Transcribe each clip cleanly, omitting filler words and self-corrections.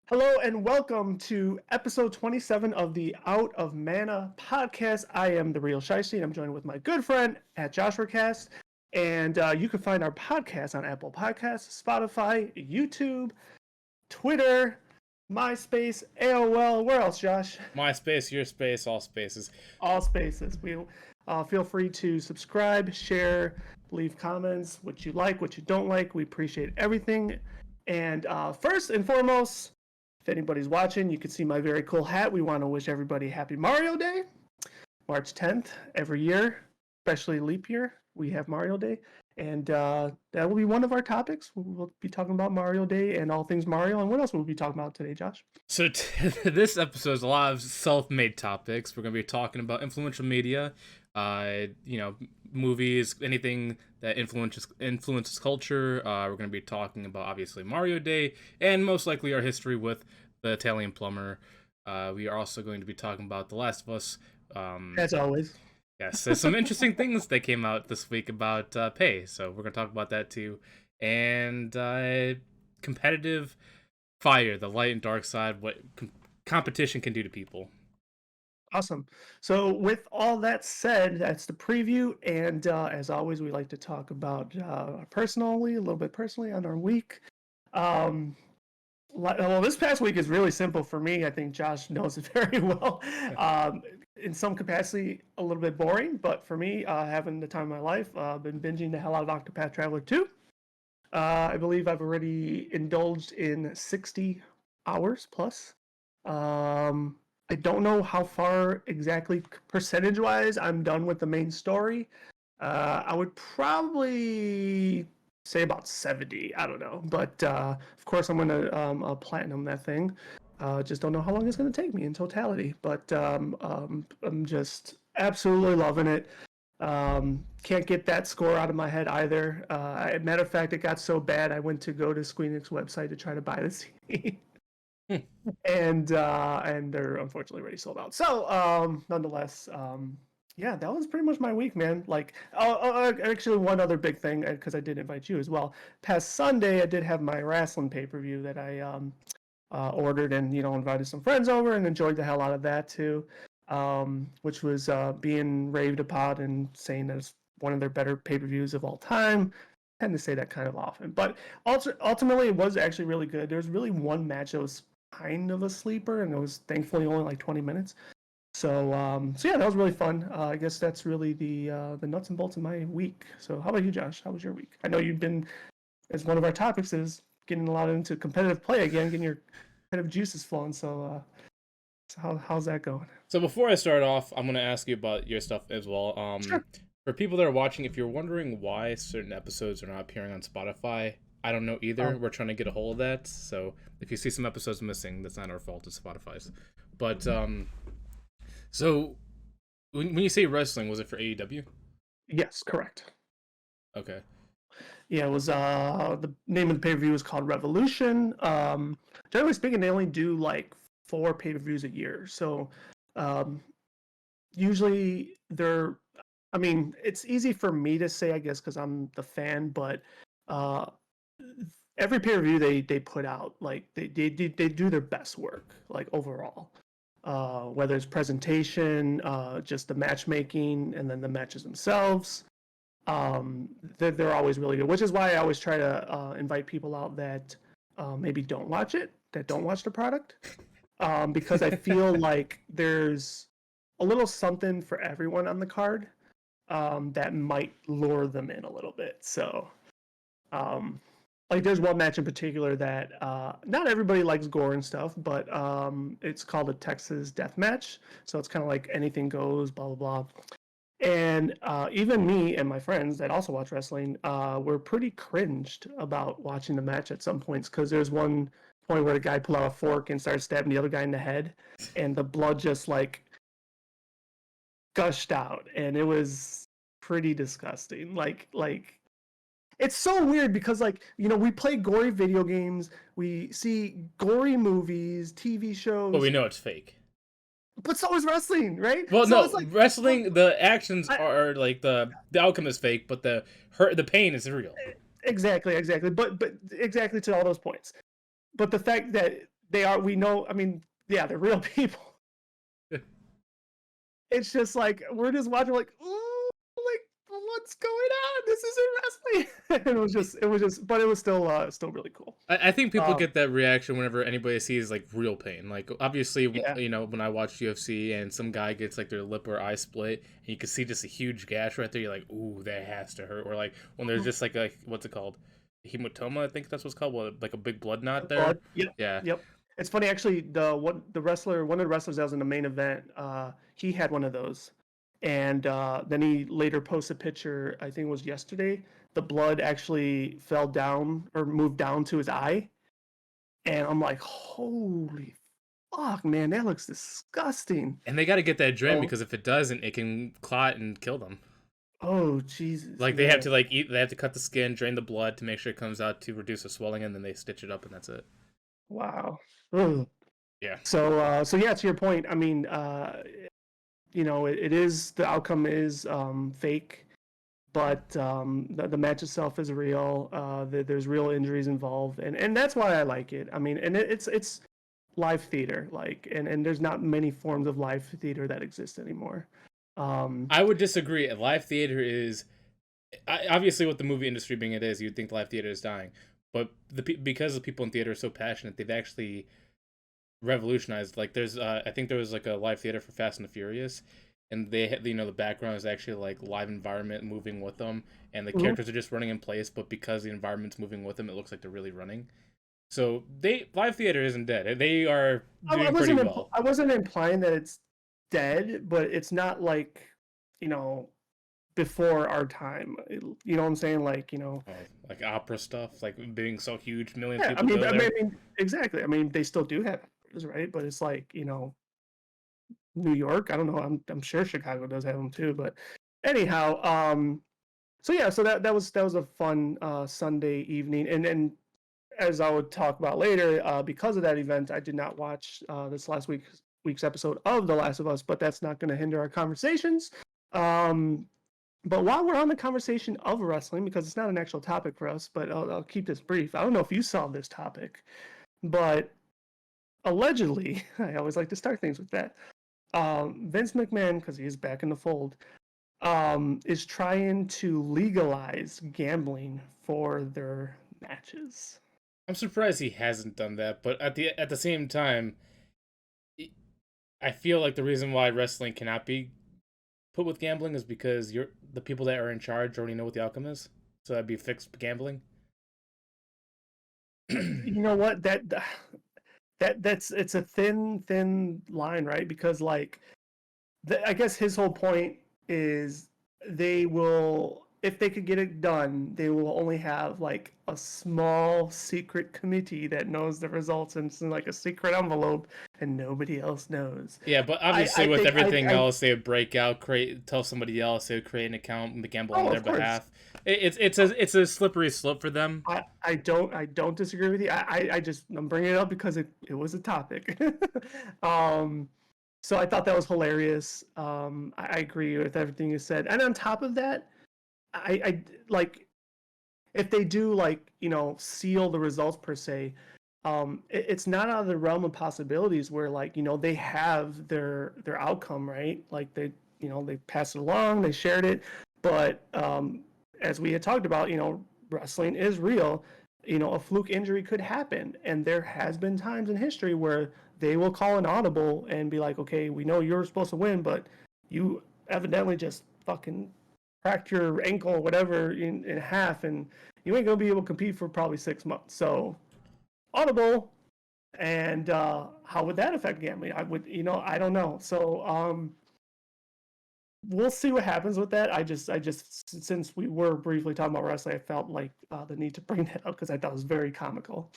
Hello and welcome to episode 27 of the Out of Mana podcast. I am the Real Shiesty, and I'm joined with my good friend at Joshua Cast. And you can find our podcast on Apple Podcasts, Spotify, YouTube, Twitter, MySpace, AOL. Where else, Josh? My space, your space, all spaces. All spaces. We feel free to subscribe, share, leave comments, what you like, what you don't like. We appreciate everything. And first and foremost, if anybody's watching, you can see my very cool hat. We want to wish everybody happy Mario Day, March 10th, every year, especially leap year. We have Mario Day, and that will be one of our topics. We'll be talking about Mario Day and all things Mario. And what else will we be talking about today, Josh? So this episode is a lot of self-made topics. We're going to be talking about influential media, movies, anything that influences culture. We're going to be talking about obviously Mario Day and most likely our history with the Italian plumber. We are also going to be talking about The Last of Us. As always. Yes, there's some interesting things that came out this week about pay, so we're going to talk about that too. And competitive fire, the light and dark side, what competition can do to people. Awesome. So, with all that said, that's the preview. And as always, we like to talk about personally, a little bit personally on our week. Well, this past week is really simple for me. I think Josh knows it very well. In some capacity, a little bit boring, but for me, having the time of my life, I've been binging the hell out of Octopath Traveler 2. I believe I've already indulged in 60 hours plus. I don't know how far exactly percentage-wise I'm done with the main story. I would probably say about 70. I don't know, but of course I'm gonna platinum that thing. Just don't know how long it's gonna take me in totality, but I'm just absolutely loving it. Can't get that score out of my head either. Matter of fact, it got so bad I went to go to Squeenix website to try to buy the CD. And they're unfortunately already sold out. So nonetheless, yeah, that was pretty much my week, man. Like, actually, one other big thing, because I did invite you as well. Past Sunday, I did have my wrestling pay-per-view that I ordered, and invited some friends over and enjoyed the hell out of that too. Which was being raved upon and saying that it's one of their better pay-per-views of all time. I tend to say that kind of often, but ultimately it was actually really good. There was really one match that was kind of a sleeper, and it was thankfully only like 20 minutes. So yeah, that was really fun. I guess that's really the nuts and bolts of my week. So how about you, Josh? How was your week? I know you've been, as one of our topics is getting a lot into competitive play again, getting your competitive juices flowing. So, how's that going? So before I start off, I'm going to ask you about your stuff as well. Sure. For people that are watching, if you're wondering why certain episodes are not appearing on Spotify, I don't know either. We're trying to get a hold of that. So if you see some episodes missing, that's not our fault. It's Spotify's. But so when you say wrestling, was it for AEW? Yes, correct. Okay. Yeah, it was the name of the pay-per-view is called Revolution. Generally speaking, they only do like 4 pay-per-views a year. So usually I mean, it's easy for me to say, I guess, because I'm the fan, but every pay-per-view they put out, like they do their best work, like overall. Whether it's presentation, just the matchmaking, and then the matches themselves. They're always really good, which is why I always try to invite people out that maybe don't watch it, that don't watch the product, because I feel like there's a little something for everyone on the card that might lure them in a little bit. So, like there's one match in particular that not everybody likes gore and stuff, but it's called a Texas Death Match. So it's kind of like anything goes, blah blah blah. And even me and my friends that also watch wrestling were pretty cringed about watching the match at some points, because there's one point where the guy pulled out a fork and started stabbing the other guy in the head, and the blood just like gushed out, and it was pretty disgusting. Like it's so weird because we play gory video games, we see gory movies, TV shows, But we know it's fake. but so is wrestling, right? Well, So no, it's like wrestling. The actions are like the outcome is fake, but the pain is real. exactly, but exactly to all those points. But the fact that they are. We know. I mean, yeah, they're real people. It's just like we're just watching, like, ooh, like what's going on? This isn't wrestling. And it was just, but it was still really cool. I think people Um, get that reaction whenever anybody sees like real pain. Like obviously, yeah. you know, when I watch UFC and some guy gets like their lip or eye split, and you can see just a huge gash right there, you're like, ooh, that has to hurt. Or like when there's just like a what's it called, hematoma, I think that's what's called, like a big blood knot there. Blood. Yep. Yeah, Yep. It's funny actually. One of the wrestlers that was in the main event, he had one of those, and then he later posted a picture. I think it was yesterday. The blood actually fell down or moved down to his eye, and I'm like, holy fuck, man, that looks disgusting. and they got to get that drained So, because if it doesn't, it can clot and kill them. oh Jesus, Like they have man. to like eat, they have to cut the skin, drain the blood to make sure it comes out to reduce the swelling, and then they stitch it up, and that's it. Wow. Ugh. Yeah. So yeah, to your point, I mean, it is the outcome is fake, but the match itself is real. There's real injuries involved, and that's why I like it. I mean, and it's live theater, like, and there's not many forms of live theater that exist anymore. Um, I would disagree. Live theater is obviously with the movie industry being it is, you'd think live theater is dying, but because the people in theater are so passionate, they've actually revolutionized. Like there's, I think there was like a live theater for Fast and the Furious, and they had, the background is actually like live environment moving with them, and the mhm. characters are just running in place, but because the environment's moving with them, it looks like they're really running. So they live theater isn't dead. They are I doing pretty wasn't well. I wasn't implying that it's dead, but it's not like, you know, before our time. You know what I'm saying? Like, Oh, like opera stuff, like being so huge, millions of yeah. I people mean, go I mean, there. I mean, exactly. I mean, they still do have actors, right? But it's like, New York. I don't know. I'm sure Chicago does have them too. But anyhow, so yeah, so that was a fun Sunday evening, and as I would talk about later, because of that event, I did not watch this last week's episode of The Last of Us, but that's not going to hinder our conversations. Um, but while we're on the conversation of wrestling, because it's not an actual topic for us, but I'll keep this brief. I don't know if you saw this topic, but allegedly, I always like to start things with that. Vince McMahon, because he's back in the fold, is trying to legalize gambling for their matches. I'm surprised he hasn't done that, but at the same time, I feel like the reason why wrestling cannot be put with gambling is because the people that are in charge already know what the outcome is. So that'd be fixed gambling. You know what? That's it's a thin line, right? Because like I guess his whole point is they will, if they could get it done, they will only have like a small secret committee that knows the results, and it's in like a secret envelope and nobody else knows. Yeah, but I obviously I with think everything I else, they would break out, tell somebody else, they would create an account and gamble on oh, their of course. behalf. It's a slippery slope for them. I don't disagree with you. I'm bringing it up because it was a topic. um, so I thought that was hilarious. I agree with everything you said, and on top of that, I like if they do, like, seal the results per se. It's not out of the realm of possibilities where, like, they have their outcome, right? Like they passed it along, they shared it, but as we had talked about, wrestling is real. A fluke injury could happen, and there has been times in history where they will call an audible and be like, okay, we know you're supposed to win, but you evidently just fucking cracked your ankle or whatever in half, and you ain't gonna be able to compete for probably 6 months. So audible. And how would that affect gambling? I don't know. So we'll see what happens with that. I just since we were briefly talking about wrestling, I felt like the need to bring that up because I thought it was very comical.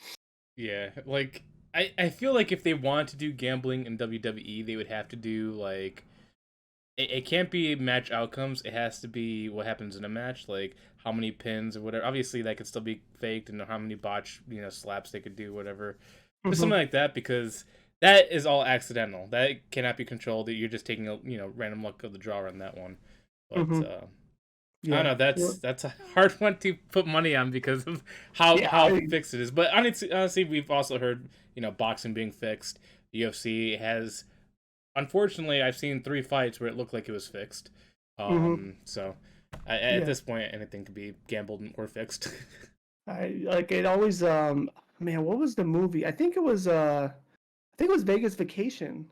Yeah, like I feel like if they want to do gambling in WWE, they would have to do like it can't be match outcomes. It has to be what happens in a match, like how many pins or whatever. Obviously, that could still be faked, and how many botch slaps they could do, whatever. Just Mm-hmm. something like that, because that is all accidental. That cannot be controlled. You're just taking a random luck of the draw on that one. But Mm-hmm. I don't Yeah. know. That's a hard one to put money on because of Yeah. how fixed it is. But honestly, we've also heard boxing being fixed. UFC has, unfortunately, I've seen 3 fights where it looked like it was fixed. So at Yeah. this point, anything can be gambled or fixed. I like it always man, what was the movie? I think it was Vegas Vacation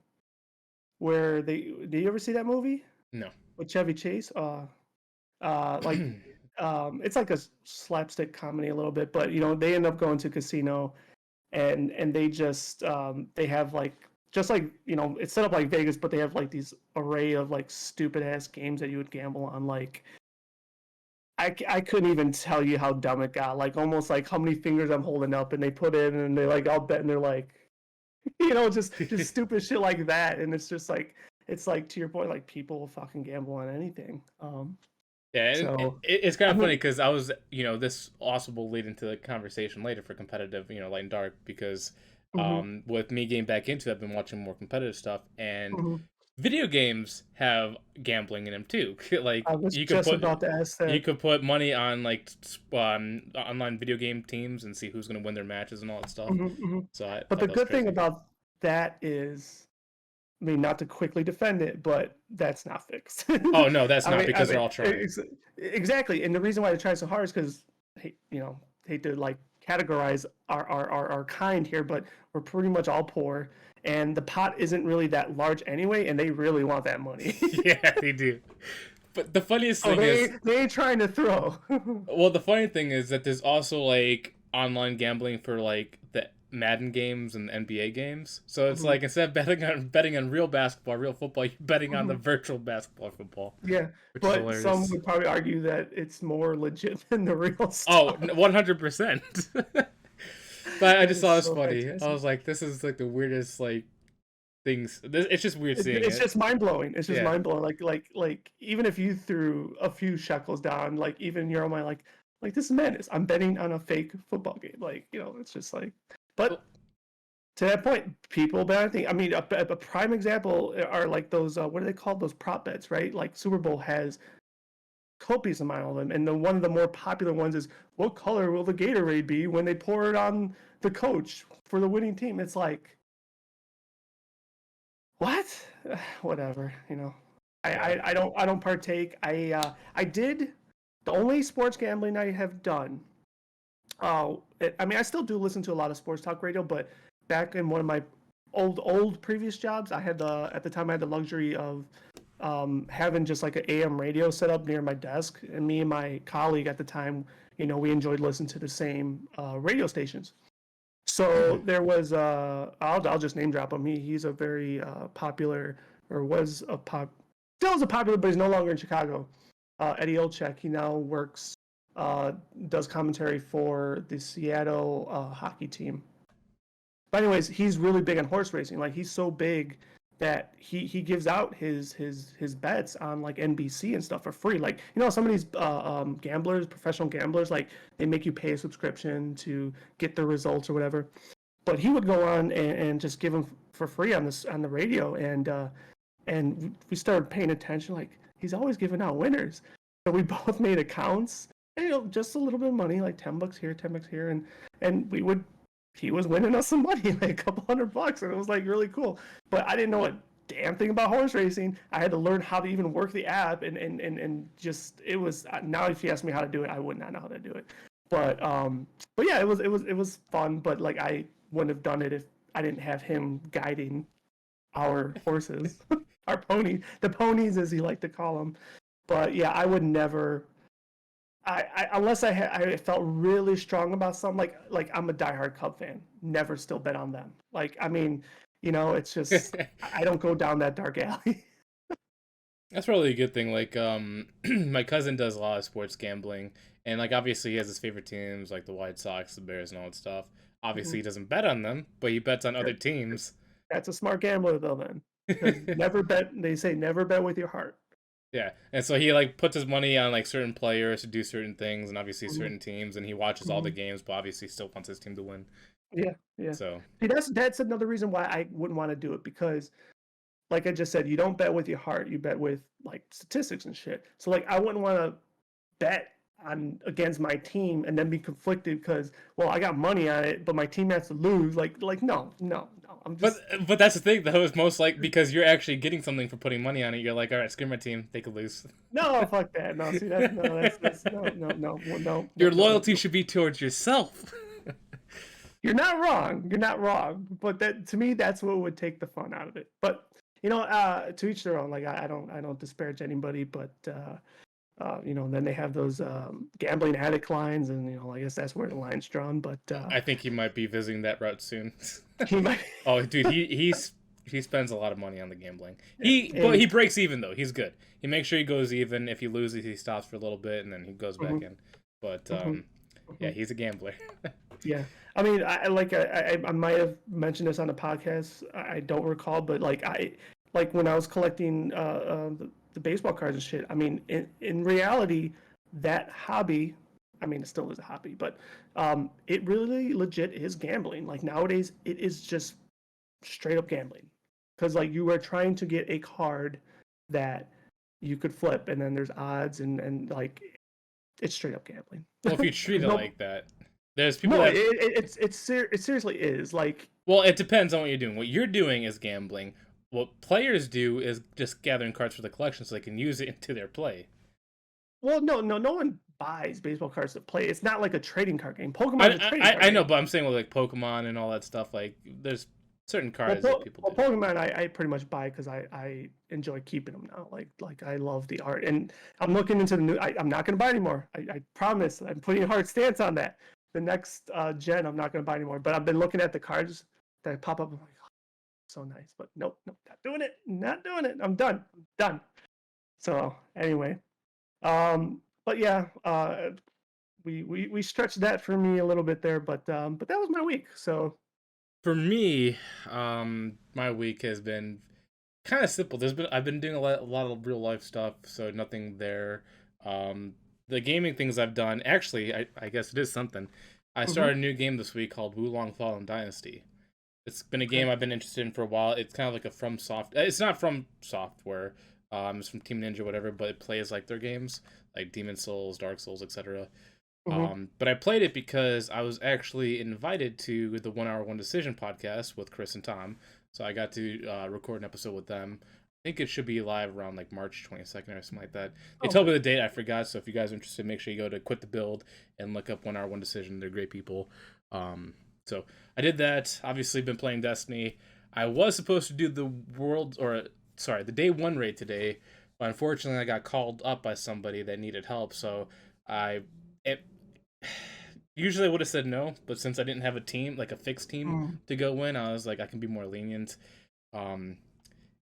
where they did you ever see that movie No. with Chevy Chase? Like it's like a slapstick comedy a little bit, but they end up going to casino and they just they have like just like it's set up like Vegas, but they have like these array of like stupid ass games that you would gamble on. Like I couldn't even tell you how dumb it got. Like almost like how many fingers I'm holding up, and they put in and they're like, I'll bet, and they're like, just stupid shit like that. And it's just like it's like to your point, like people will fucking gamble on anything. Yeah, and So it's kind I of funny mean, because I was, this also will lead into the conversation later for competitive, light and dark, because mhm, with me getting back into it, I've been watching more competitive stuff, and mhm. video games have gambling in them too. Like I was just about to ask you that. could put money on like online video game teams and see who's gonna win their matches and all that stuff. Mhm, mhm. So I But thought the that was good thing crazy. about that is, I mean, not to quickly defend it, but that's not fixed. Oh no, that's not I because they're mean, all trying. exactly. And the reason why they try so hard is because, hate to like categorize our kind here, but we're pretty much all poor, and the pot isn't really that large anyway, and they really want that money. Yeah, they do. But the funniest So thing is, they ain't trying to throw. well, the funny thing is that there's also like online gambling for like the Madden games and NBA games. So it's Mhm, like instead of betting on real basketball, real football, you're betting on the mhm. virtual basketball football, Yeah, which is but some hilarious. would probably argue that it's more legit than the real Oh, stuff. 100%. But I That just is thought it was so funny. I fantastic. was like, this is like the weirdest like things. It's just weird seeing It's it. just mind blowing. It's just Yeah. mind blowing. Like even if you threw a few shekels down, like even you're on my like this is madness. I'm betting on a fake football game. Like it's just like. But to that point, people bet on things. I mean, a prime example are like those what are they called? Those prop bets, right? Like Super Bowl has copious amount of them, and one of the more popular ones is what color will the Gatorade be when they pour it on the coach for the winning team? It's like what? Whatever, Yeah. I don't partake. I did the only sports gambling I have done. Oh, I mean, I still do listen to a lot of sports talk radio, but back in one of my old previous jobs, I had the at the time I had the luxury of having just like an AM radio set up near my desk, and me and my colleague at the time, we enjoyed listening to the same radio stations. So there was I'll just name drop him. He's a very popular or was a pop still is a popular, but he's no longer in Chicago. Eddie Olczyk. He now works does commentary for the Seattle hockey team. But anyways, he's really big on horse racing. Like he's so big that he gives out his bets on like NBC and stuff for free. Like some of these gamblers, professional gamblers, like they make you pay a subscription to get the results or whatever. But he would go on and just give them for free on this on the radio, and we started paying attention. Like he's always giving out winners, so we both made accounts. And, just a little bit of money, like $10 here, $10 here, and we would he was winning us some money, like a couple $100, and it was like really cool. But I didn't know a damn thing about horse racing. I had to learn how to even work the app, and just it was now if you ask me how to do it, I would not know how to do it. But yeah, it was fun. But like I wouldn't have done it if I didn't have him guiding our horses, our the ponies as he liked to call them. But yeah, I would never unless I felt really strong about something like I'm a diehard Cub fan. Never still bet on them. Like I mean, it's just I don't go down that dark alley. That's probably a good thing. Like, my cousin does a lot of sports gambling, and like obviously he has his favorite teams, like the White Sox, the Bears, and all that stuff. Obviously, he doesn't bet on them, but he bets on other teams. That's a smart gambler though, then, because never bet. They say never bet with your heart. Yeah, and so he like puts his money on like certain players to do certain things, and obviously Mm-hmm. certain teams, and he watches all the Mm-hmm. games, but obviously still wants his team to win. Yeah, yeah. So See, that's another reason why I wouldn't want to do it because, like I just said, you don't bet with your heart. You bet with like statistics and shit. So like I wouldn't want to bet on against my team and then be conflicted because, well, I got money on it, but my team has to lose. Like no, no, no. I'm But just but that's the thing though, is most like because you're actually getting something for putting money on it. You're like, all right, screw my team, they could lose. no, fuck that. No, see that no, that's no, no, no, no, no, Your no, no, loyalty no. should be towards yourself. You're not wrong. You're not wrong. But that to me, that's what would take the fun out of it. But to each their own. Like I don't disparage anybody, but then they have those gambling addict lines, and I guess that's where the line's drawn. But I think he might be visiting that route soon. he might, Oh, dude, he spends a lot of money on the gambling. But and he breaks even though. He's good. He makes sure he goes even. If he loses, he stops for a little bit and then he goes back mhm, in. But mhm, yeah, mhm. he's a gambler. Yeah. I mean, I might have mentioned this on the podcast. I don't recall, but like when I was collecting the baseball cards and shit. I mean, in reality, that hobby. I mean, it still is a hobby, but it really legit is gambling. Like nowadays, it is just straight up gambling, because like you are trying to get a card that you could flip, and then there's odds and like it's straight up gambling. Well, if you treat There's it no like that, there's people no, that. it seriously is like. Well, it depends on what you're doing. What you're doing is gambling. What players do is just gathering cards for the collection so they can use it into their play. Well, no one buys baseball cards to play. It's not like a trading card game. I, Pokemon's a trading card I know, game. but I'm saying with like Pokemon and all that stuff. Like, there's certain Well, cards that people do. Pokemon, I pretty much buy because I enjoy keeping them now. Like I love the art, and I'm looking into the new. I'm not gonna buy anymore. I promise. I'm putting a hard stance on that. The next gen, I'm not gonna buy anymore. But I've been looking at the cards that pop up. I'm like, oh, so nice. But nope, not doing it. Not doing it. I'm done. I'm done. So anyway, but yeah, we stretched that for me a little bit there, but that was my week. So For me, my week has been kind of simple. I've been doing a lot of real life stuff, so nothing there. The gaming things I've done, actually, I guess it is something. I mhm, started a new game this week called Wulong Fallen Dynasty. It's been a okay. game I've been interested in for a while. It's kind of like a From Soft. It's not From Software. It's from Team Ninja, whatever. But it plays like their games, like Demon Souls, Dark Souls, etc. Mhm. But I played it because I was actually invited to the 1 Hour One Decision podcast with Chris and Tom. So I got to record an episode with them. I think it should be live around like March 22nd or something like that. They Oh, told okay. me the date, I forgot. So if you guys are interested, make sure you go to Quit the Build and look up 1 Hour One Decision. They're great people. So I did that. Obviously, been playing Destiny. I was supposed to do the the day one raid today, but unfortunately, I got called up by somebody that needed help. So I it usually I would have said no, but since I didn't have a team, like a fixed team Mm, to go in, I was like, I can be more lenient. Um,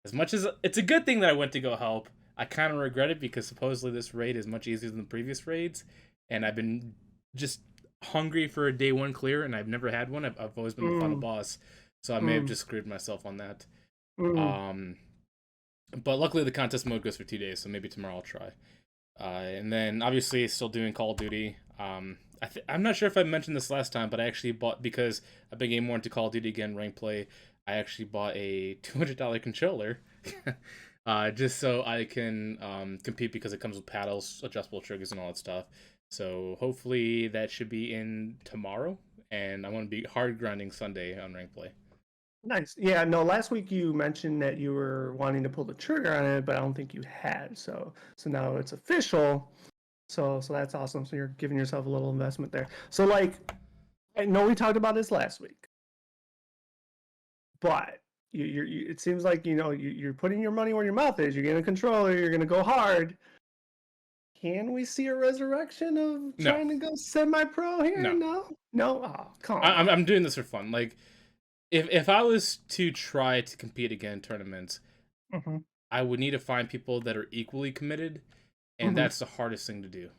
as much as it's a good thing that I went to go help, I kind of regret it because supposedly this raid is much easier than the previous raids, and I've been just hungry for a day one clear, and I've never had one. I've always been the final mm, boss, so I may have mm, just screwed myself on that. mm. Um, but luckily the contest mode goes for 2 days, so maybe tomorrow I'll try. And then obviously still doing Call of Duty. I'm not sure if I mentioned this last time, but I actually bought, because I've been getting more into Call of Duty again, rank play. I actually bought a $200 controller, just so I can compete because it comes with paddles, adjustable triggers, and all that stuff. So hopefully that should be in tomorrow, and I want to be hard grinding Sunday on rank play. Nice. Yeah, no, last week you mentioned that you were wanting to pull the trigger on it, but I don't think you had. So now it's official. So that's awesome. So you're giving yourself a little investment there. So like I know we talked about this last week, but it seems like you're putting your money where your mouth is. You're getting a controller. You're gonna go hard. Can we see a resurrection of No, trying to go semi-pro here? no, No, no. Oh, come I'm on. doing this for fun. Like if I was to try to compete again in tournaments, Hmm. I would need to find people that are equally committed, and Hmm. that's the hardest thing to do.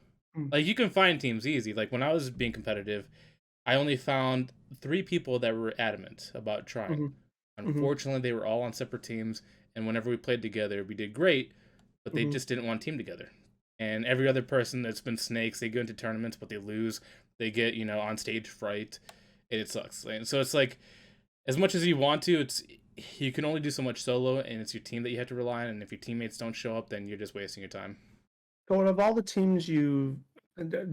Like you can find teams easy. Like when I was being competitive, I only found 3 people that were adamant about trying. Hmm. Hmm. Unfortunately, they were all on separate teams, and whenever we played together, we did great, but they Hmm. just didn't want a team together. And every other person that's been snakes, they go into tournaments, but they lose. They get, on stage fright, and it sucks. And so it's like, as much as you want to, it's you can only do so much solo, and it's your team that you have to rely on. And if your teammates don't show up, then you're just wasting your time. So, out of all the teams you,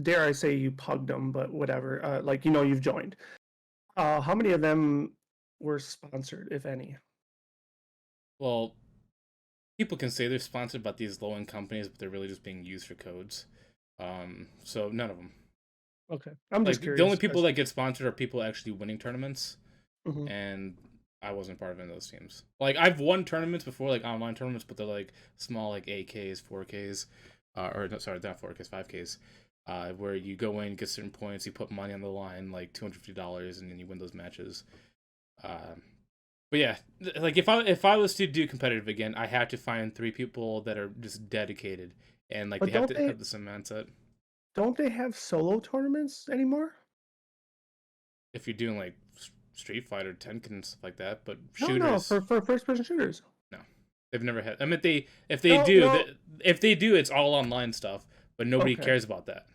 dare I say, you pugged them, but whatever, like you've joined. How many of them were sponsored, if any? Well, people can say they're sponsored by these low end companies, but they're really just being used for codes. So none of them. Okay, I'm just Like the only curious. people that get sponsored are people actually winning tournaments, Mhm. and I wasn't part of any of those teams. Like I've won tournaments before, like online tournaments, but they're like small, like 8Ks, 4Ks, or no, sorry, not 4Ks, 5Ks, where you go in, get certain points, you put money on the line, like $250, and then you win those matches. Um, but yeah, like if I was to do competitive again, I have to find three people that are just dedicated and like they But have to have the same mindset. don't they have solo tournaments anymore? If you're doing like Street Fighter, Tekken, and stuff like that, but No, shooters, for first person shooters. no, they've never had. I mean, they if they No, do, no. if they do, it's all online stuff, but nobody Okay. cares about that.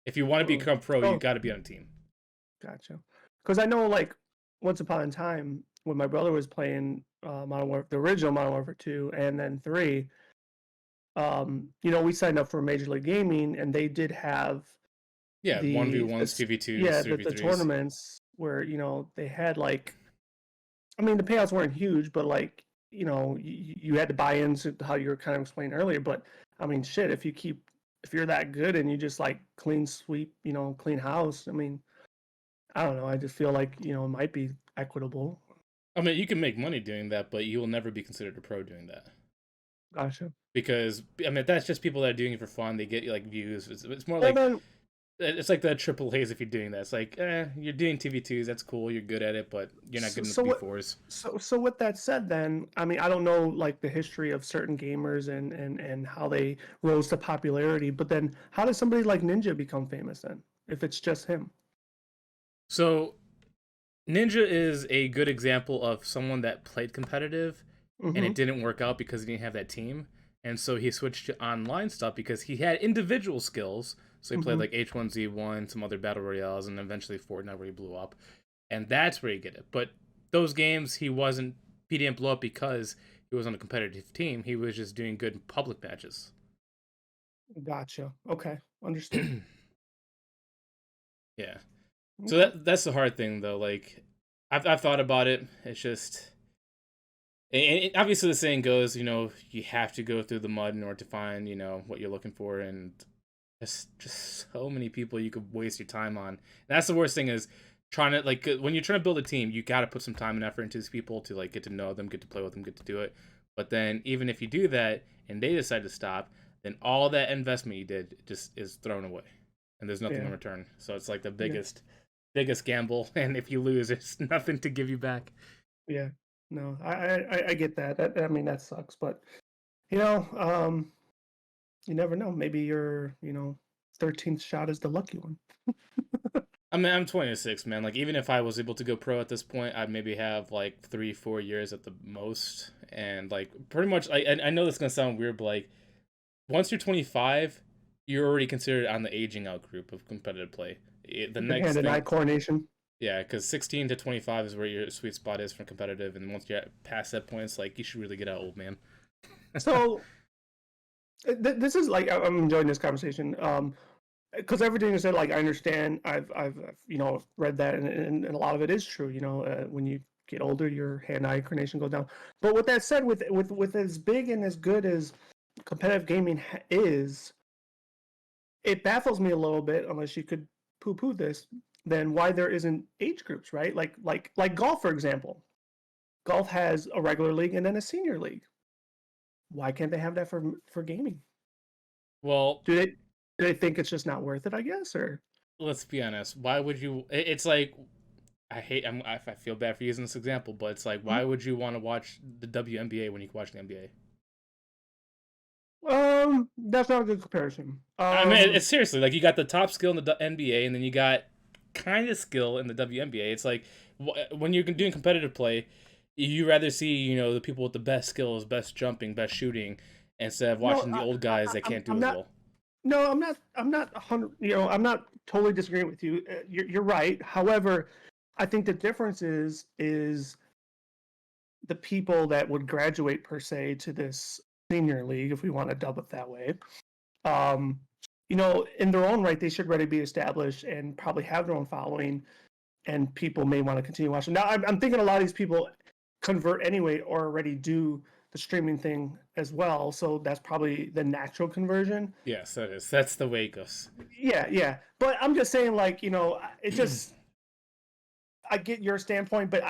If you want to Mm. become pro, you Oh, got to be on a team. gotcha. Because I know, like, once upon a time when my brother was playing Modern Warfare, the original Modern Warfare 2, and then 3, we signed up for Major League Gaming, and they did have Yeah, one v the ones, this, 2v2s, yeah, three v the threes. tournaments where they had like, I mean, the payouts weren't huge, but like, you had to buy into how you were kind of explaining earlier. But I mean, shit, if you're that good and you just like clean sweep, clean house, I mean, I don't know. I just feel like, it might be equitable. I mean, you can make money doing that, but you will never be considered a pro doing that. Gotcha. Because I mean, that's just people that are doing it for fun. They get like views. It's more Well like then, it's like the triple A's if you're doing that. It's like, you're doing TV2s. That's cool. You're good at it, but you're not so, good enough so to be what? fours. So with that said, then I mean I don't know like the history of certain gamers and how they rose to popularity, but then how does somebody like Ninja become famous then? If it's just him. So Ninja is a good example of someone that played competitive, and Mm-hmm. it didn't work out because he didn't have that team, and so he switched to online stuff because he had individual skills. So he played Mm-hmm. like H1Z1, some other battle royales, and eventually Fortnite where he blew up, and that's where you get it. But those games he wasn't. He didn't blow up because he was on a competitive team. He was just doing good in public matches. Gotcha. Okay, understood. Yeah. So Okay. that's the hard thing though. Like, I've thought about it. It's just, and obviously the saying goes, you have to go through the mud in order to find, what you're looking for, and just so many people you could waste your time on. And that's the worst thing is trying to like when you're trying to build a team, you got to put some time and effort into these people to like get to know them, get to play with them, get to do it. But then even if you do that and they decide to stop, then all that investment you did just is thrown away, and there's nothing in Yeah. return. So it's like the Yeah. biggest gamble, and if you lose, there's nothing to give you back. Yeah. No, I get that. I mean that sucks, but you know, um, you never know. Maybe your 13th shot is the lucky one. I mean, I'm 26, man. Like, even if I was able to go pro at this point, I'd maybe have like 3, 4 years at the most. And like, pretty much, I know this is gonna sound weird, but like, once you're 25, you're already considered on the aging out group of competitive play. The The next hand and eye thing, coordination. yeah, because 16 to 25 is where your sweet spot is for competitive, and once you're past that point, it's like you should really get out, old man. So this is like I'm enjoying this conversation. Because everything you said, like I understand. I've read that, and a lot of it is true. When you get older, your hand-eye coordination goes down. But with that said, with as big and as good as competitive gaming is, it baffles me a little bit. Unless you could poo-poo this, then why there isn't age groups, right? Like golf, for example. Golf has a regular league and then a senior league. Why can't they have that for gaming? Well, Do they do they think it's just not worth it? I guess, or let's be honest. Why would you? It's like I feel bad for using this example, but it's like, Mhm. why would you want to watch the WNBA when you can watch the NBA? That's not a good comparison. I mean, it's seriously like you got the top skill in the NBA, and then you got kind of skill in the WNBA. It's like when you're doing competitive play, you rather see the people with the best skills, best jumping, best shooting, instead of No, watching the old guys that can't do I'm as not. well. No, I'm not. I'm not 100. I'm not totally disagreeing with you. You're right. However, I think the difference is the people that would graduate per se to this senior league, if we want to dub it that way. um, in their own right, they should already be established and probably have their own following, and people may want to continue watching. Now, I'm thinking a lot of these people convert anyway or already do the streaming thing as well, so that's probably the natural conversion. Yes, that is. That's the way it goes. Yeah, yeah. But I'm just saying, like, it just I get your standpoint, but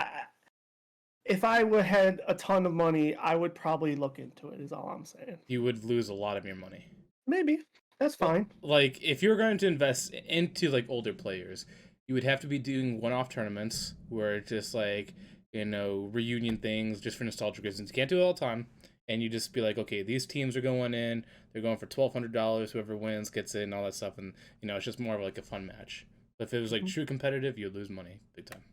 if I would had a ton of money, I would probably look into it. Is all I'm saying. You would lose a lot of your money. Maybe that's fine. Like if you're going to invest into like older players, you would have to be doing one-off tournaments where it's just like reunion things just for nostalgia reasons. You can't do it all the time, and you just be like, okay, these teams are going in, they're going for $1,200. Whoever wins gets in, all that stuff, and it's just more of like a fun match. But if it was like true competitive, you'd lose money big time.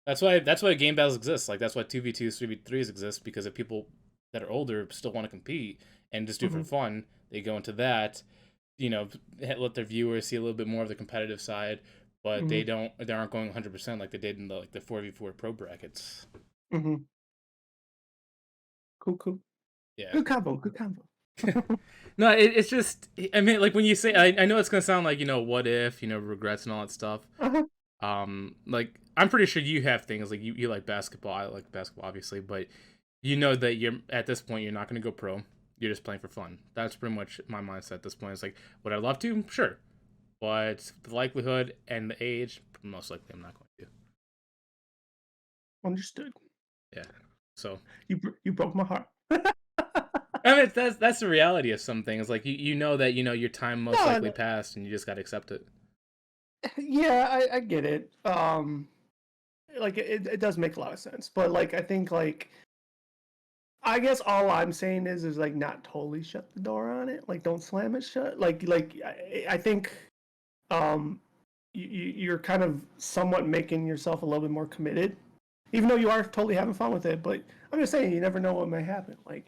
That's why game battles exist. Like that's why 2v2s, 3v3s exist, because if people that are older still want to compete and just do it for fun, they go into that, let their viewers see a little bit more of the competitive side, but they aren't going 100% like they did in the 4v4 pro brackets. Cool. Yeah. Good combo. No, it's just, I mean, like when you say, I know it's gonna sound like what if, regrets and all that stuff. Like I'm pretty sure you have things like you like basketball. I like basketball, obviously, but that you're at this point you're not gonna go pro. You're just playing for fun. That's pretty much my mindset at this point. It's like, would I love to? Sure, but the likelihood and the age, most likely, I'm not going to. Understood. Yeah. So you broke my heart. I mean, that's the reality of some things. Like you know that your time most likely passed, and you just got to accept it. Yeah, I get it. Like it does make a lot of sense, but like I think like I guess all I'm saying is like not totally shut the door on it. Like don't slam it shut. Like I think you're kind of somewhat making yourself a little bit more committed, even though you are totally having fun with it. But I'm just saying you never know what may happen. Like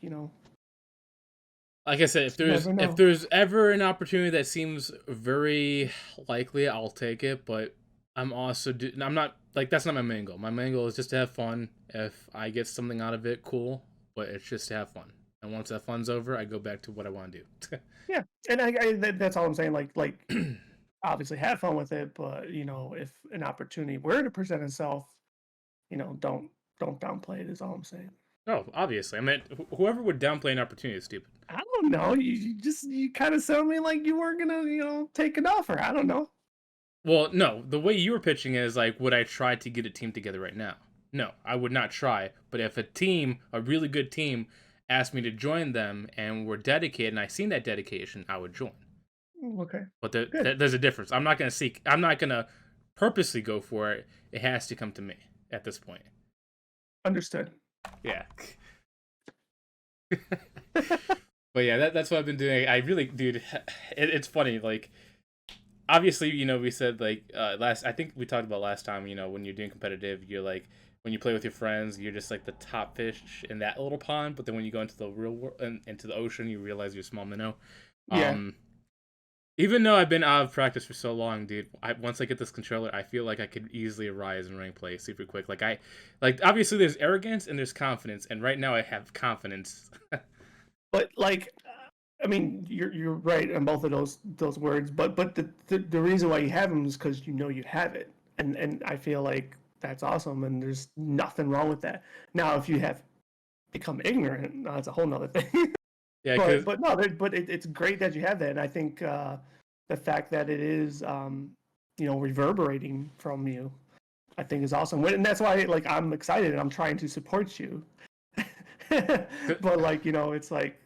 Like I said, if there's ever an opportunity that seems very likely, I'll take it. But I'm not like that's not my main goal. My main goal is just to have fun. If I get something out of it, cool. But it's just to have fun. And once that fun's over, I go back to what I want to do. Yeah, and that's all I'm saying. Like obviously have fun with it, but if an opportunity were to present itself, don't downplay it. Is all I'm saying. Oh, obviously. I mean, whoever would downplay an opportunity is stupid. I don't know. You kind of sound me like you weren't gonna take an offer. I don't know. Well, no. The way you were pitching is like, would I try to get a team together right now? No, I would not try. But if a really good team, asked me to join them and were dedicated, and I seen that dedication, I would join. Okay. But there's a difference. I'm not gonna purposely go for it. It has to come to me at this point. Understood. Yeah. But yeah, that's what I've been doing. I really, dude, it's funny. Like, obviously, we said like I think we talked about last time. When you're doing competitive, you're like when you play with your friends, you're just like the top fish in that little pond. But then when you go into the real world and into the ocean, you realize you're a small minnow. Yeah. Even though I've been out of practice for so long, dude, once I get this controller, I feel like I could easily rise in rank play super quick. Like obviously there's arrogance and there's confidence, and right now I have confidence. But like, I mean, you're right on both of those words. But the reason why you have them is because you have it, and I feel like that's awesome, and there's nothing wrong with that. Now, if you have become ignorant, that's a whole nother thing. Yeah, but it's great that you have that, and I think the fact that it is reverberating from you, I think is awesome, and that's why like I'm excited and I'm trying to support you. But like it's like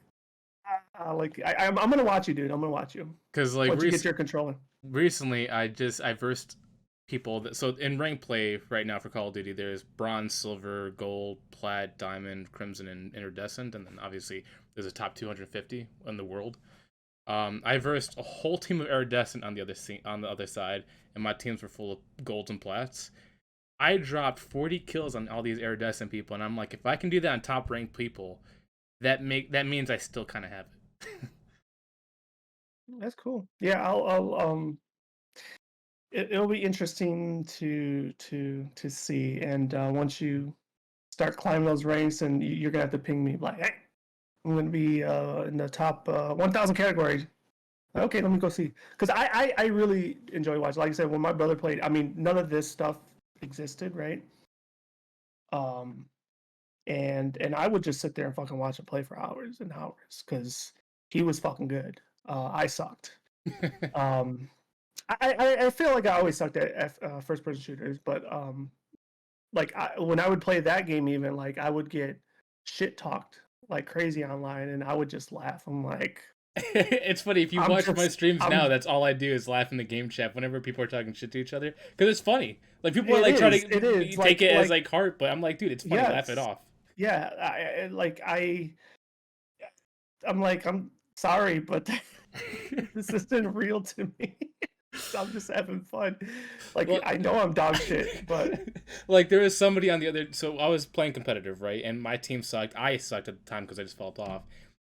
I'm gonna watch you, dude. I'm gonna watch you because like once you get your controller. Recently, I versed people so in rank play right now for Call of Duty, there's bronze, silver, gold, plat, diamond, crimson, and iridescent, and then obviously there's a top 250 in the world. I versed a whole team of iridescent on the other side, and my teams were full of golds and plats. I dropped 40 kills on all these iridescent people, and I'm like, if I can do that on top ranked people, that means I still kind of have it. That's cool. Yeah, I'll it'll be interesting to see, and once you start climbing those ranks, and you're gonna have to ping me like, hey, I'm gonna be in the top 1,000 category. Okay, let me go see. Because I really enjoy watching. Like I said, when my brother played, I mean, none of this stuff existed, right? Um, and I would just sit there and fucking watch him play for hours and hours because he was fucking good. I sucked. Um, I feel like I always sucked at first person shooters, but like when I would play that game, even like I would get shit talked like crazy online, and I would just laugh. I'm like, It's funny if you I'm watch my just, streams now. I'm. That's all I do is laugh in the game chat whenever people are talking shit to each other because it's funny. Like people are It like trying is. to It is take it as like heart, but I'm like, dude, it's funny. Laugh it yes, off. yeah. I'm like, I'm sorry, but this isn't real to me. I'm just having fun. Like Well, I know I'm dog shit, but like there was somebody on the other. So I was playing competitive, right? And my team sucked. I sucked at the time because I just felt off.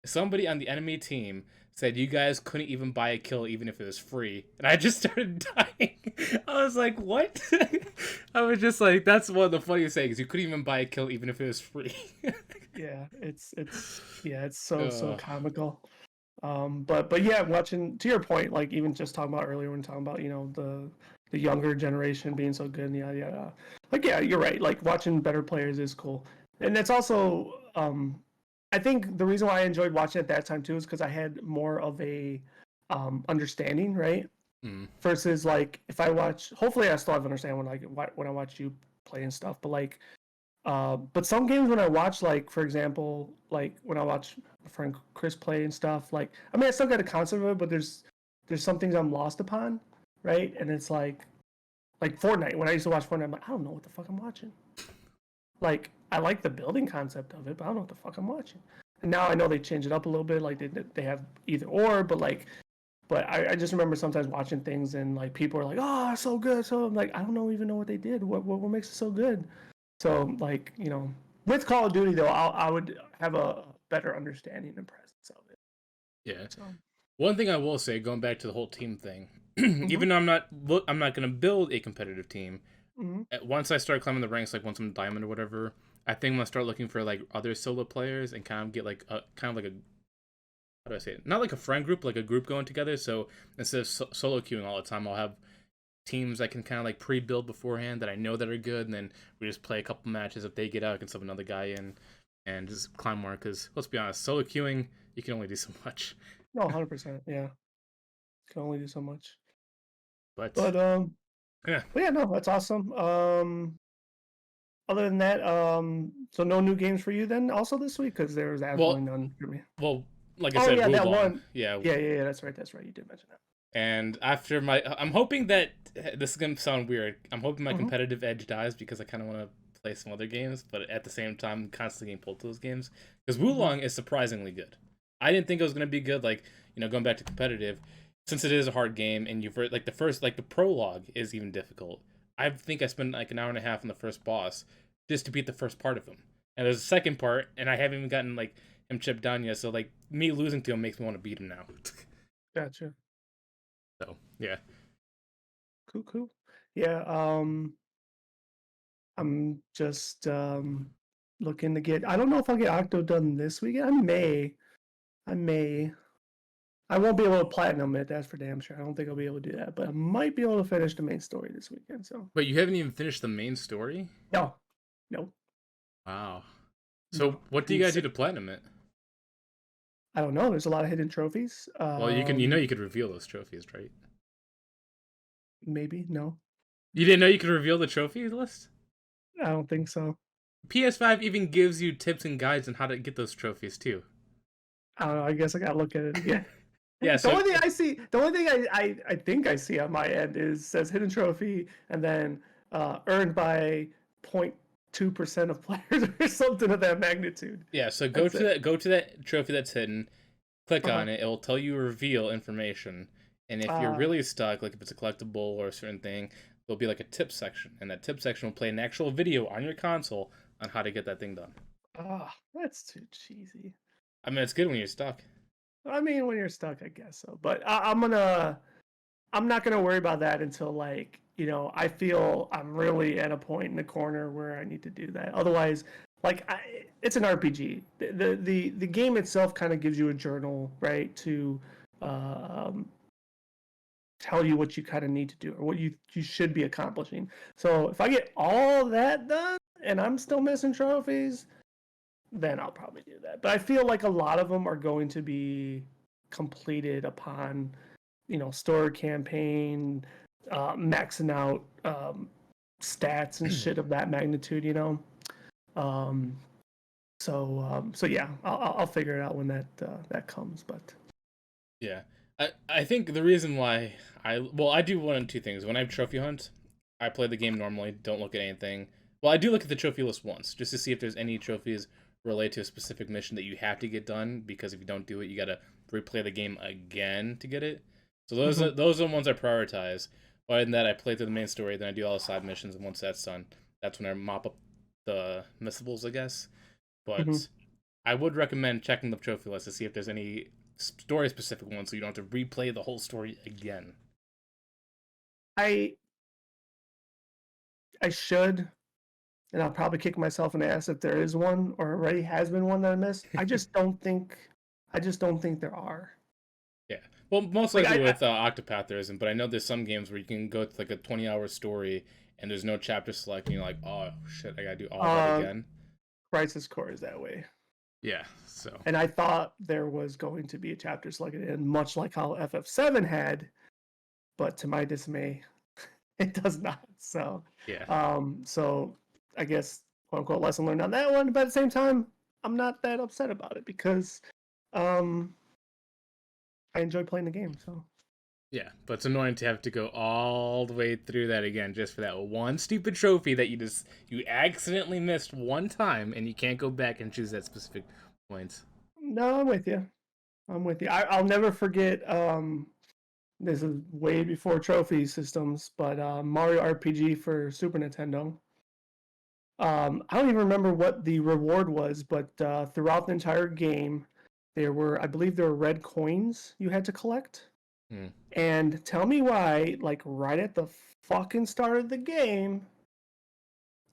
Somebody on the enemy team said you guys couldn't even buy a kill even if it was free, and I just started dying. I was like, what? I was just like, that's one of the funniest things. You couldn't even buy a kill even if it was free. yeah, it's so uh, comical. But yeah, watching to your point, like even just talking about earlier when talking about the younger generation being so good and yada yada. Like yeah, you're right. Like watching better players is cool, and it's also I think the reason why I enjoyed watching at that time too is because I had more of a understanding, right? mm. Versus like if I watch, hopefully I still have understand when I watch you play and stuff, but like but some games when I watch, like for example, like when I watch my friend Chris play and stuff, like I mean I still got a concept of it, but there's some things I'm lost upon, right? And it's like Fortnite. When I used to watch Fortnite, I'm like, I don't know what the fuck I'm watching. Like I like the building concept of it, but I don't know what the fuck I'm watching. And now I know they changed it up a little bit, like they have either or, but like but I just remember sometimes watching things and like people are like, oh, so good. So I'm like, I don't know even know what they did. What makes it so good? So like with Call of Duty though, I would have a better understanding and presence of it. Yeah. So One thing I will say, going back to the whole team thing, mm-hmm, even though I'm not gonna build a competitive team. mm-hmm, Once I start climbing the ranks, like once I'm diamond or whatever, I think I'm gonna start looking for like other solo players and kind of get like a kind of like a how do I say it? Not like a friend group, like a group going together. So instead of solo queuing all the time, I'll have teams I can kind of like pre-build beforehand that I know that are good, and then we just play a couple matches. If they get out, I can sub another guy in and just climb more. Because let's be honest, solo queuing you can only do so much. no, 100%, yeah, can only do so much. But But yeah, but yeah, no, that's awesome. Other than that, so no new games for you then also this week because there was absolutely well, none for me. well, like I Oh said, yeah, that Wulong, one. yeah. Yeah, that's right. You did mention that. And after I'm hoping that this is gonna sound weird. I'm hoping my Mm-hmm. competitive edge dies because I kind of want to play some other games, but at the same time, I'm constantly getting pulled to those games because Mm-hmm. Wulong is surprisingly good. I didn't think it was gonna be good. Like going back to competitive, since it is a hard game and you've like the first like the prologue is even difficult. I think I spent like an hour and a half on the first boss just to beat the first part of him, and there's a second part, and I haven't even gotten like him chipped down yet. So like me losing to him makes me want to beat him now. Gotcha. So yeah. Cool. Yeah. I'm just looking to get. I don't know if I'll get Octo done this weekend. I may. I won't be able to platinum it. That's for damn sure. I don't think I'll be able to do that, but I might be able to finish the main story this weekend. So But you haven't even finished the main story? no, no, Wow. So no. what do you guys do to platinum it? I don't know. There's a lot of hidden trophies. Well, you could reveal those trophies, right? Maybe no. You didn't know you could reveal the trophy list? I don't think so. PS5 even gives you tips and guides on how to get those trophies too. I don't know. I guess I gotta look at it again. Yeah, The so only thing I see, the only thing I think I see on my end is says hidden trophy and then earned by 0.2% of players or something of that magnitude. yeah, so That's it. go to that trophy that's hidden, click Uh-huh. on it, it'll tell you reveal information. And if you're Uh, really stuck, like if it's a collectible or a certain thing, there'll be like a tip section, and that tip section will play an actual video on your console on how to get that thing done. that's too cheesy. I mean, it's good when you're stuck. I mean, when you're stuck, I guess so. But I'm not gonna worry about that until like I feel I'm really at a point in the corner where I need to do that. Otherwise, like it's an RPG. The game itself kind of gives you a journal, right, to um, tell you what you kind of need to do or what you should be accomplishing. So if I get all that done and I'm still missing trophies, then I'll probably do that. But I feel like a lot of them are going to be completed upon, story campaign, maxing out stats and shit of that magnitude. Um, so yeah, I'll figure it out when that comes. But Yeah. I think the reason why I do one of two things. When I trophy hunt, I play the game normally, don't look at anything. Well, I do look at the trophy list once, just to see if there's any trophies related to a specific mission that you have to get done, because if you don't do it, you gotta replay the game again to get it. So those are the ones I prioritize. Other than that, I play through the main story, then I do all the side missions, and once that's done, that's when I mop up the missables, I guess. Mhm. But I would recommend checking the trophy list to see if there's any story specific ones, so you don't have to replay the whole story again. I I should, and I'll probably kick myself in the ass if there is one or already has been one that I missed. I just don't think there are. Yeah. Well, most Like likely with Octopath there isn't, but I know there's some games where you can go to like a 20-hour story and there's no chapter select, and you're like, oh shit, I gotta do all that again. Crisis Core is that way. Yeah. So. And I thought there was going to be a chapter selected in, much like how FF7 had, but to my dismay, it does not. So, Yeah. so I guess quote unquote lesson learned on that one. But at the same time, I'm not that upset about it because um, I enjoy playing the game. So Yeah, but it's annoying to have to go all the way through that again just for that one stupid trophy that you accidentally missed one time, and you can't go back and choose that specific point. no, I'm with you. I'm with you. I'll never forget. This is way before trophy systems, but Mario RPG for Super Nintendo. I don't even remember what the reward was, but throughout the entire game, I believe there were red coins you had to collect. Hmm. And tell me why, like right at the fucking start of the game,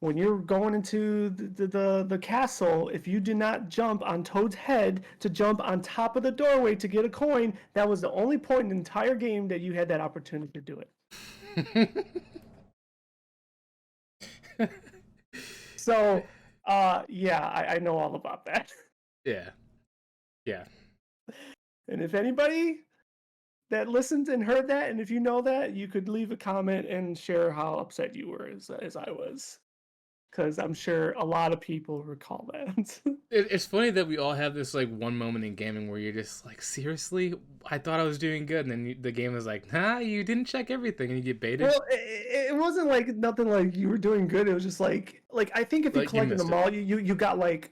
when you're going into the castle, if you do not jump on Toad's head to jump on top of the doorway to get a coin, that was the only point in the entire game that you had that opportunity to do it. So, yeah, I know all about that. Yeah. Yeah. And if anybody that listened and heard that, and if you know that, you could leave a comment and share how upset you were as I was, because I'm sure a lot of people recall that. It's funny that we all have this like one moment in gaming where you're just like, seriously, I thought I was doing good, and then the game is like, nah, you didn't check everything, and you get baited. Well, it wasn't like nothing like you were doing good. It was just like I think if you Like you collected missed them it. all, you got like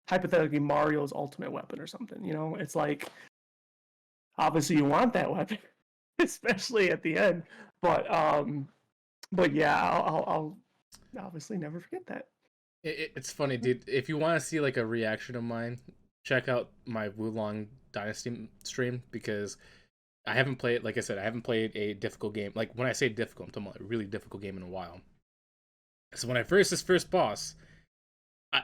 hypothetically Mario's ultimate weapon or something. It's like obviously you want that weapon, especially at the end. But yeah, I'll obviously never forget that. It's funny, dude. If you want to see like a reaction of mine, check out my Wulong Dynasty stream, because I haven't played. Like I said, I haven't played a difficult game. Like when I say difficult, I'm talking about a really difficult game in a while. So when I first this first boss,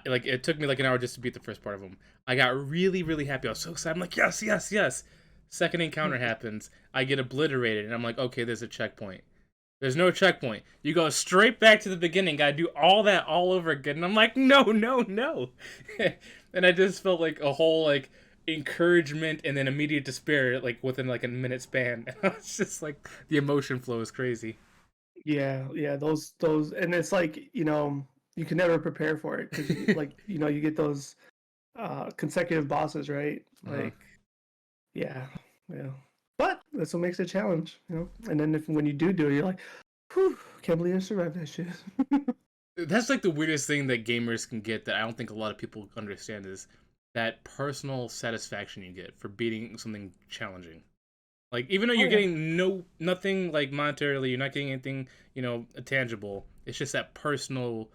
like it took me like an hour just to beat the first part of him. I got really really happy. I was so excited. I'm like, yes, yes, yes. Second encounter happens. I get obliterated, and I'm like, okay, there's a checkpoint. There's no checkpoint. You go straight back to the beginning. Gotta do all that all over again. And I'm like, no, no, no. And I just felt like a whole like encouragement and then immediate despair like within like a minute span. It's just like the emotion flow is crazy. Yeah, those, and it's like you can never prepare for it because you get those consecutive bosses, right? Uh-huh. Like, yeah, yeah. But that's what makes it a challenge. And then when you do it, you're like, whew, can't believe I survived that shit. That's like the weirdest thing that gamers can get that I don't think a lot of people understand is that personal satisfaction you get for beating something challenging. Like even though Oh you're yeah, getting nothing like monetarily, you're not getting anything, tangible. It's just that personal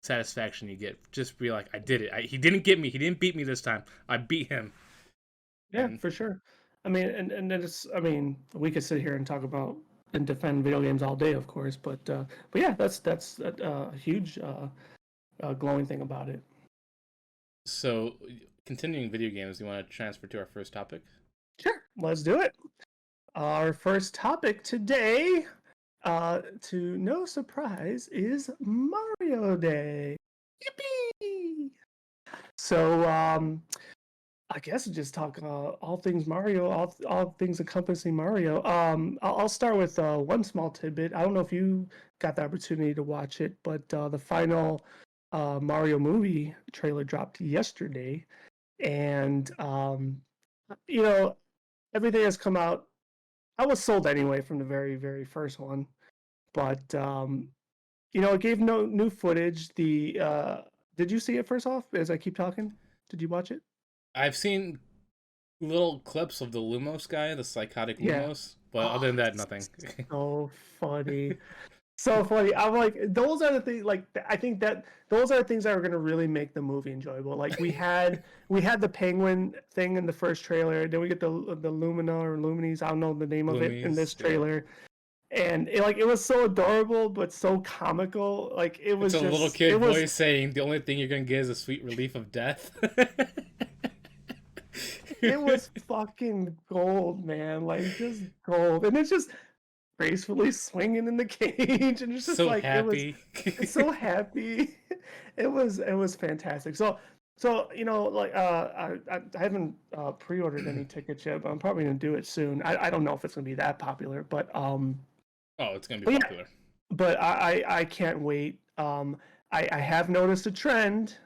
satisfaction you get. Just be like, I did it. He didn't get me. He didn't beat me this time. I beat him. yeah, And for sure. I mean, and then we could sit here and talk about and defend video games all day, of course, but yeah, that's a huge glowing thing about it. So, continuing video games, you want to transfer to our first topic? Sure, let's do it. Our first topic today, to no surprise, is Mario Day. Yippee! So, I guess just talk all things Mario, all things encompassing Mario. I'll start with one small tidbit. I don't know if you got the opportunity to watch it, but the final Mario movie trailer dropped yesterday, and you know everything has come out. I was sold anyway from the very very first one, but it gave no new footage. Did you see it first off? As I keep talking, did you watch it? I've seen little clips of the Lumos guy, the psychotic Yeah. Lumos, but other Oh, than that, nothing. so funny. So funny. I'm like, those are the things. Like, I think that those are the things that are going to really make the movie enjoyable. Like, we had the penguin thing in the first trailer. Then we get the Lumina or Luminis. I don't know the name of it in this Lumies, yeah. trailer. And it was so adorable, but so comical. Like, it It's was a little just, kid it was voice saying the only thing you're gonna get is a sweet relief of death. it was fucking gold, man. Like, just gold, and it's just gracefully swinging in the cage, and it's just So like happy. it's so happy. It was fantastic. So like I haven't pre-ordered any tickets yet, but I'm probably gonna do it soon. I don't know if it's gonna be that popular, Oh, it's gonna be but yeah, popular. but I can't wait. I have noticed a trend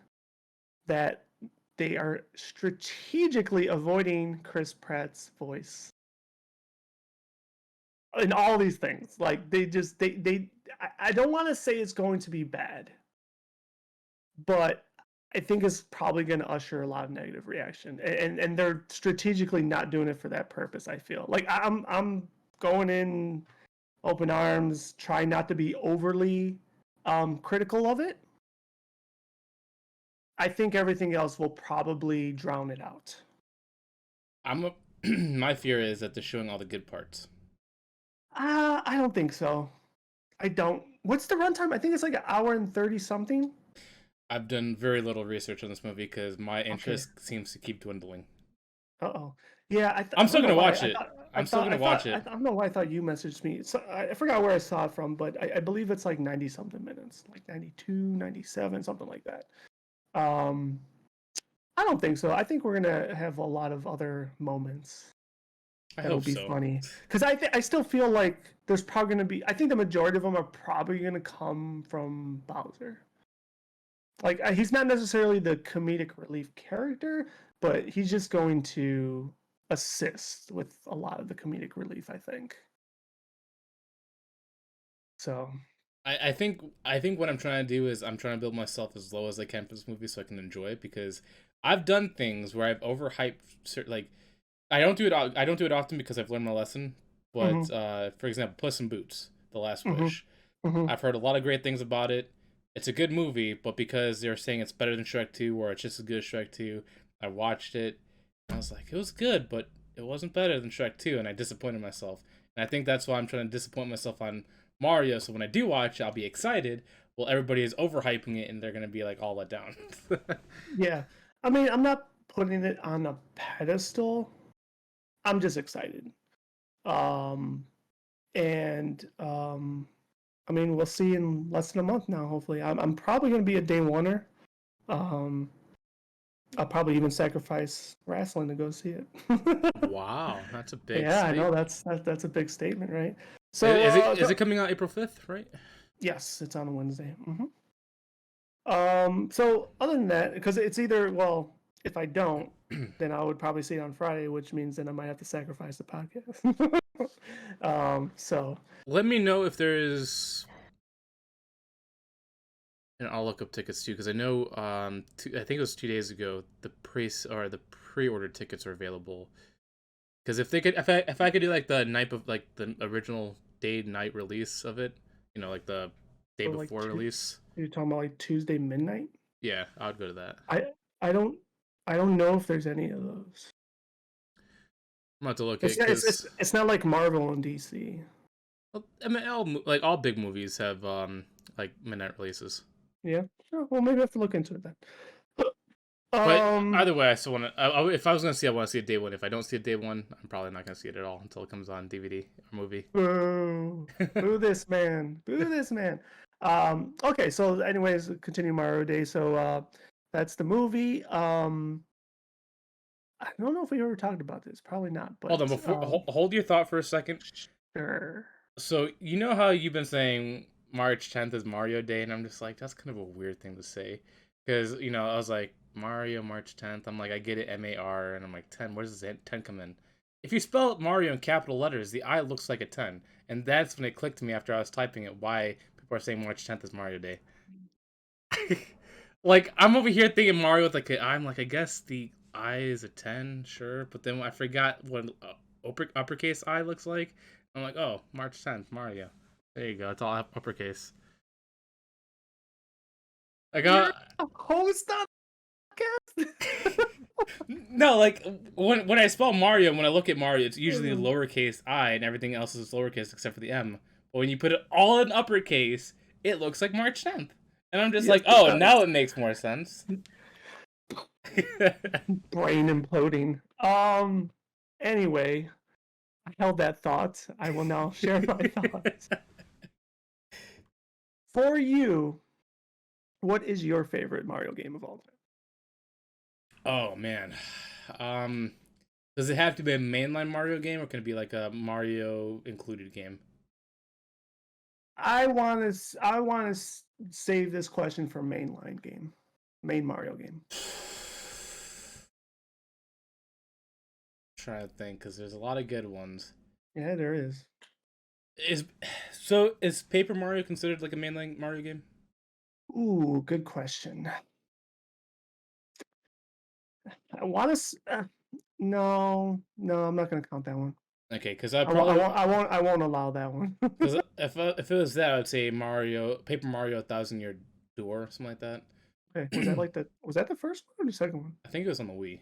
that they are strategically avoiding Chris Pratt's voice in all these things. Like I don't want to say it's going to be bad, but I think it's probably going to usher a lot of negative reaction, and they're strategically not doing it for that purpose. I feel like I'm going in open arms, trying not to be overly critical of it. I think everything else will probably drown it out. My fear is that they're showing all the good parts. I don't think so. I don't. What's the runtime? I think it's like an hour and 30 something. I've done very little research on this movie because my Okay. interest seems to keep dwindling. Uh-oh. Yeah, I'm I still don't know gonna why. watch it. I'm still gonna watch it. I don't know why I thought you messaged me. So I forgot where I saw it from, but I believe it's like 90 something minutes, like 92, 97, something like that. Um, I don't think so. I think we're gonna have a lot of other moments I that'll hope be so. funny. Because I still feel like there's probably gonna be. I think the majority of them are probably gonna come from Bowser. Like he's not necessarily the comedic relief character, but he's just going to assist with a lot of the comedic relief, I think. So I think what I'm trying to do is I'm trying to build myself as low as I can for this movie so I can enjoy it because I've done things where I've overhyped like I don't do it often because I've learned my lesson. mm-hmm, But for example, Puss in Boots, The Last mm-hmm, Wish. mm-hmm. I've heard a lot of great things about it. It's a good movie, but because they're saying it's better than Shrek 2 or it's just as good as Shrek 2, I watched it and I was like, it was good, but it wasn't better than Shrek 2 and I disappointed myself. And I think that's why I'm trying to disappoint myself on Mario so when I do watch, I'll be excited. Well, everybody is overhyping it and they're going to be like all let down. Yeah. I mean, I'm not putting it on a pedestal. I'm just excited. Um and I mean, we'll see in less than a month now, hopefully. I'm probably going to be a day oneer. Um I'll probably even sacrifice wrestling to go see it. Wow, that's a big Yeah, I know statement. that's a big statement, right? So, Is it coming out April 5th, right? yes, it's on a Wednesday. So other than that, because it's either, well, if I don't, then I would probably see it on Friday, which means then I might have to sacrifice the podcast. So Let me know if there is, and I'll look up tickets too because I know I think it was 2 days ago the pre-order tickets are available. Because if I could do like the night of like the original day night release of it, like the day for like before release, you're talking about like Tuesday midnight. yeah, I'd go to that. I I don't I don't know if there's any of those. I'm about to look at It's it not, because it's not like Marvel and DC. I mean all big movies have like midnight releases. Yeah. Oh, well, maybe I have to look into it then. But Um. either way, I still want to. If I was gonna see, I want to see it day one. If I don't see it day one, I'm probably not gonna see it at all until it comes on DVD or movie. Boo. Boo this man. Boo this man. Okay, so anyways, continue Mario Day. So that's the movie. I don't know if we ever talked about this. Probably not, Hold on, but before hold your thought for a second. sure. So you know how you've been saying March 10th is Mario Day, and I'm just like, that's kind of a weird thing to say, because I was like Mario March 10th. I'm like, I get it, MAR, and I'm like 10. Where does this 10 come in? If you spell Mario in capital letters, the I looks like a 10, and that's when it clicked to me after I was typing it why people are saying March 10th is Mario Day. Like I'm over here thinking Mario with like I'm like I guess the I is a 10, sure, but then I forgot what uppercase I looks like. I'm like, oh, March 10th, Mario. There you go. It's all uppercase. I You're got a host on the podcast. no like when I spell Mario, when I look at Mario, it's usually lowercase I, and everything else is lowercase except for the M. But when you put it all in uppercase, it looks like March 10th, and I'm just Yes, like, it oh, does. now it makes more sense. Brain imploding. Anyway, I held that thought. I will now share my thoughts. For you, what is your favorite Mario game of all time? Oh man. Um does it have to be a mainline Mario game or can it be like a Mario included game? I want to save this question for mainline game, main Mario game. Trying to think cuz there's a lot of good ones. Yeah, there is. Is Paper Mario considered like a mainline Mario game? Ooh, good question. I want to. No, no, I'm not gonna count that one. Okay, cuz I I won't. I probably won't. I won't. I won't allow that one. cuz if it was that I would say Paper Mario 1000 Year Door, something like that. Okay, was that like the? Was that the first one or the second one? I think it was on the Wii.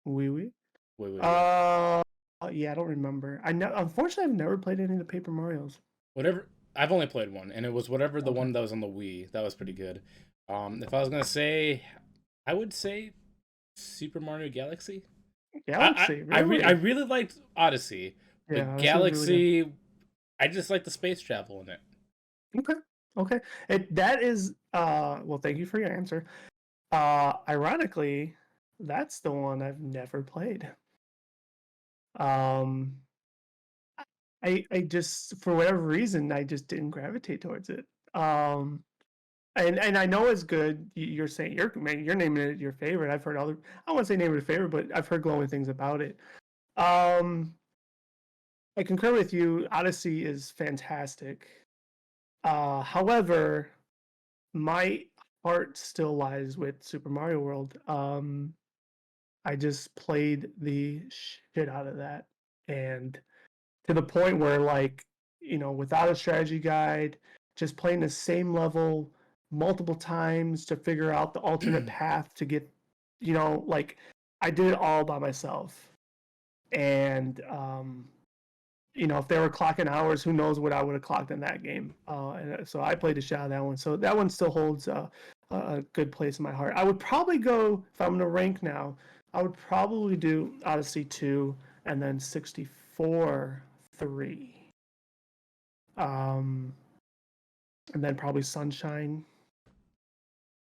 Wee wee. Wait, yeah. Yeah, I don't remember. Unfortunately, I've never played any of the Paper Mario's. Whatever. I've only played one, and it was whatever the Okay. one that was on the Wii. That was pretty good. If I was gonna say, I would say Super Mario Galaxy. Galaxy, I really? really liked Odyssey, Yeah, but that seems really good. Galaxy, I just like the space travel in it. Okay. Okay. That is well, thank you for your answer. Ironically, that's the one I've never played. Um I just for whatever reason I just didn't gravitate towards it. Um and I know it's good. You're saying you're naming it your favorite. I've heard other I won't say name it a favorite, but I've heard glowing things about it. Um I concur with you. Odyssey is fantastic. However, my heart still lies with Super Mario World. I just played the shit out of that, and to the point where, like, without a strategy guide, just playing the same level multiple times to figure out the alternate path to get, like, I did it all by myself, and if they were clocking hours, who knows what I would have clocked in that game. And so I played the shit out of that one. So that one still holds a good place in my heart. I would probably go, if I'm going to rank now, I would probably do Odyssey 2 and then 64 3. And then probably Sunshine.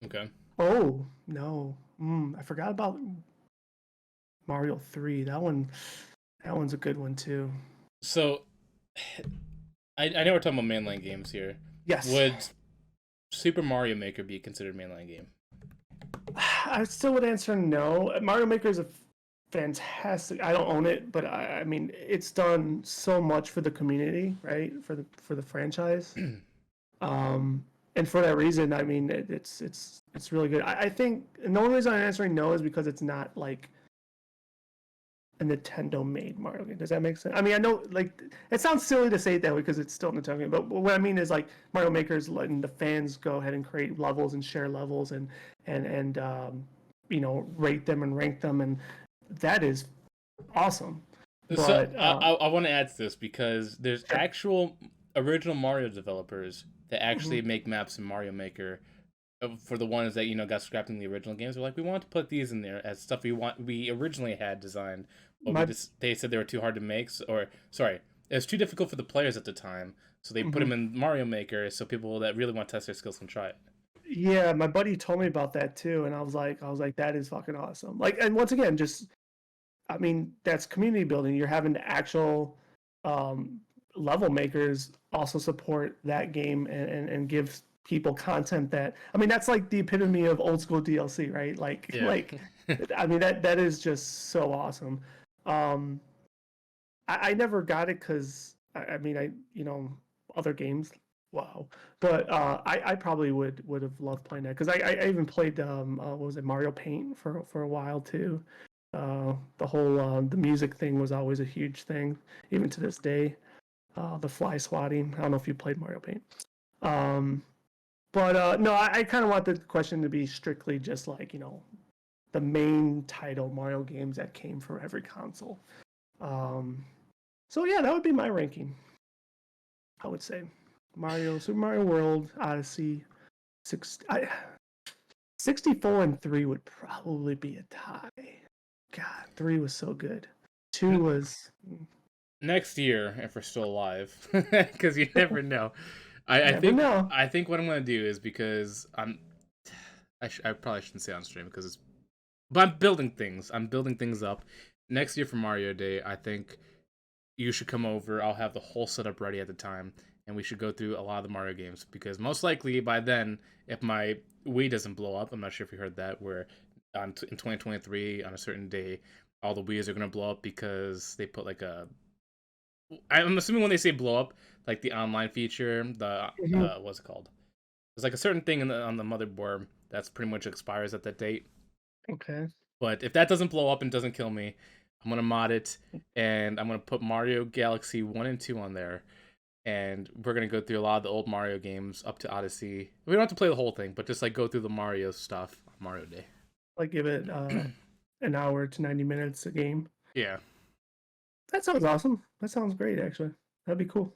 Okay. Oh, no. I forgot about Mario 3. That one's a good one too. So, I know we're talking about mainline games here. Yes. Would Super Mario Maker be considered mainline game? I still would answer no. Mario Maker is a fantastic. I don't own it, but I mean, it's done so much for the community, right? For the franchise. And for that reason, I mean, it's really good. I think and the only reason I'm answering no is because it's not like a Nintendo made Mario game. Does that make sense? I mean, I know like it sounds silly to say it that way because it's still a Nintendo game, but what I mean is like Mario Maker is letting the fans go ahead and create levels and share levels and rate them and rank them, and that is awesome. So But I want to add to this because there's sure. actual original Mario developers that actually make maps in Mario Maker. For the ones that got scrapped in the original games, we're like, we want to put these in there as stuff we originally had designed, but My they said they were too hard to make, or sorry, it was too difficult for the players at the time, so they put mhm. them in Mario Maker so people that really want to test their skills can try it. Yeah, my buddy told me about that too, and I was like, that is fucking awesome. Like, and once again, just I mean, that's community building. You're having the actual um, level makers also support that game and give people content that I mean that's like the epitome of old school DLC, right? Like Yeah. like I mean that is just so awesome. Um, I never got it because I mean other games, wow, but I probably would have loved playing that because I even played what was it, Mario Paint for a while too. The whole the music thing was always a huge thing, even to this day. The fly swatting. I don't know if you played Mario Paint. Um, but no, I kind of want the question to be strictly just like the main title Mario games that came for every console. Um, so yeah, that would be my ranking. I would say Super Mario World, Odyssey, 64 and 3 would probably be a tie. God, 3 was so good. 2 was Next year, if we're still alive, because you never know. I never think know. I think what I'm gonna do is because I probably shouldn't say on stream because it's, but I'm building things. I'm building things up. Next year for Mario Day, I think you should come over. I'll have the whole setup ready at the time, and we should go through a lot of the Mario games because most likely by then, if my Wii doesn't blow up, I'm not sure if you heard that, where in 2023 on a certain day, all the Wii's are gonna blow up because they put like a. I'm assuming when they say blow up, like the online feature, the Mhm. what's it called? There's like a certain thing on the motherboard that's pretty much expires at that date. Okay. But if that doesn't blow up and doesn't kill me, I'm gonna mod it and I'm gonna put Mario Galaxy 1 and 2 on there. And we're gonna go through a lot of the old Mario games up to Odyssey. We don't have to play the whole thing, but just like go through the Mario stuff on Mario Day. Like give it an hour to 90 minutes a game. Yeah. That sounds awesome. That sounds great actually. That'd be cool.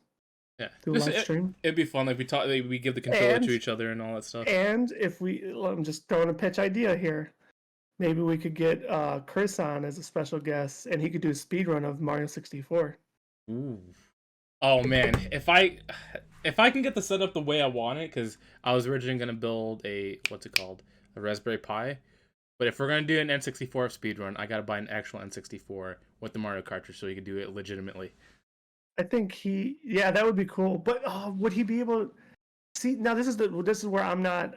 Yeah. Do a Just live stream. it'd be fun. Like we give the controller to And each other and all that stuff. and if I'm just throwing a pitch idea here. Maybe we could get Chris on as a special guest and he could do a speed run of Mario 64. Ooh. Oh man, if I can get the setup the way I want it, because I was originally gonna build a what's it called, a Raspberry Pi, but if we're gonna do an N64 speedrun, I gotta buy an actual N64 with the Mario cartridge so he can do it legitimately. I think yeah, that would be cool. But would he be able see now this is where I'm not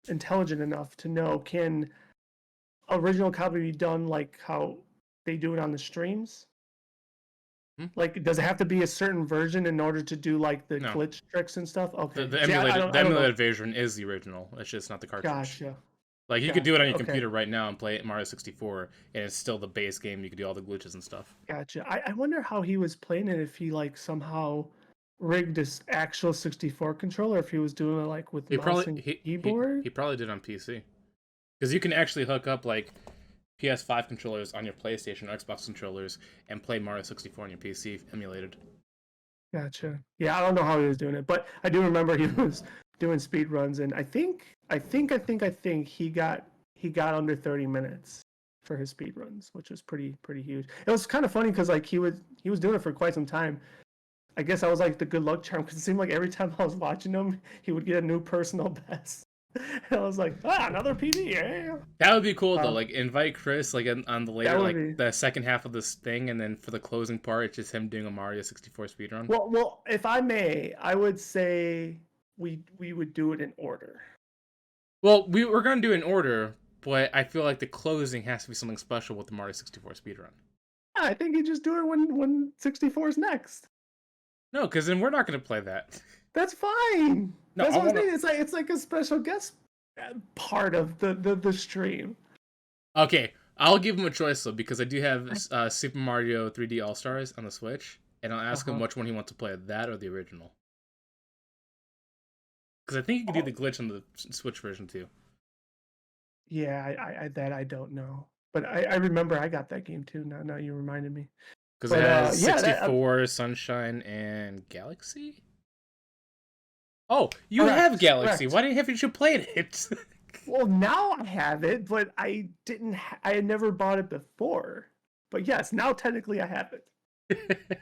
intelligent enough to know, can original copy be done like how they do it on the streams? Hmm? Like, does it have to be a certain version in order to do like the No, glitch tricks and stuff? Okay. the See, I emulated don't I don't know. version is the original. It's just not the cartridge. Gotcha. Like you could do it on Gotcha. your Okay. computer right now and play Mario 64, and it's still the base game. You could do all the glitches and stuff. Gotcha. I wonder how he was playing it, if he like somehow rigged his actual 64 controller, if he was doing it like with He mouse probably and he keyboard. he probably did on PC because you can actually hook up like PS5 controllers on your PlayStation or Xbox controllers and play Mario 64 on your PC emulated. Gotcha. Yeah, I don't know how he was doing it, but I do remember he was doing speed runs, and I think he got under 30 minutes for his speed runs, which was pretty huge. It was kind of funny because like he was doing it for quite some time. I guess I was like the good luck charm because it seemed like every time I was watching him, he would get a new personal best. And I was like, another PB, yeah. That would be cool though. Um, Like invite Chris like on the that later would like be the second half of this thing, and then for the closing part, it's just him doing a Mario 64 speedrun. well. If I may, I would say we would do it in order. Well, we're gonna do it in order, but I feel like the closing has to be something special with the Mario 64 speedrun. I think you just do it when 64 is next. No, because then we're not gonna play that. That's fine. No, That's I what I'm want saying. to. It's like a special guest part of the stream. Okay, I'll give him a choice though because I do have Super Mario 3D All Stars on the Switch, and I'll ask him Uh-huh. which one he wants to play, that or the original. Because I think you can do the glitch on the Switch version too. Yeah, I that I don't know, but I remember I got that game too. Now you reminded me. Because it But has yeah, that 64, Sunshine, and Galaxy. Oh, you have Correct. Galaxy. Correct. Why didn't you play it? Well, now I have it, but I didn't. I had never bought it before. But yes, now technically I have it.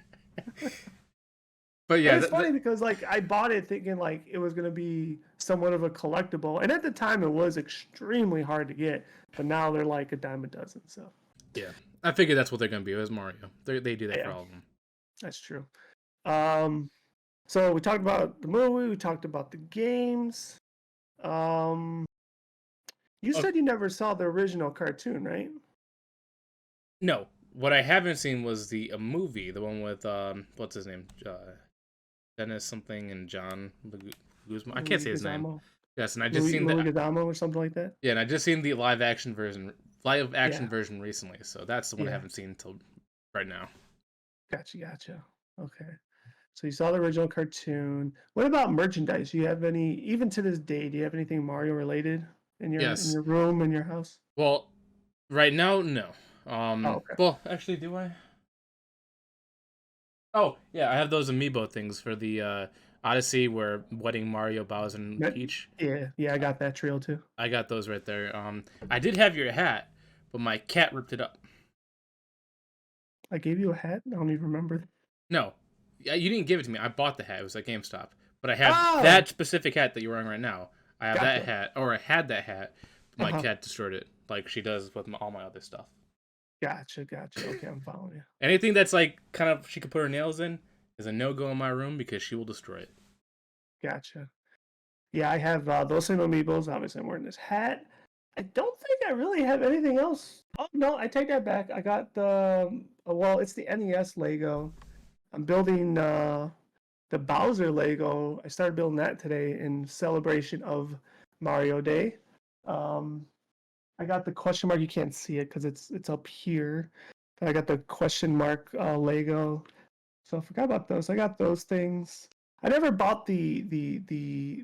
But And yeah, it's funny because like I bought it thinking like it was gonna be somewhat of a collectible, and at the time it was extremely hard to get. But now they're like a dime a dozen. So yeah. I figured that's what they're gonna be. It was Mario. They do that for yeah, all of them. that's true. Um, so we talked about the movie. We talked about the games. Um, you Oh said you never saw the original cartoon, right? no, what I haven't seen was the a movie, the one with what's his name, Dennis something and John Guzman. I can't Louis say his name. Gazamo, Yes, and I just Louis seen Louis the Gazamo, or something like that. yeah, and I just seen the live action Yeah, version recently. So that's the one I yeah. haven't seen until right now. Gotcha, gotcha. Okay. So you saw the original cartoon. What about merchandise? Do you have any, even to this day, do you have anything Mario related in Yes. your room, in your house? Well, right now, no. Oh, okay. Well, actually, do I? Oh, yeah, I have those amiibo things for the Odyssey where wedding Mario, Bowser, and That- Peach. yeah, yeah, I got that trio too. I got those right there. I did have your hat, but my cat ripped it up. I gave you a hat. I don't even remember. No, yeah, you didn't give it to me. I bought the hat. It was at GameStop. But I have Oh, that specific hat that you're wearing right now. I have that gotcha. hat, or I had that hat. But my Uh-huh. cat destroyed it, like she does with all my other stuff. Gotcha, gotcha. Okay, I'm following you. Anything that's like kind of she could put her nails in is a no go in my room because she will destroy it. Gotcha. Yeah, I have those same amiibos. Obviously, I'm wearing this hat. I don't think I really have anything else. Oh no, I take that back. I got the well, it's the NES Lego. I'm building the Bowser Lego. I started building that today in celebration of Mario Day. Um, I got the question mark. You can't see it because it's up here. But I got the question mark Lego. So I forgot about those. I got those things. I never bought the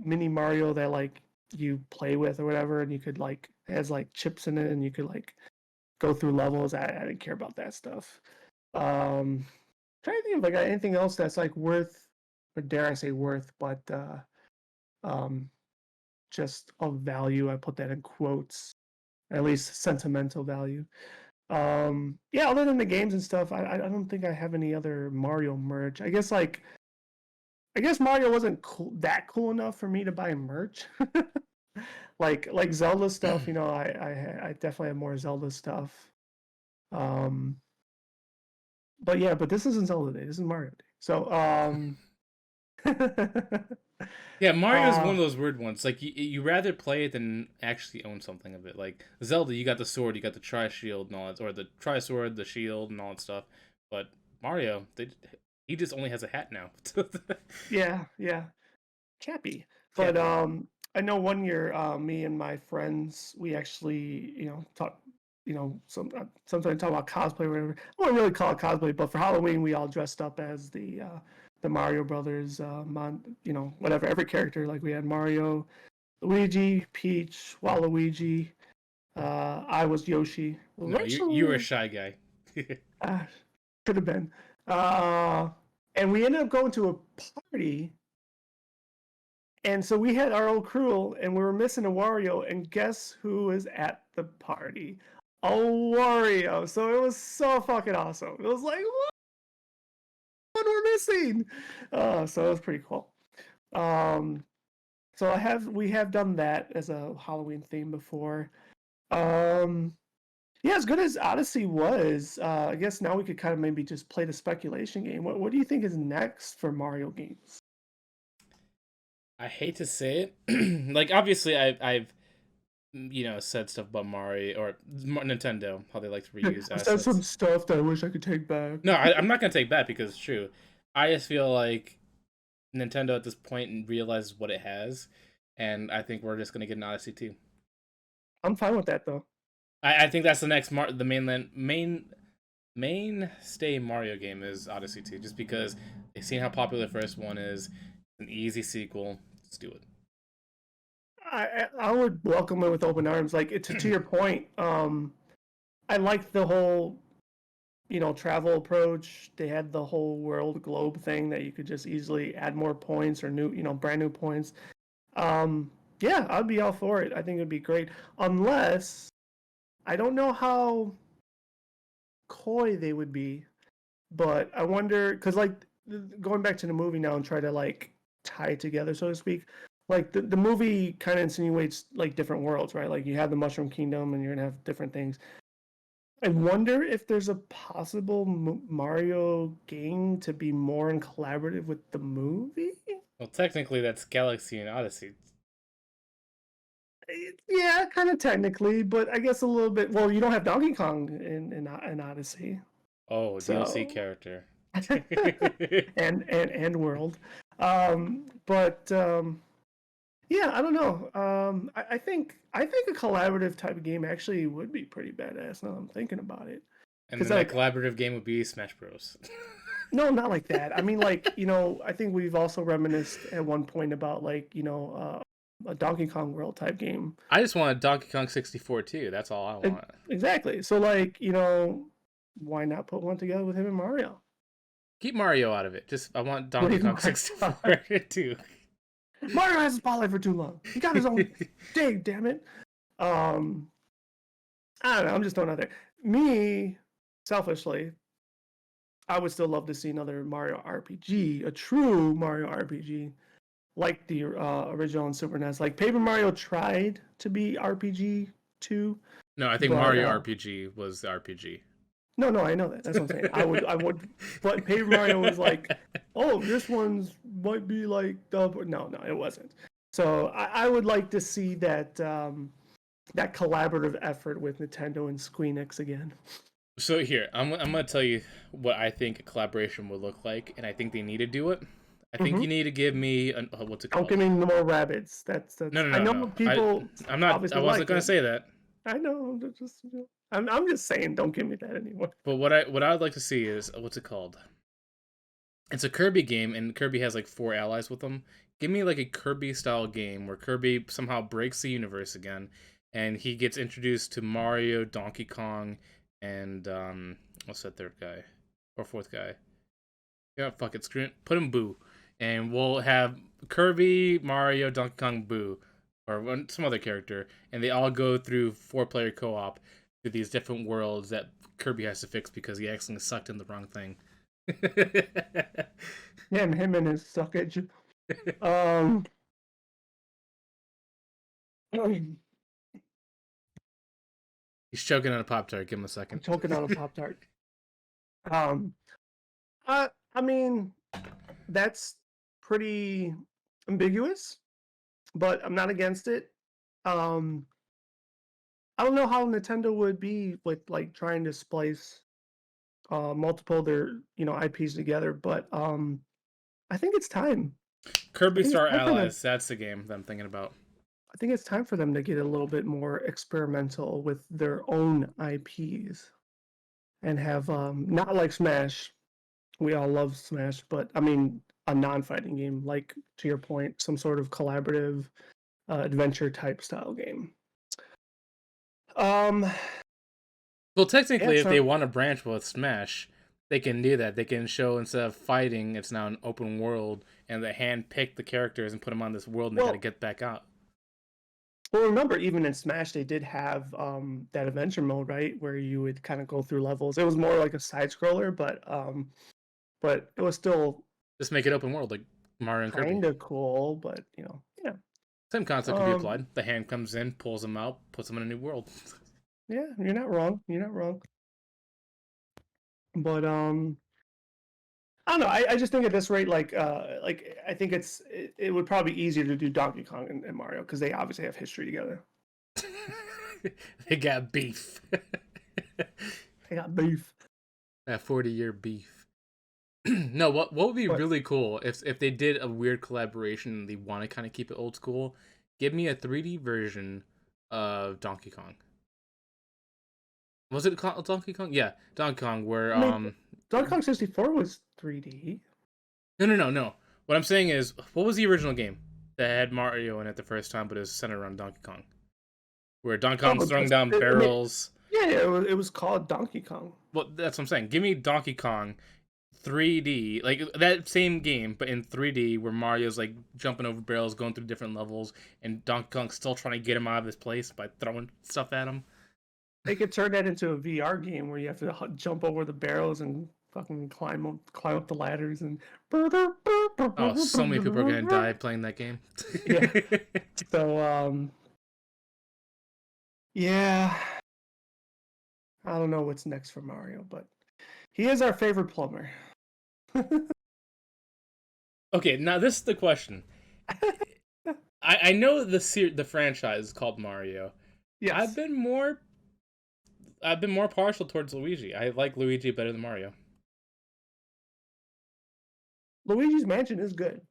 mini Mario that like you play with or whatever, and you could like it has like chips in it, and you could like go through levels. I didn't care about that stuff. Trying to think of like anything else that's like worth, or dare I say worth, but um, just of value. I put that in quotes, at least sentimental value. Yeah, other than the games and stuff, I don't think I have any other Mario merch. I guess Mario wasn't that cool enough for me to buy merch. Like Zelda stuff, you know, I definitely have more Zelda stuff. Um, but yeah, but this isn't Zelda Day. This is Mario Day. So Yeah, Mario is one of uh, those weird ones. Like you rather play it than actually own something of it. Like Zelda, you got the sword, you got the tri shield and all that, or the tri sword, the shield, and all that stuff. But Mario, he just only has a hat now. yeah, yeah, Cappy. But Cappy. I know one year, me and my friends, we actually, you know, talk, you know, sometimes talk about cosplay or whatever. I wouldn't really call it cosplay, but for Halloween, we all dressed up as the Mario Brothers, you know, whatever, every character. Like we had Mario, Luigi, Peach, Waluigi. I was Yoshi. No, you were a Eventually, shy guy. uh, could have been. Uh, and we ended up going to a party, and so we had our old crew, and we were missing a Wario, and guess who was at the party? A Wario. So it was so fucking awesome. It was like, what we're missing? So it was pretty cool. Um, so we have done that as a Halloween theme before. Um, yeah, as good as Odyssey was, I guess now we could kind of maybe just play the speculation game. What do you think is next for Mario games? I hate to say it. Like obviously I've said stuff about Mario or Nintendo how they like to reuse I said some assets. stuff that I wish I could take back. No, I'm not gonna take that because it's true. I just feel like Nintendo at this point realizes what it has, and I think we're just gonna get an Odyssey 2. I'm fine with that though. I think that's the next the mainstay Mario game is Odyssey 2, just because they've seen how popular the first one is. An easy sequel. Let's do it. I would welcome it with open arms. Like to your point, I like the whole travel approach. They had the whole world globe thing that you could just easily add more points or new, brand new points. Yeah, I'd be all for it. I think it'd be great. Unless I don't know how coy they would be, but I wonder because like going back to the movie now and try to like tie it together, so to speak. Like the movie kind of insinuates like different worlds, right? Like you have the Mushroom Kingdom and you're gonna have different things. I wonder if there's a possible Mario game to be more in collaborative with the movie. Well, technically, that's Galaxy and Odyssey. Yeah, kind of technically, but I guess a little bit. Well, you don't have Donkey Kong in Odyssey, Oh, DLC so character. and World, but yeah, I don't know. I think a collaborative type of game actually would be pretty badass. Now I'm thinking about it, And because then that like collaborative game would be Smash Bros. no, not like that. I mean, like I think we've also reminisced at one point about like a Donkey Kong World type game. I just want a Donkey Kong 64 too. That's all I want. Exactly. So like why not put one together with him and Mario? Keep Mario out of it. Just I want Donkey Leave Kong Mario 64 too. Mario has a spotlight for too long. He got his own dig, damn it. I don't know. I'm just throwing it out there. Me, selfishly, I would still love to see another Mario RPG, a true Mario RPG, like the original on Super NES. Like Paper Mario tried to be RPG too. No, I think But, Mario RPG was the RPG. No, I know that. That's what I'm saying. I would, but Paper Mario was like, oh, this one's might be like the. No, it wasn't. So I would like to see that that collaborative effort with Nintendo and Squeenix again. So here, I'm gonna tell you what I think a collaboration would look like, and I think they need to do it. I think you need to give me an what's it called? Don't give me no more rabbits. That's. No, I know no. people. I'm not. obviously I wasn't like gonna it. say that. I know. I'm just saying. Don't give me that anymore. But what I would like to see is what's it called? It's a Kirby game, and Kirby has like 4 allies with him. Give me like a Kirby style game where Kirby somehow breaks the universe again, and he gets introduced to Mario, Donkey Kong, and what's that third guy or fourth guy? Yeah, fuck it, screw it. Put him Boo, and we'll have Kirby, Mario, Donkey Kong, Boo, or some other character, and they all go through 4-player co-op to these different worlds that Kirby has to fix because he accidentally sucked in the wrong thing. Yeah, and him and his suckage. Um. He's choking on a Pop-Tart. Give him a I'm second. choking on a Pop Tart. Um. I mean, that's pretty ambiguous, but I'm not against it. Um, I don't know how Nintendo would be with like trying to splice multiple of their IPs together, but I think it's time. Kirby I think it's Star time for them. Allies. That's the game that I'm thinking about. I think it's time for them to get a little bit more experimental with their own IPs and have not like Smash. We all love Smash, but I mean a non-fighting game, like to your point, some sort of collaborative adventure type style game. Um, Well, technically, yeah, if they so want to branch with Smash, they can do that. They can show instead of fighting, it's now an open world, and they hand pick the characters and put them on this world, and they got to well, get back out. well, remember even in Smash they did have that adventure mode, right, where you would kind of go through levels. It was more like a side scroller, but it was still Just make it open world like Mario and Kirby. kind of cool. But yeah, Same concept can be um, applied. The hand comes in, pulls them out, puts them in a new world. yeah, you're not wrong. You're not wrong. But I don't know. I just think at this rate, like I think it would probably be easier to do Donkey Kong and Mario because they obviously have history together. They got beef. They got beef. That 40-year beef. No, what would be But really cool if they did a weird collaboration and they want to kind of keep it old school? Give me a 3D version of Donkey Kong. Was it Donkey Kong? Yeah, Donkey Kong. Where I mean, Donkey Kong 64 was 3D. no. What I'm saying is, what was the original game that had Mario in it the first time, but it was centered around Donkey Kong? Where Donkey Kong's throwing down barrels. Yeah, it was called Donkey Kong. Well, that's what I'm saying. Give me Donkey Kong 3D, like that same game, but in 3D, where Mario's like jumping over barrels, going through different levels, and Donkey Kong's still trying to get him out of his place by throwing stuff at him. They could turn that into a VR game where you have to jump over the barrels and fucking climb up the ladders and. Oh, so many people are gonna die playing that game. Yeah. So yeah, I don't know what's next for Mario, but he is our favorite plumber. Okay, now this is the question. I know the franchise is called Mario. Yes. I've been more partial towards Luigi. I like Luigi better than Mario. Luigi's Mansion is good.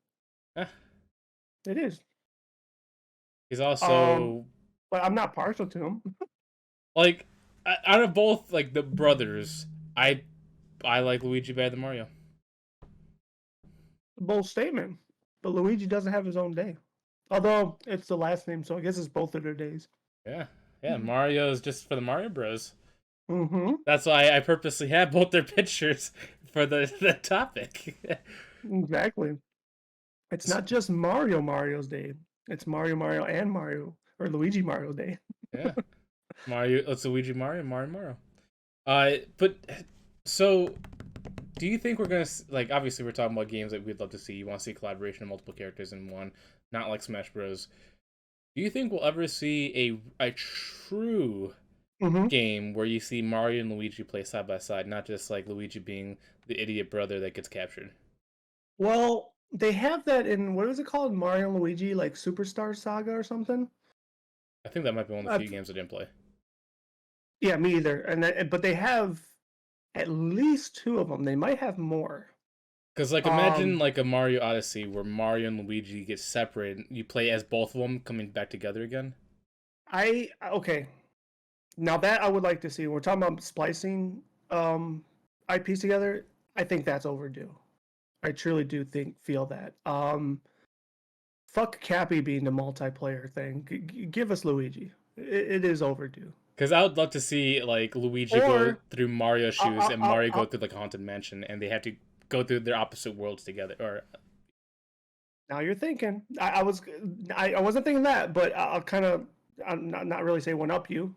Eh. It is. He's also but I'm not partial to him. like out of both like the brothers, I like Luigi better than Mario. Bold statement. But Luigi doesn't have his own day. Although it's the last name, so I guess it's both of their days. Yeah. Mario is just for the Mario Bros. Mm-hmm. That's why I purposely had both their pictures for the topic. Exactly. It's not just Mario's day. It's Mario and Mario, or Luigi Mario day. Yeah. It's Luigi Mario. But so do you think we're gonna like? Obviously, we're talking about games that we'd love to see. You want to see collaboration of multiple characters in one, not like Smash Bros. Do you think we'll ever see a true game where you see Mario and Luigi play side by side, not just like Luigi being the idiot brother that gets captured? Well, they have that in what is it called? Mario and Luigi, like Superstar Saga or something. I think that might be one of the few games I didn't play. Yeah, me either. But they have at least 2 of them. They might have more. Because like imagine like a Mario Odyssey where Mario and Luigi get separated. You play as both of them coming back together again. Okay. Now that I would like to see. We're talking about splicing IPs together. I think that's overdue. I truly do feel that. Fuck Cappy being the multiplayer thing. Give us Luigi. It is overdue. Because I would love to see like Luigi go through Mario's shoes and Mario go through like a haunted mansion, and they have to go through their opposite worlds together. Or now you're thinking. I wasn't thinking that, but I'll not really say one up you,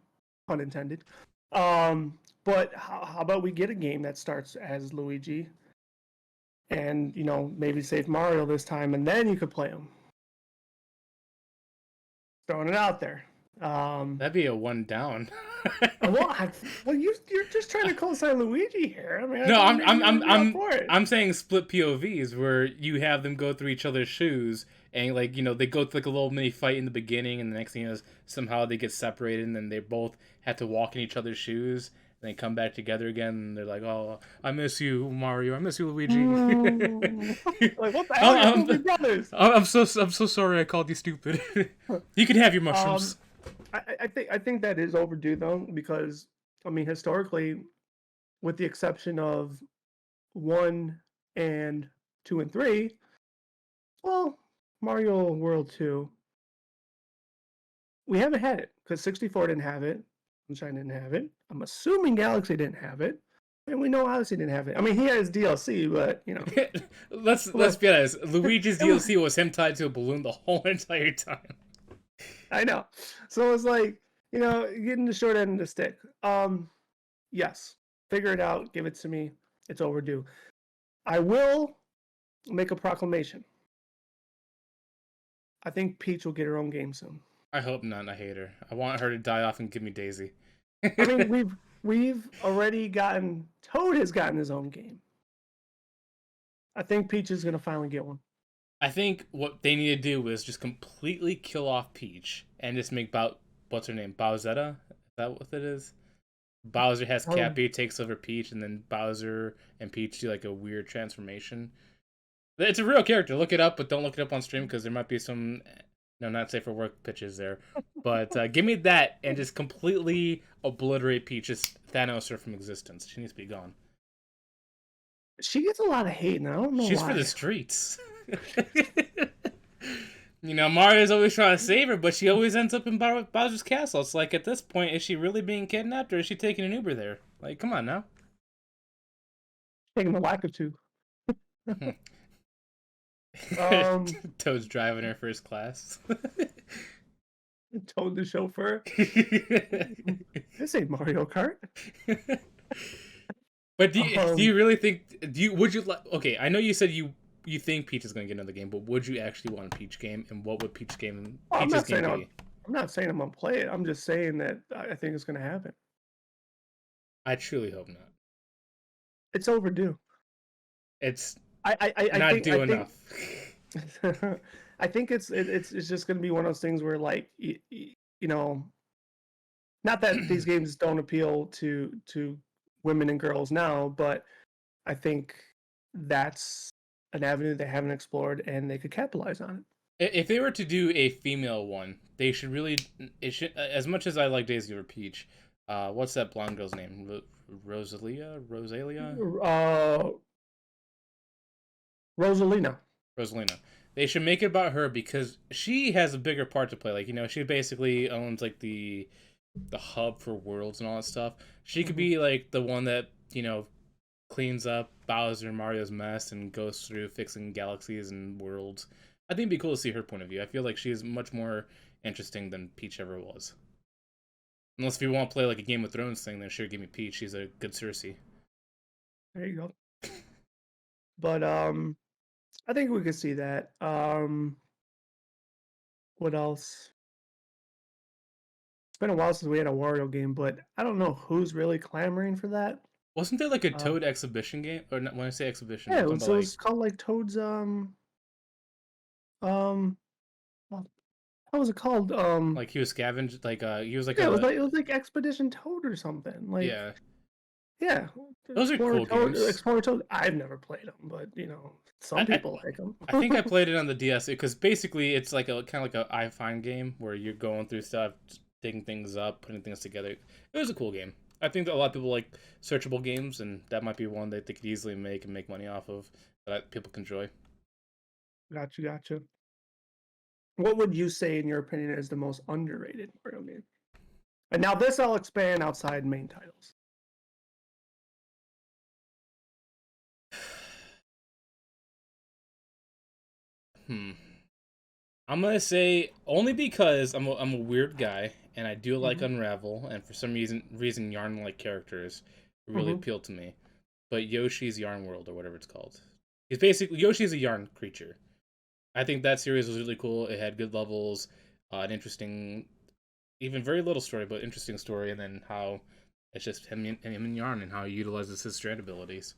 pun intended. But how about we get a game that starts as Luigi, and maybe save Mario this time, and then you could play him. Throwing it out there. That'd be a one down. Well, you're just trying to co-sign Luigi here. I mean, no, I'm saying split POVs where you have them go through each other's shoes, and like they go through like a little mini fight in the beginning, and the next thing is somehow they get separated, and then they both have to walk in each other's shoes, and they come back together again, and they're like, "Oh, I miss you, Mario. I miss you, Luigi." Like what the hell? Brothers? I'm so sorry. I called you stupid. You can have your mushrooms. I think that is overdue though, because I mean historically, with the exception of 1 and 2 and 3, well, Mario World 2, we haven't had it because 64 didn't have it, Sunshine didn't have it. I'm assuming Galaxy didn't have it, and we know Odyssey didn't have it. I mean, he has DLC, but let's be honest. Luigi's DLC was him tied to a balloon the whole entire time. I know. So it's like, getting the short end of the stick. Yes. Figure it out. Give it to me. It's overdue. I will make a proclamation. I think Peach will get her own game soon. I hope not. I hate her. I want her to die off and give me Daisy. I mean, we've already gotten... Toad has gotten his own game. I think Peach is going to finally get one. I think what they need to do is just completely kill off Peach and just make what's her name? Bowsetta? Is that what it is? Bowser has Cappy, takes over Peach, and then Bowser and Peach do like a weird transformation. It's a real character. Look it up, but don't look it up on stream because there might be some not safe for work pitches there. But give me that and just completely obliterate Peach. Just Thanos her from existence. She needs to be gone. She gets a lot of hate, and I don't know She's why. for the streets. You know, Mario's always trying to save her, but she always ends up in Bowser's castle. It's like, at this point, is she really being kidnapped, or is she taking an Uber there? Like, come on now. Taking the lack of two. Um, Toad's driving her first class. Toad the chauffeur. This ain't Mario Kart. But do you Um, really think, would you like, okay, I know you said you think Peach is going to get another game, but would you actually want a Peach game, and what would well, Peach's game be? I'm not saying I'm gonna play it. I'm just saying that I think it's gonna happen. I truly hope not. It's overdue. It's I not think due enough. I think it's just gonna be one of those things where like you know, not that these games don't appeal to women and girls now, but I think that's an avenue they haven't explored and they could capitalize on it. If they were to do a female one, they should really. It should, as much as I like Daisy or Peach. What's that blonde girl's name? Rosalia? Uh, Rosalina. Rosalina. They should make it about her because she has a bigger part to play. Like, you know, she basically owns like the hub for worlds and all that stuff. She could be like the one that, you know, cleans up Bowser and Mario's mess and goes through fixing galaxies and worlds. I think it'd be cool to see her point of view. I feel like she's much more interesting than Peach ever was. Unless if you want to play like a Game of Thrones thing, then sure, give me Peach. She's a good Cersei. There you go. But I think we could see that. What else? It's been a while since we had a Wario game, but I don't know who's really clamoring for that. Wasn't there like a Um, Toad exhibition game? Or not, when I say exhibition, yeah, I'm talking it about like was called like Toad's um what was it called? he was scavenged, like he was like Yeah, a, it was like Expedition Toad or something. Like yeah. yeah, Those are cool games. Explorer Toad. I've never played them, but some I, people like them. I think I played it on the DS because basically it's like a kind of like a I Find game where you're going through stuff, digging things up, putting things together. It was a cool game. I think that a lot of people like searchable games, and that might be one that they could easily make and make money off of that people can enjoy. Gotcha, gotcha. What would you say, in your opinion, is the most underrated Mario game? And now this I'll expand outside main titles. Hmm. I'm gonna say only because I'm a weird guy and I do like Mm-hmm. Unravel, and for some reason Yarn like characters really Mm-hmm. appeal to me. But Yoshi's Yarn World or whatever it's called. It's basically Yoshi's a yarn creature. I think that series was really cool. It had good levels, an interesting, even very little story, but interesting story, and then how it's just him and Yarn and how he utilizes his strand abilities.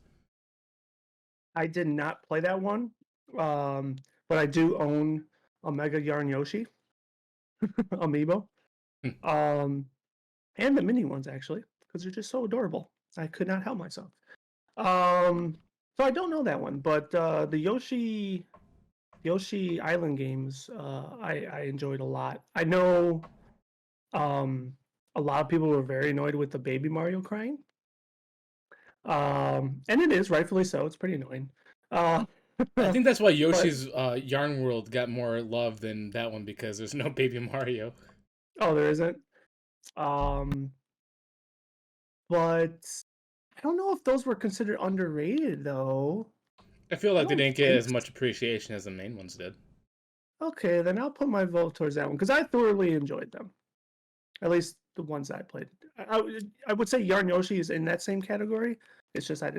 I did not play that one, but I do own a Mega Yarn Yoshi amiibo, Hmm. and the mini ones actually, because they're just so adorable. I could not help myself. Um, so I don't know that one, but the Yoshi Island games, I enjoyed a lot. I know um, a lot of people were very annoyed with the Baby Mario crying, and it is rightfully so. It's pretty annoying. Uh, I think that's why but Yoshi's Yarn World got more love than that one because there's no Baby Mario. oh, there isn't. Um, but I don't know if those were considered underrated though. I feel I like they don't didn't get think as much appreciation as the main ones did. Okay, then I'll put my vote towards that one because I thoroughly enjoyed them. At least the ones I played. I would say Yarn Yoshi is in that same category. It's just I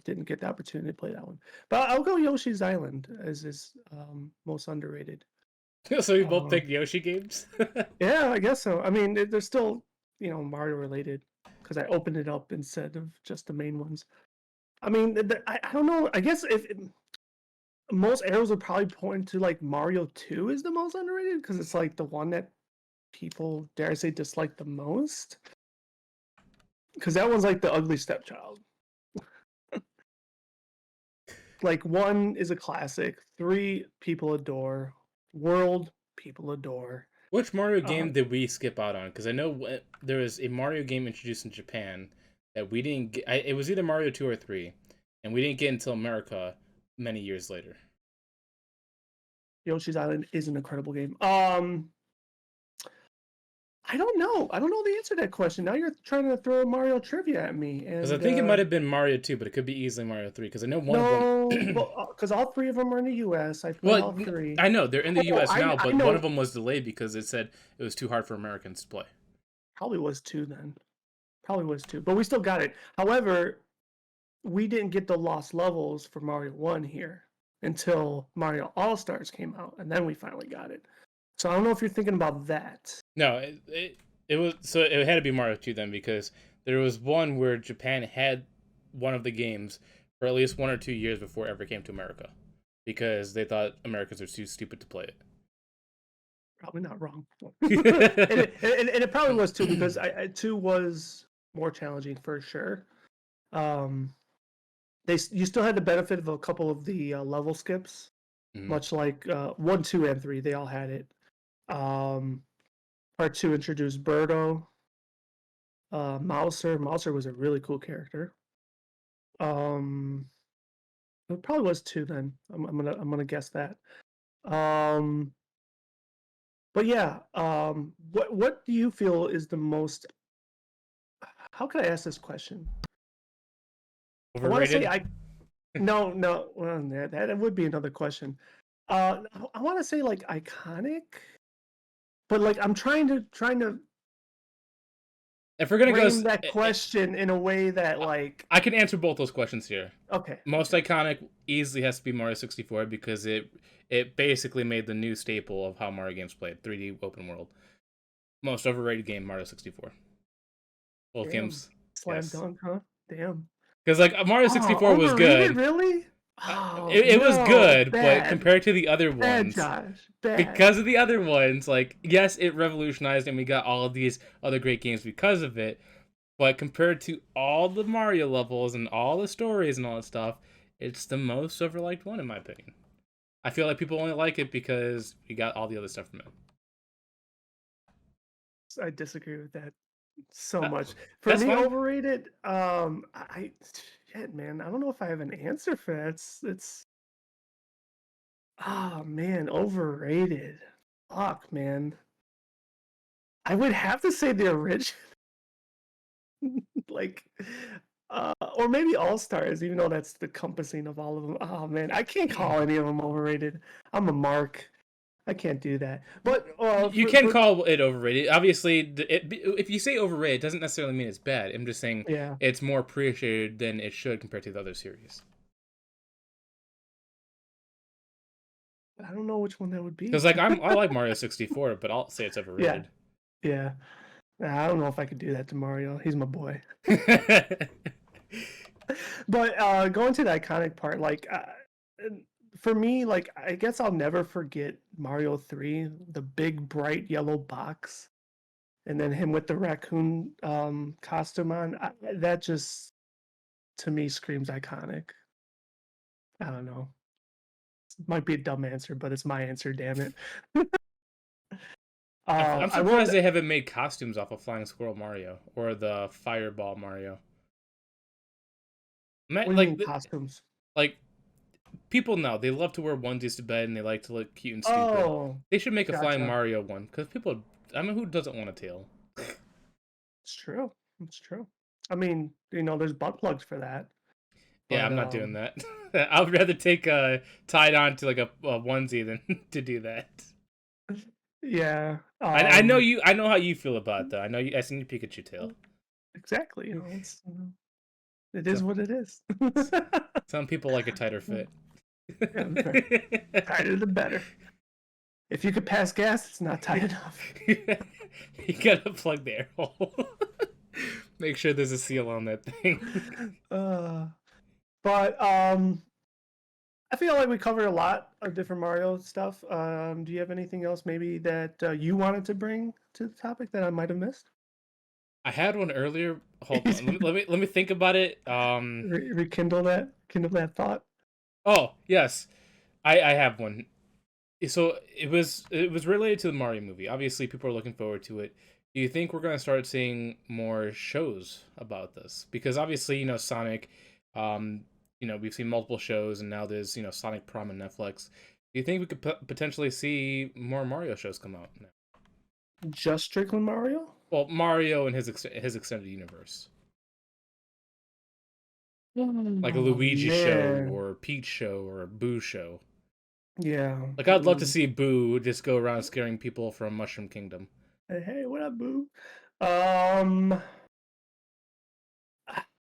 didn't get the opportunity to play that one. But I'll go Yoshi's Island as his most underrated. So we both Uh, picked Yoshi games. yeah, I guess so. I mean, they're still Mario related because I opened it up instead of just the main ones. I mean, I don't know. I guess if most arrows would probably point to like Mario 2 is the most underrated because it's like the one that people dare I say dislike the most. Because that one's like the ugly stepchild. Like 1 is a classic, 3 people adore, World people adore. Which Mario game Um, did we skip out on? Because I know there was a Mario game introduced in Japan that we didn't get. It was either Mario 2 or 3, and we didn't get until America many years later. Yoshi's Island is an incredible game. I don't know. I don't know the answer to that question. Now you're trying to throw Mario trivia at me, Because I and think it might have been Mario 2, but it could be easily Mario 3. Because I know one of no, them. well, because all three of them are in the U.S. I played Well, all three. I know they're in the Oh, U.S. now, I but one know. of them was delayed because it said it was too hard for Americans to play. Probably was two then. Probably was two, but we still got it. However, we didn't get the lost levels for Mario 1 here until Mario All Stars came out, and then we finally got it. So I don't know if you're thinking about that. No, it was so it had to be Mario 2 then because there was one where Japan had one of the games for at least 1 or 2 years before it ever came to America because they thought Americans are too stupid to play Probably not wrong. it. And it probably was too, because two was more challenging for sure. You still had the benefit of a couple of the level skips, much like 1, 2, and 3. They all had it. Part 2 introduced Birdo. Mouser was a really cool character. It probably was 2 then. I'm gonna guess that. But yeah, what do you feel is the most? How can I ask this question? Overrated? I want to say no. Well, that would be another question. I want to say like iconic, but like I'm trying to If we're gonna frame go, that question in a way that like I can answer both those questions here. okay. Most iconic easily has to be Mario 64 because it basically made the new staple of how Mario games played, 3D open world. Most overrated game, Mario 64. Both Damn. games, Slam yes. dunk, huh? Damn. Because like Mario 64 was overrated, good. Really? Oh, It was no, good, bad. but compared to the other Bad, ones, Josh. Bad. because of the other ones, like yes, it revolutionized and we got all of these other great games because of it. But compared to all the Mario levels and all the stories and all that stuff, it's the most overliked one in my opinion. I feel like people only like it because we got all the other stuff from it. I disagree with that so much. For That's me, fine. overrated. Shit, man. I don't know if I have an answer for that. It's. Oh man, overrated. Fuck, man. I would have to say the original. Like, or maybe All Stars, even though that's the compassing of all of them. Oh man, I can't call any of them overrated. I'm a mark. I can't do that. But You can call it overrated. Obviously, if you say overrated, it doesn't necessarily mean it's bad. I'm just saying yeah, it's more appreciated than it should compared to the other series. I don't know which one that would be. Because like I like Mario 64, but I'll say it's overrated. Yeah. I don't know if I could do that to Mario. He's my boy. But going to the iconic part, like for me, like I guess I'll never forget Mario 3, the big bright yellow box, and then him with the raccoon costume on. That just to me screams iconic. I don't know. It might be a dumb answer, but it's my answer. Damn it. I'm surprised they haven't made costumes off of Flying Squirrel Mario or the Fireball Mario. What do you mean costumes? Like people know they love to wear onesies to bed and they like to look cute and stupid. Oh, they should make a gotcha. Flying Mario one because people. I mean, who doesn't want a tail? It's true. It's true. I mean, there's butt plugs for that. Yeah, I'm not doing that. I would rather take tied on to like a onesie than to do that. Yeah, I know you. I know how you feel about it, though. I know you. I seen your Pikachu tail. Exactly. It is what it is. Some people like a tighter fit. Tighter the better. If you could pass gas, it's not tight enough. You gotta plug the air hole. Make sure there's a seal on that thing. But I feel like we covered a lot of different Mario stuff. Do you have anything else maybe that you wanted to bring to the topic that I might have missed? I had one earlier. Hold on. let me think about it. Rekindle that thought. Oh yes, I have one. So it was related to the Mario movie. Obviously, people are looking forward to it. Do you think we're gonna start seeing more shows about this? Because obviously, Sonic. We've seen multiple shows, and now there's Sonic Prom on Netflix. Do you think we could potentially see more Mario shows come out now? Just Strickland Mario? Well, Mario and his extended universe, like a Oh Luigi show man. or Peach show or a Boo show. Yeah. Like I'd love to see Boo just go around scaring people from Mushroom Kingdom. Hey, hey, what up, Boo? Um,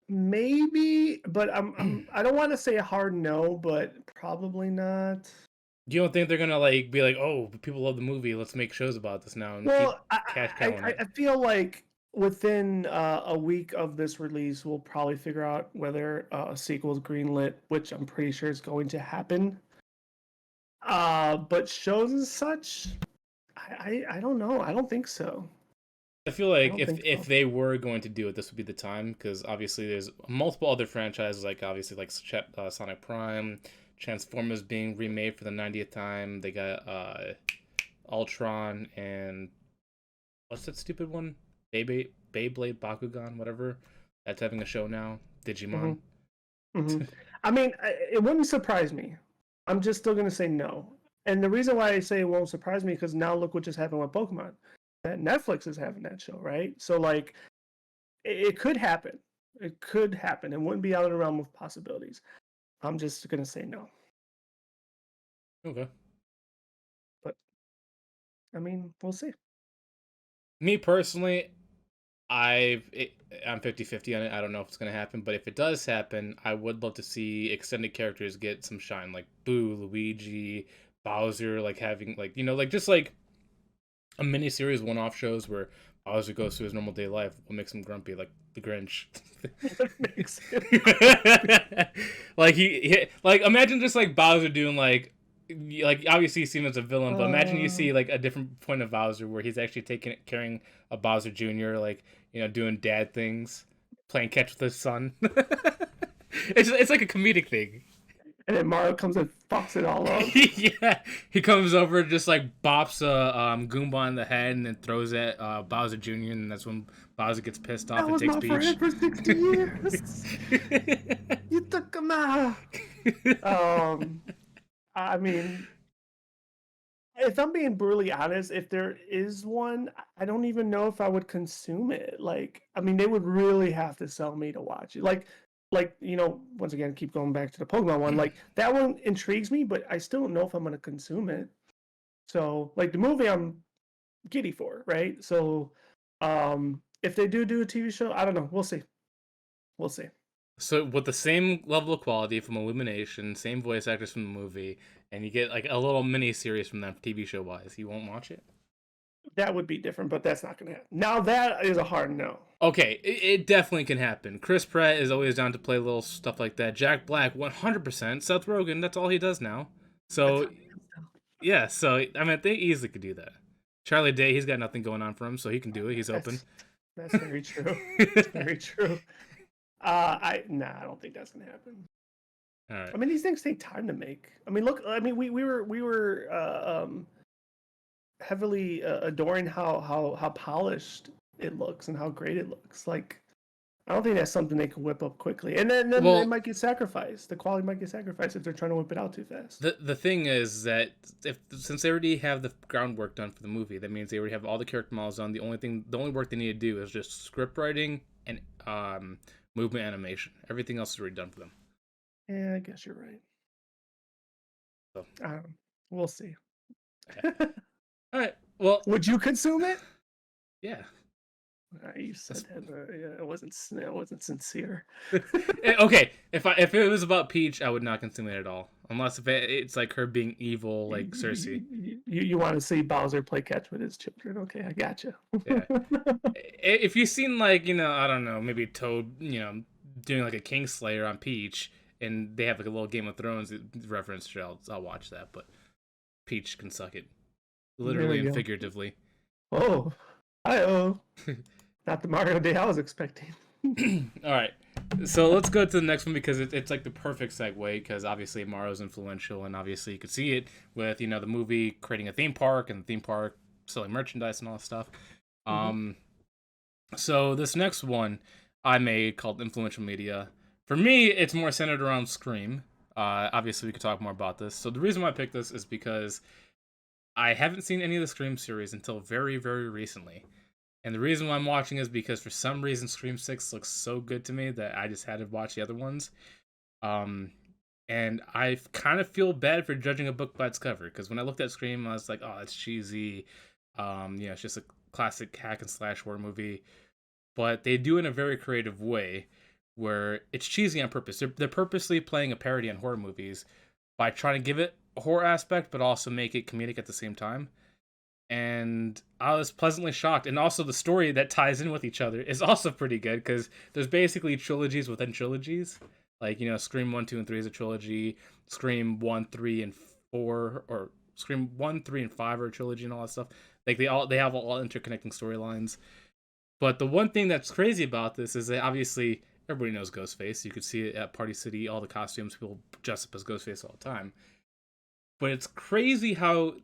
maybe, but I don't want to say a hard no, but probably not. You don't think they're gonna like be like, oh, people love the movie, let's make shows about this now and keep Well, cash cowing it? I feel like within a week of this release, we'll probably figure out whether a sequel is greenlit, which I'm pretty sure is going to happen. But shows and such, I don't know. I don't think so. I feel I like don't think if so. they were going to do it, this would be the time because obviously there's multiple other franchises like obviously like Sonic Prime, Transformers being remade for the 90th time. They got Ultron and what's that stupid one? Beyblade Bakugan, whatever. That's having a show now. Digimon. Hmm. I mean, it wouldn't surprise me. I'm just still gonna say no. And the reason why I say it won't surprise me because now look what just happened with Pokemon. That Netflix is having that show, right? So like, it could happen. It could happen. It wouldn't be out of the realm of possibilities. I'm just gonna say no. Okay. But I mean, we'll see. Me personally, I'm 50-50 on it. I don't know if it's gonna happen, but if it does happen, I would love to see extended characters get some shine, like Boo, Luigi, Bowser, like having like like just like a mini series one-off shows where Bowser goes through his normal day life. What makes him grumpy, like the Grinch. What makes it? Like like imagine just like Bowser doing like obviously you see him as a villain, but imagine you Uh, see like a different point of Bowser where he's actually carrying a Bowser Jr. like doing dad things, playing catch with his son. It's like a comedic thing. and then Mario comes and fucks it all up. Yeah, he comes over just like bops a Goomba in the head and then throws it at Bowser Jr. and that's when Bowser gets pissed off That and was takes my Peach. friend for 60 years. You took him out. Um, I mean, if I'm being brutally honest, if there is one, I don't even know if I would consume it. Like, I mean, they would really have to sell me to watch it. Like once again, keep going back to the Pokemon one. Like that one intrigues me, but I still don't know if I'm gonna consume it. So, like the movie, I'm giddy for, right? So, if they do a TV show, I don't know. We'll see. We'll see. So with the same level of quality from Illumination, same voice actors from the movie, and you get like a little mini series from them TV show wise, you won't watch it? That would be different, but that's not gonna happen. Now that is a hard no. Okay, it definitely can happen. Chris Pratt is always down to play little stuff like that. Jack Black, 100%. Seth Rogen, that's all he does now. That's So yeah, so I mean, they easily could do that. Charlie Day, he's got nothing going on for him, so he can do it. He's open. that's very true. That's very true. I don't think that's gonna happen. All right. I mean, these things take time to make. I mean, look. I mean, we were heavily adoring how polished it looks and how great it looks. Like, I don't think that's something they can whip up quickly. And then it Well, might get sacrificed. The quality might get sacrificed if they're trying to whip it out too fast. the thing is that if since they already have the groundwork done for the movie, that means they already have all the character models done. The only work they need to do is just script writing and movement animation. Everything else is already done for them. Yeah, I guess you're right. So, We'll see. all right. Well, Would you consume it? yeah. You said that. Yeah, it wasn't sincere. Okay, if it was about Peach, I would not consume it at all, unless if it's like her being evil, like Cersei. You want to see Bowser play catch with his children? Okay, I gotcha. Yeah. If you've seen like I don't know, maybe Toad, doing like a Kingslayer on Peach, and they have like a little Game of Thrones reference, I'll watch that. But Peach can suck it, literally and figuratively. Oh, hi-oh. Not the Mario Day I was expecting. All right, so let's go to the next one because it's like the perfect segue because obviously Mario's influential and obviously you could see it with the movie creating a theme park and the theme park selling merchandise and all that stuff. So this next one I made called Influential Media. For me, it's more centered around Scream. Obviously, we could talk more about this. So the reason why I picked this is because I haven't seen any of the Scream series until very, very recently. And the reason why I'm watching is because for some reason Scream 6 looks so good to me that I just had to watch the other ones. Um, and I kind of feel bad for judging a book by its cover because when I looked at Scream, I was like, oh, it's cheesy. It's just a classic hack and slash horror movie. But they do it in a very creative way where it's cheesy on purpose. They're purposely playing a parody on horror movies by trying to give it a horror aspect, but also make it comedic at the same time. And I was pleasantly shocked. And also, the story that ties in with each other is also pretty good because there's basically trilogies within trilogies. Like, Scream 1, 2, and 3 is a trilogy. Scream 1, 3, and 4, or Scream 1, 3, and 5 are a trilogy and all that stuff. Like, they have all interconnecting storylines. But the one thing that's crazy about this is that obviously everybody knows Ghostface. You could see it at Party City, all the costumes, people dress up as Ghostface all the time. But it's crazy how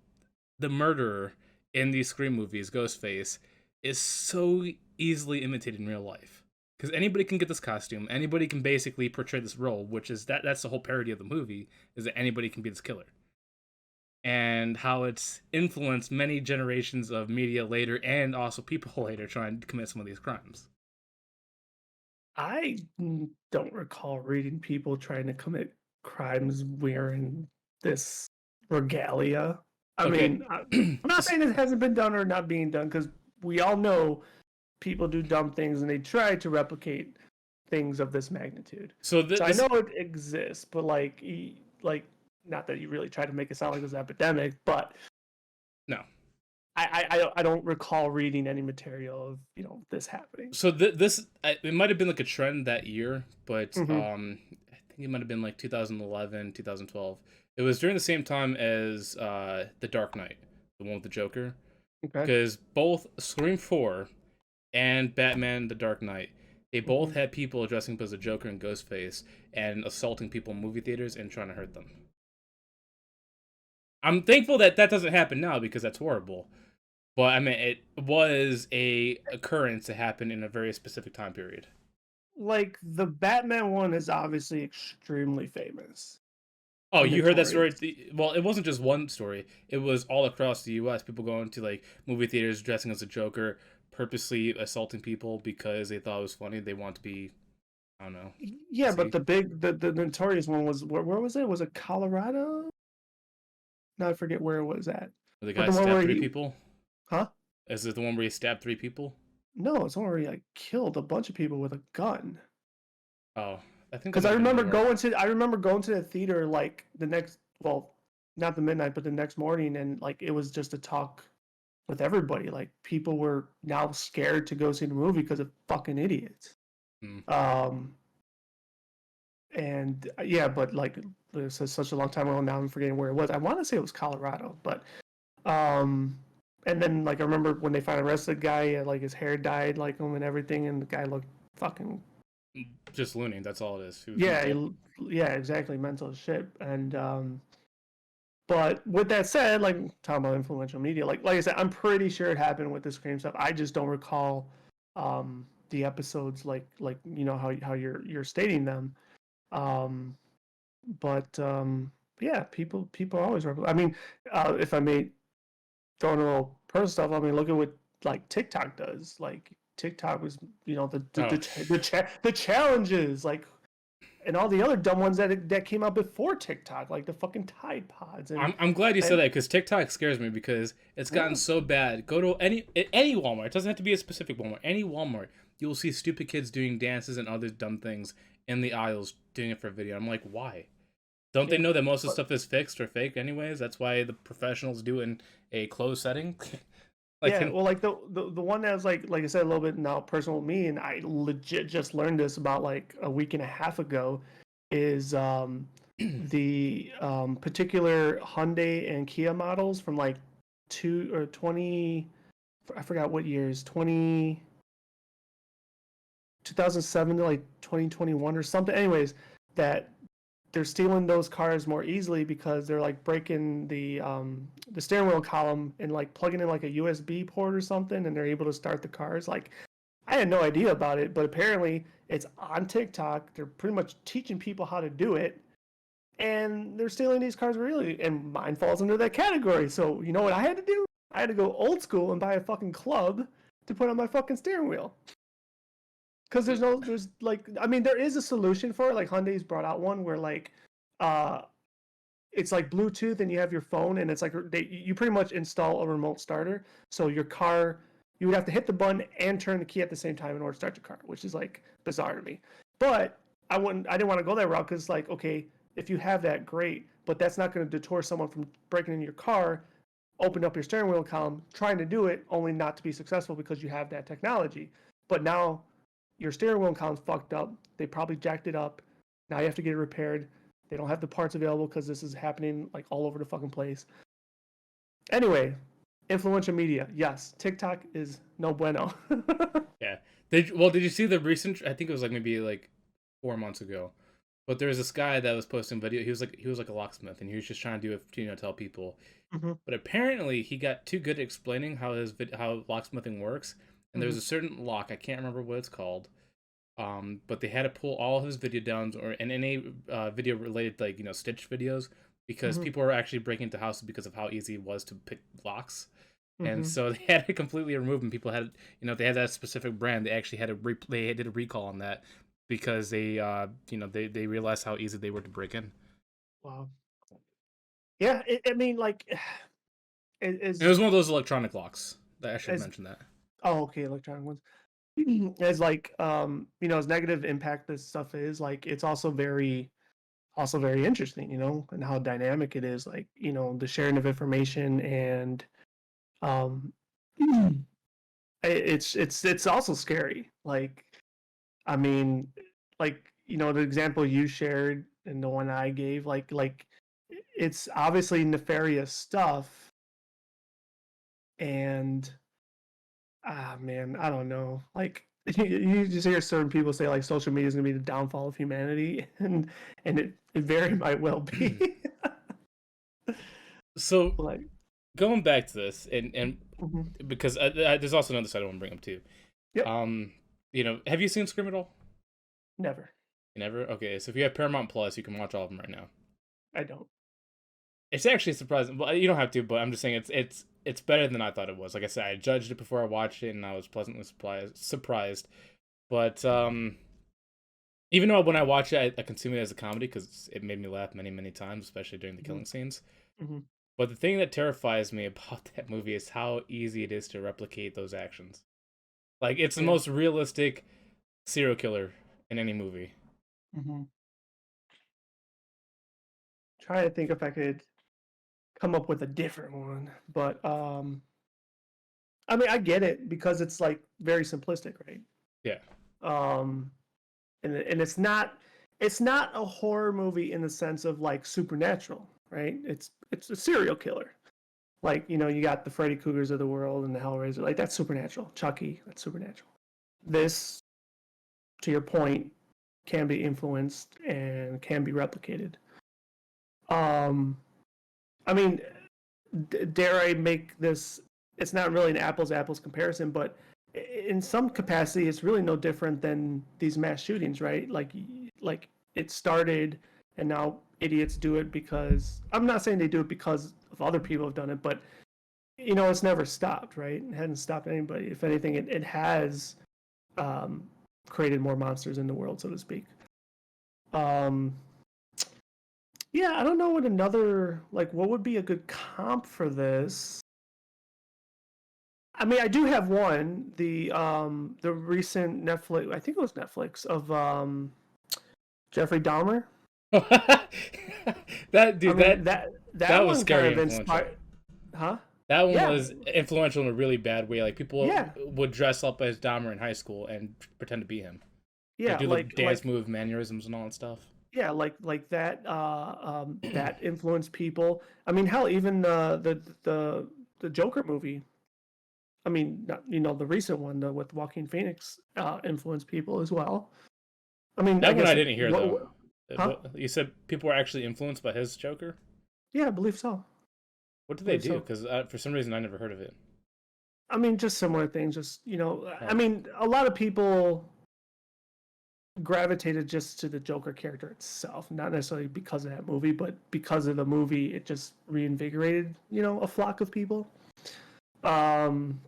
the murderer in these Scream movies, Ghostface, is so easily imitated in real life. Because anybody can get this costume, anybody can basically portray this role, which is that's the whole parody of the movie, is that anybody can be this killer. And how it's influenced many generations of media later and also people later trying to commit some of these crimes. I don't recall reading people trying to commit crimes wearing this regalia. I Okay. mean, I'm not saying it hasn't been done or not being done because we all know people do dumb things and they try to replicate things of this magnitude. So I know it exists, but like not that you really try to make it sound like it was an epidemic, but no, I don't recall reading any material of this happening. So this it might have been like a trend that year, but I think it might have been like 2011, 2012. It was during the same time as The Dark Knight, the one with the Joker, because both Scream 4 and Batman: The Dark Knight, they both had people dressing up as a Joker and Ghostface and assaulting people in movie theaters and trying to hurt them. I'm thankful that doesn't happen now because that's horrible. But I mean, it was a occurrence that happened in a very specific time period. Like the Batman one is obviously extremely famous. Oh, you heard that story? Well, it wasn't just one story. It was all across the U.S. People going to like movie theaters dressing as a Joker, purposely assaulting people because they thought it was funny. They want to be, I don't know. Yeah, but the notorious one was where was it? Was it Colorado? No, I forget where it was at. The guy stabbed 3 people. Huh? Is it the one where he stabbed 3 people? No, it's the one where he like killed a bunch of people with a gun. Oh, I think because I remember going to the theater like the next, well, not the midnight, but the next morning, and like it was just a talk with everybody. Like people were now scared to go see the movie because of fucking idiots. And yeah, but like this is such a long time ago now. I'm forgetting where it was. I want to say it was Colorado, but and then like I remember when they finally arrested the guy, like his hair dyed like him and everything, and the guy looked fucking just loony. That's all it is. Yeah, exactly, mental as shit. And but with that said, like talking about influential media, like I said, I'm pretty sure it happened with the Scream stuff. I just don't recall the episodes like how you're stating them. But yeah, people always I mean, if I may throw in a little personal stuff, I mean, look at what like TikTok does. Like TikTok was, the challenges, like, and all the other dumb ones that came out before TikTok, like the fucking Tide Pods. And, I'm glad you said that because TikTok scares me because it's gotten so bad. Go to any Walmart. It doesn't have to be a specific Walmart. Any Walmart, you will see stupid kids doing dances and other dumb things in the aisles doing it for a video. I'm like, why? Don't they know that most of the stuff is fixed or fake anyways? That's why the professionals do it in a closed setting. Well, like the one that was like I said, a little bit now personal with me, and I legit just learned this about like a week and a half ago, is the particular Hyundai and Kia models from like 20, I forgot what years, 2007 to like 2021 or something. Anyways, that they're stealing those cars more easily because they're like breaking the steering wheel column and like plugging in like a USB port or something, and they're able to start the cars. Like, I had no idea about it, but apparently it's on TikTok. They're pretty much teaching people how to do it, and they're stealing these cars really, and mine falls under that category. So you know what I had to do? I had to go old school and buy a fucking club to put on my fucking steering wheel. Because there's like, I mean, there is a solution for it. Like Hyundai's brought out one where like, uh, it's like Bluetooth and you have your phone and it's like you pretty much install a remote starter. So your car, you would have to hit the button and turn the key at the same time in order to start your car, which is like bizarre to me. But I didn't want to go that route because like, okay, if you have that, great, but that's not going to deter someone from breaking into your car, open up your steering wheel column, trying to do it, only not to be successful because you have that technology. But now your steering wheel column's fucked up. They probably jacked it up. Now you have to get it repaired. They don't have the parts available because this is happening like all over the fucking place. Anyway, influential media. Yes, TikTok is no bueno. Yeah. Did you see the recent? I think it was like maybe like 4 months ago. But there was this guy that was posting video. He was like a locksmith, and he was just trying to do it, tell people. Mm-hmm. But apparently, he got too good at explaining how how locksmithing works. And there's a certain lock, I can't remember what it's called. But they had to pull all of his video downs and any video related, like, Stitch videos, because people were actually breaking into houses because of how easy it was to pick locks. And so they had to completely remove them. People had, they had that specific brand. They actually had they did a recall on that because they they realized how easy they were to break in. Wow. Yeah, I mean, like, It was one of those electronic locks. I should mention that. Oh, okay, electronic ones. As like, as negative impact this stuff is, like, it's also very interesting, and how dynamic it is, like, the sharing of information and, it's also scary. Like, I mean, like, the example you shared and the one I gave, like, it's obviously nefarious stuff, and man, I don't know. Like, you just hear certain people say like social media is gonna be the downfall of humanity, and it very might well be. So Like, going back to this, and mhm. because there's also another side I want to bring up too. Yep, Have you seen Scream at all? never. You never? Okay, so if you have Paramount Plus, you can watch all of them right now. I don't. It's actually surprising. Well, you don't have to, but I'm just saying it's better than I thought it was. Like I said, I judged it before I watched it, and I was pleasantly surprised. But even though when I watch it, I consume it as a comedy because it made me laugh many, many times, especially during the killing scenes. Mm-hmm. But the thing that terrifies me about that movie is how easy it is to replicate those actions. Like, it's the most realistic serial killer in any movie. Mm-hmm. Trying to think if I could come up with a different one, but I mean, I get it because it's like very simplistic, right? Yeah. And it's not a horror movie in the sense of like Supernatural, right? It's a serial killer. Like, you got the Freddy Kruegers of the world and the Hellraiser, like that's Supernatural. Chucky, that's Supernatural. This, to your point, can be influenced and can be replicated. I mean, dare I make this? It's not really an apples to apples comparison, but in some capacity, it's really no different than these mass shootings, right? Like it started, and now idiots do it because I'm not saying they do it because of other people have done it, but it's never stopped, right? It hasn't stopped anybody. If anything, it has created more monsters in the world, so to speak. Yeah, I don't know what what would be a good comp for this. I mean, I do have one, the recent Netflix, I think it was Netflix, of Jeffrey Dahmer. That was one scary. Kind of inspired, huh? That one was influential in a really bad way. Like, people would dress up as Dahmer in high school and pretend to be him. Yeah, do the dance move mannerisms and all that stuff. Yeah, like that that influenced people. I mean, hell, even the Joker movie. I mean, the recent one with Joaquin Phoenix influenced people as well. I mean, that one I didn't hear though. Huh? You said people were actually influenced by his Joker? Yeah, I believe so. What did they do? Because for some reason I never heard of it. I mean, just similar things. Just I mean, a lot of people gravitated just to the Joker character itself, not necessarily because of that movie, but because of the movie, it just reinvigorated, a flock of people. I'm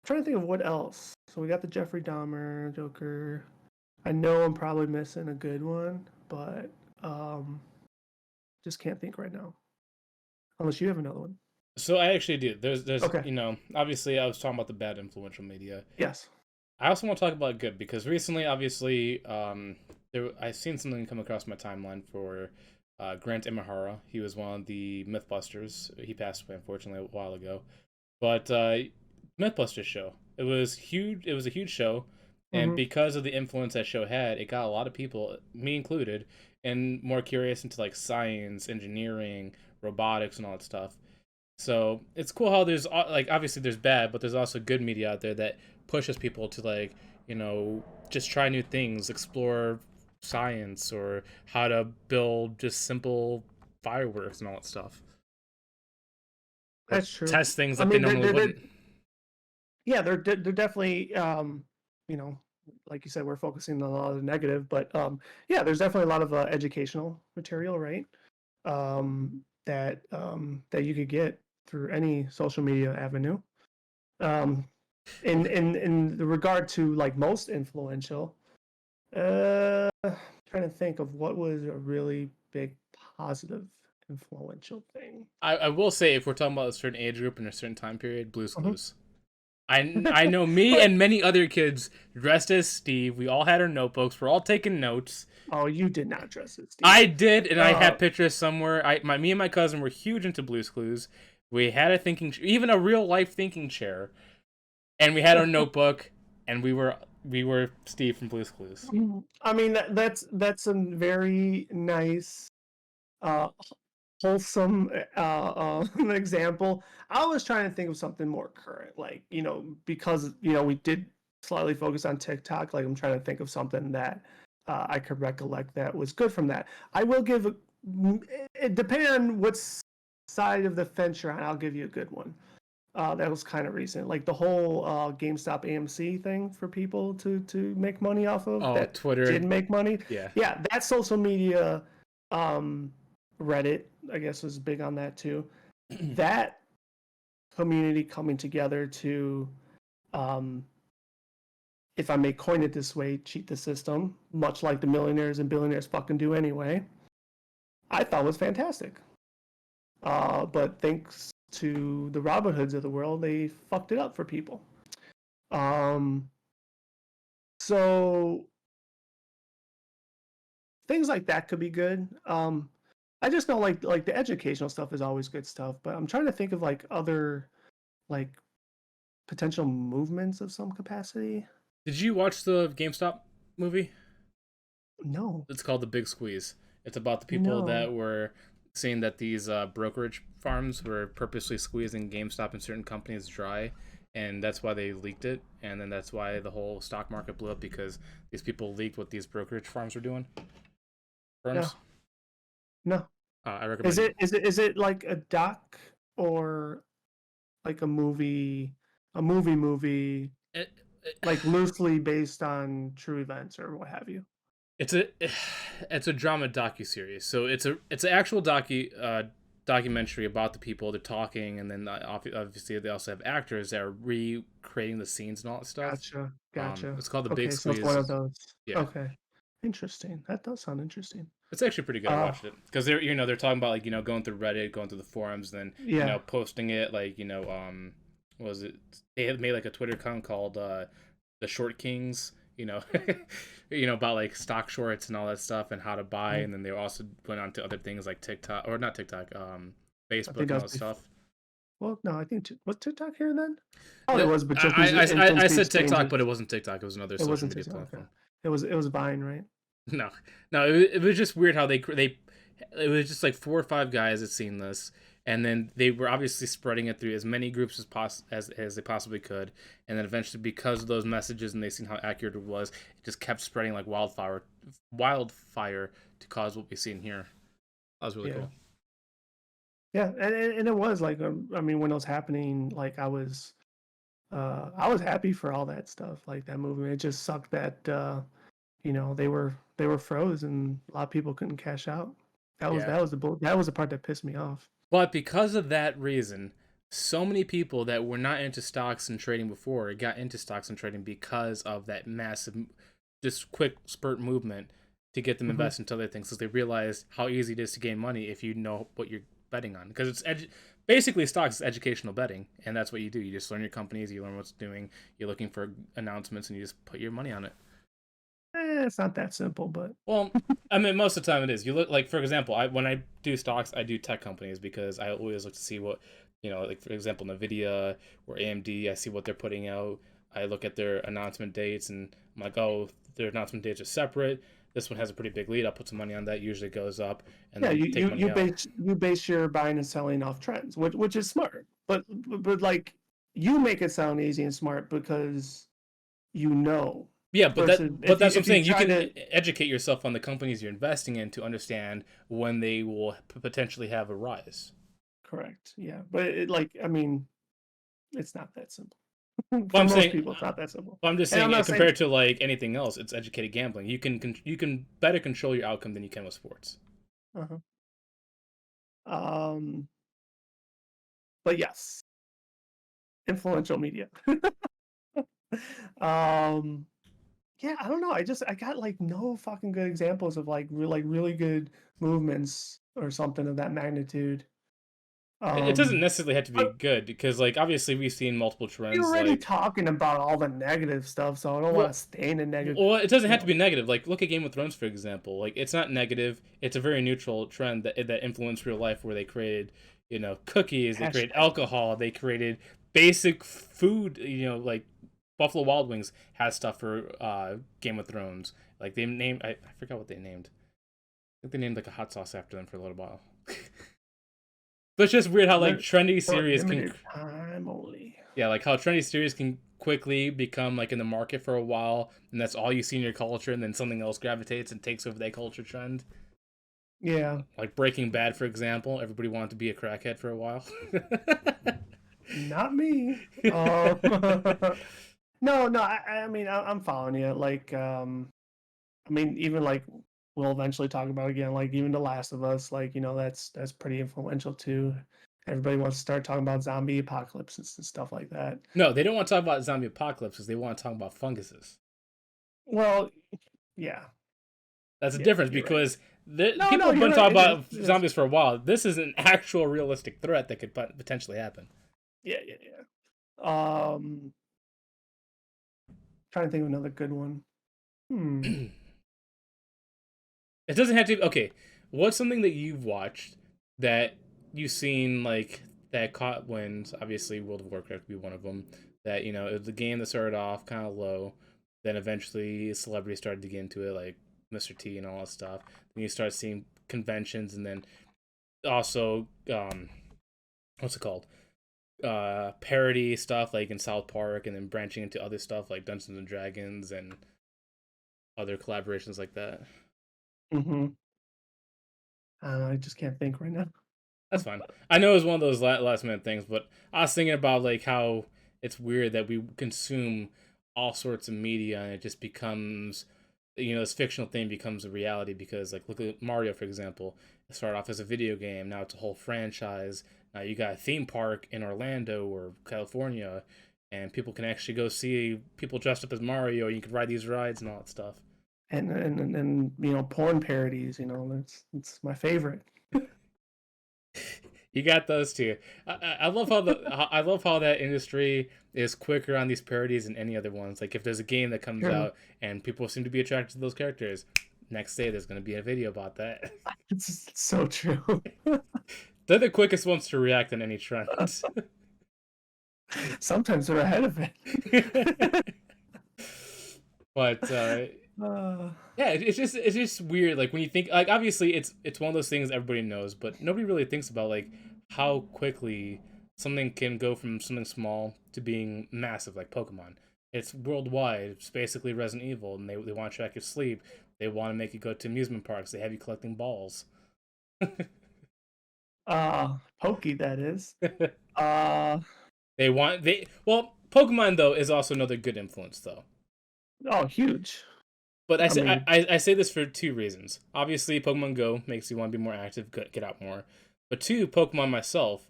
trying to think of what else. So we got the Jeffrey Dahmer Joker. I know I'm probably missing a good one, but just can't think right now. Unless you have another one. So I actually do. There's Okay. obviously I was talking about the bad influential media. Yes. I also want to talk about good because recently, obviously, I've seen something come across my timeline for Grant Imahara. He was one of the MythBusters. He passed away unfortunately a while ago, but MythBusters show. It was huge. It was a huge show, and because of the influence that show had, it got a lot of people, me included, and more curious into like science, engineering, robotics, and all that stuff. So it's cool how there's like obviously there's bad, but there's also good media out there that pushes people to like just try new things, explore science or how to build just simple fireworks and all that stuff. Or That's true. test things I that they mean, normally wouldn't. yeah, they're definitely like you said, we're focusing on a lot of the negative, but yeah, there's definitely a lot of educational material, right? That you could get through any social media avenue. In the regard to like most influential, trying to think of what was a really big positive influential thing. I will say if we're talking about a certain age group in a certain time period, Blue's Clues. I know me and many other kids dressed as Steve. We all had our notebooks. We're all taking notes. Oh, you did not dress as Steve. I did, and I have pictures somewhere. Me and my cousin were huge into Blue's Clues. We had a even a real life thinking chair, and we had our notebook, and we were Steve from Blue's Clues. I mean that's a very nice, wholesome example. I was trying to think of something more current, like because we did slightly focus on TikTok. Like I'm trying to think of something that I could recollect that was good from that. I will give it depending on what side of the fence you're on. I'll give you a good one. That was kind of recent, like the whole GameStop AMC thing for people to make money off of. Oh, that Twitter did make money. Yeah. That social media, Reddit, I guess, was big on that too. That community coming together to, if I may coin it this way, cheat the system, much like the millionaires and billionaires fucking do anyway, I thought was fantastic. But thanks to the Robin Hoods of the world, they fucked it up for people. So things like that could be good. I just know like the educational stuff is always good stuff, but I'm trying to think of like other like potential movements of some capacity. Did you watch the GameStop movie? No. It's called The Big Squeeze. It's about the people that were saying that these brokerage farms were purposely squeezing GameStop and certain companies dry, and that's why they leaked it, and then that's why the whole stock market blew up, because these people leaked what these brokerage farms were doing. Firms? No. I recommend. Is it like a doc or like a movie? Like loosely based on true events or what have you? It's a drama docuseries. So it's an actual documentary about the people they're talking, and then obviously they also have actors that are recreating the scenes and all that stuff. Gotcha. It's called The Big Squeeze. So it's one of those. Yeah. Okay. Interesting. That does sound interesting. It's actually pretty good. I watched it because they're talking about like going through Reddit, going through the forums, then posting it like what was it? They had made like a Twitter account called the Short Kings. About like stock shorts and all that stuff and how to buy, and then they also went on to other things like TikTok, or not TikTok, Facebook and all that stuff. Well, no, I think was TikTok here then? Oh, it was, but just I said TikTok, but it wasn't TikTok. It was another social media platform. Okay. It was Vine, right? No, it was just weird how they it was just like 4 or 5 guys had seen this, and then they were obviously spreading it through as many groups as they possibly could, and then eventually, because of those messages and they seen how accurate it was, it just kept spreading like wildfire to cause what we see in here. That was really cool. Yeah, and it was like I mean, when it was happening, like I was happy for all that stuff, like that movement. It just sucked that they were froze and a lot of people couldn't cash out. Yeah. That was the part that pissed me off. But because of that reason, so many people that were not into stocks and trading before got into stocks and trading because of that massive, just quick spurt movement to get them Hmm. invested into other things because they realized how easy it is to gain money if you know what you're betting on. Because basically stocks is educational betting, and that's what you do. You just learn your companies, you learn what's doing, you're looking for announcements, and you just put your money on it. It's not that simple, but Well, I mean, most of the time it is. You look like, for example, when I do stocks, I do tech companies because I always look to see what, like for example, Nvidia or AMD. I see what they're putting out. I look at their announcement dates, and I'm like, oh, their announcement dates are separate. This one has a pretty big lead. I'll put some money on that. Usually goes up, and yeah, then take money out. you base your buying and selling off trends, which is smart. But like you make it sound easy and smart because you know Yeah, versus but that's what I'm if you saying. You try can to educate yourself on the companies you're investing in to understand when they will potentially have a rise. correct, yeah. But I mean, it's not that simple. Well, For I'm most saying people, it's not that simple. I'm just And I'm saying, not saying, compared to like anything else, it's educated gambling. You can better control your outcome than you can with sports. uh-huh. um, but yes, influential media. um, yeah, I don't know. I got like no fucking good examples of like really good movements or something of that magnitude. It doesn't Um, necessarily have to be but good because, like, obviously we've seen multiple you're trends. already Like, talking about all the negative stuff, so I don't want well, to stay in the negative. well, it doesn't You have to know, be negative. Like, look at Game of Thrones for example. Like, it's not negative. It's a very neutral trend that influenced real life, where they created, cookies, they created hashtag. alcohol, they created basic food. Like Buffalo Wild Wings has stuff for Game of Thrones. Like they named, I forgot what they named. I think they named like a hot sauce after them for a little while. But it's just weird how like trendy For a series can, limited time only. yeah, like how trendy series can quickly become like in the market for a while, and that's all you see in your culture, and then something else gravitates and takes over that culture trend. Yeah, Like Breaking Bad, for example, everybody wanted to be a crackhead for a while. not me. No, no. I mean, I'm following you. I mean, even like we'll eventually talk about again, like even The Last of Us, like that's pretty influential too. Everybody wants to start talking about zombie apocalypses and stuff like that. No, they don't want to talk about zombie apocalypses. They want to talk about funguses. Well, yeah, That's a yeah, difference you're right. because No, people no, have you're been right. talking It is. about It is. zombies for a while. This is an actual realistic threat that could potentially happen. Yeah, yeah, yeah. Trying to think of another good one. Hmm. It doesn't have to. Okay, what's something that you've watched that you've seen like that caught winds? Obviously, World of Warcraft would be one of them. That it was a game that started off kind of low, then eventually celebrities started to get into it, like Mr. T and all that stuff. Then you start seeing conventions, and then also what's it called? Parody stuff like in South Park, and then branching into other stuff like Dungeons and Dragons and other collaborations like that. Mm-hmm. I just can't think right now. That's fine. I know it was one of those last minute things, but I was thinking about like how it's weird that we consume all sorts of media and it just becomes, this fictional thing becomes a reality because like look at Mario for example. It started off as a video game, now it's a whole franchise. Now you got a theme park in Orlando or California, and people can actually go see people dressed up as Mario. You can ride these rides and all that stuff. And porn parodies. It's my favorite. You got those two. I love how I love how that industry is quicker on these parodies than any other ones. Like if there's a game that comes Sure. out and people seem to be attracted to those characters, next day there's going to be a video about that. It's so true. They're the quickest ones to react on any trend. Sometimes they're ahead of it. But uh, yeah, it's just weird. Like when you think like obviously it's one of those things everybody knows, but nobody really thinks about like how quickly something can go from something small to being massive, like Pokemon. It's worldwide. It's basically Resident Evil, and they want to track your sleep. They want to make you go to amusement parks. They have you collecting balls. Pokey, that is. Uh, They well, Pokemon though is also another good influence though. oh, huge. But I mean, I say this for two reasons. Obviously, Pokemon Go makes you want to be more active, get out more. But two, Pokemon myself,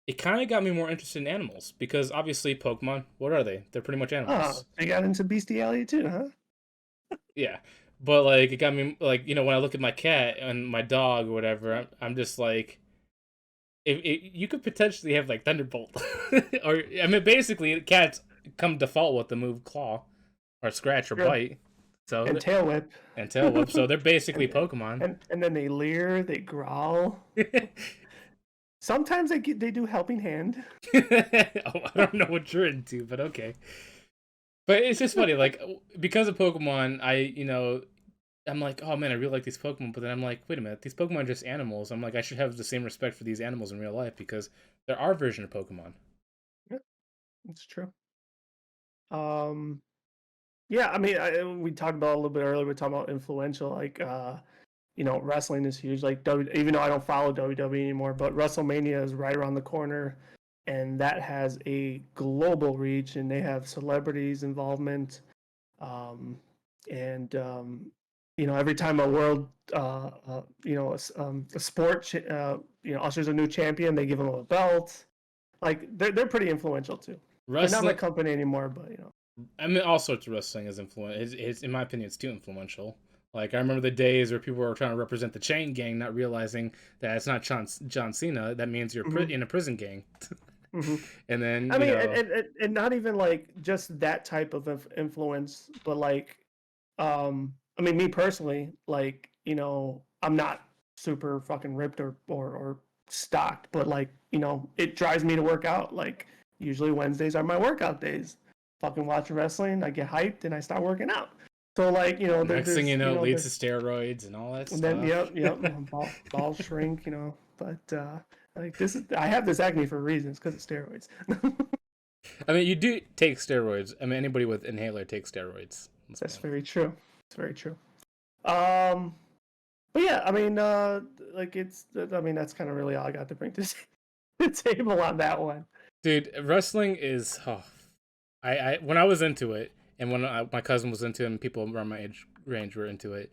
it kind of got me more interested in animals because obviously Pokemon, what are they? They're pretty much oh, animals. they got into bestiality too, huh? Yeah. But like it got me like when I look at my cat and my dog or whatever, I'm just like if you could potentially have like Thunderbolt or I mean basically cats come default with the move Claw or Scratch or Sure. Bite. So And tail whip. and Tail Whip. So they're basically and, Pokemon. and then they leer, they growl. Sometimes they do helping hand. Oh, I don't know what you're into, but okay. But it's just funny, like because of Pokemon, I'm like, oh man, I really like these Pokemon, but then I'm like, wait a minute, these Pokemon are just animals. I'm like, I should have the same respect for these animals in real life because they're our version of Pokemon. Yeah, it's true. Um, yeah, I mean, we talked about a little bit earlier. We talked about influential, like wrestling is huge. Like even though I don't follow WWE anymore, but WrestleMania is right around the corner, and that has a global reach, and they have celebrities involvement. Um, and every time a world, a sport, ushers a new champion, they give them a belt. Like they're pretty influential too. They're not my Wrestling, company anymore, but I mean, all sorts of wrestling is influential. In my opinion, it's too influential. Like I remember the days where people were trying to represent the Chain Gang, not realizing that it's not John Cena. That means you're hmm in a prison gang. hmm And then I mean, and not even like just that type of influence, but like, I mean, me personally, like, I'm not super fucking ripped or stocked, but like, it drives me to work out. Like, usually Wednesdays are my workout days. Fucking watching wrestling, I get hyped and I start working out. So like, next thing you there's, know, it leads to steroids and all that and then stuff. yep, balls shrink, but like I have this acne for reasons because of steroids. I mean, you do take steroids. I mean, anybody with inhaler takes steroids. Let's be That's honest. very true. It's very true. Um, but yeah, I mean, like I mean, that's kind of really all I got to bring to the table on that one. Dude, wrestling is. Oh, I when I was into it, and when my cousin was into it, and people around my age range were into it,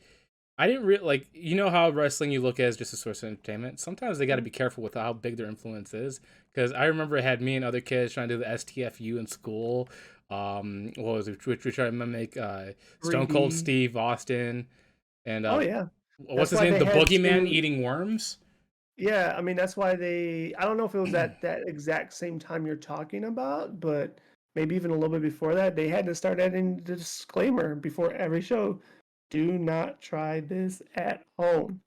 I didn't really like. You know how wrestling you look at as just a source of entertainment. Sometimes they got to be careful with how big their influence is, because I remember it had me and other kids trying to do the STFU in school. What was it? We tried to mimic Stone Cold 3D. Steve Austin, and Oh yeah, what's that's his why name? they The had Boogeyman to. eating worms. Yeah, I mean that's why they. I don't know if it was that exact same time you're talking about, but maybe even a little bit before that, they had to start adding the disclaimer before every show: "Do not try this at home."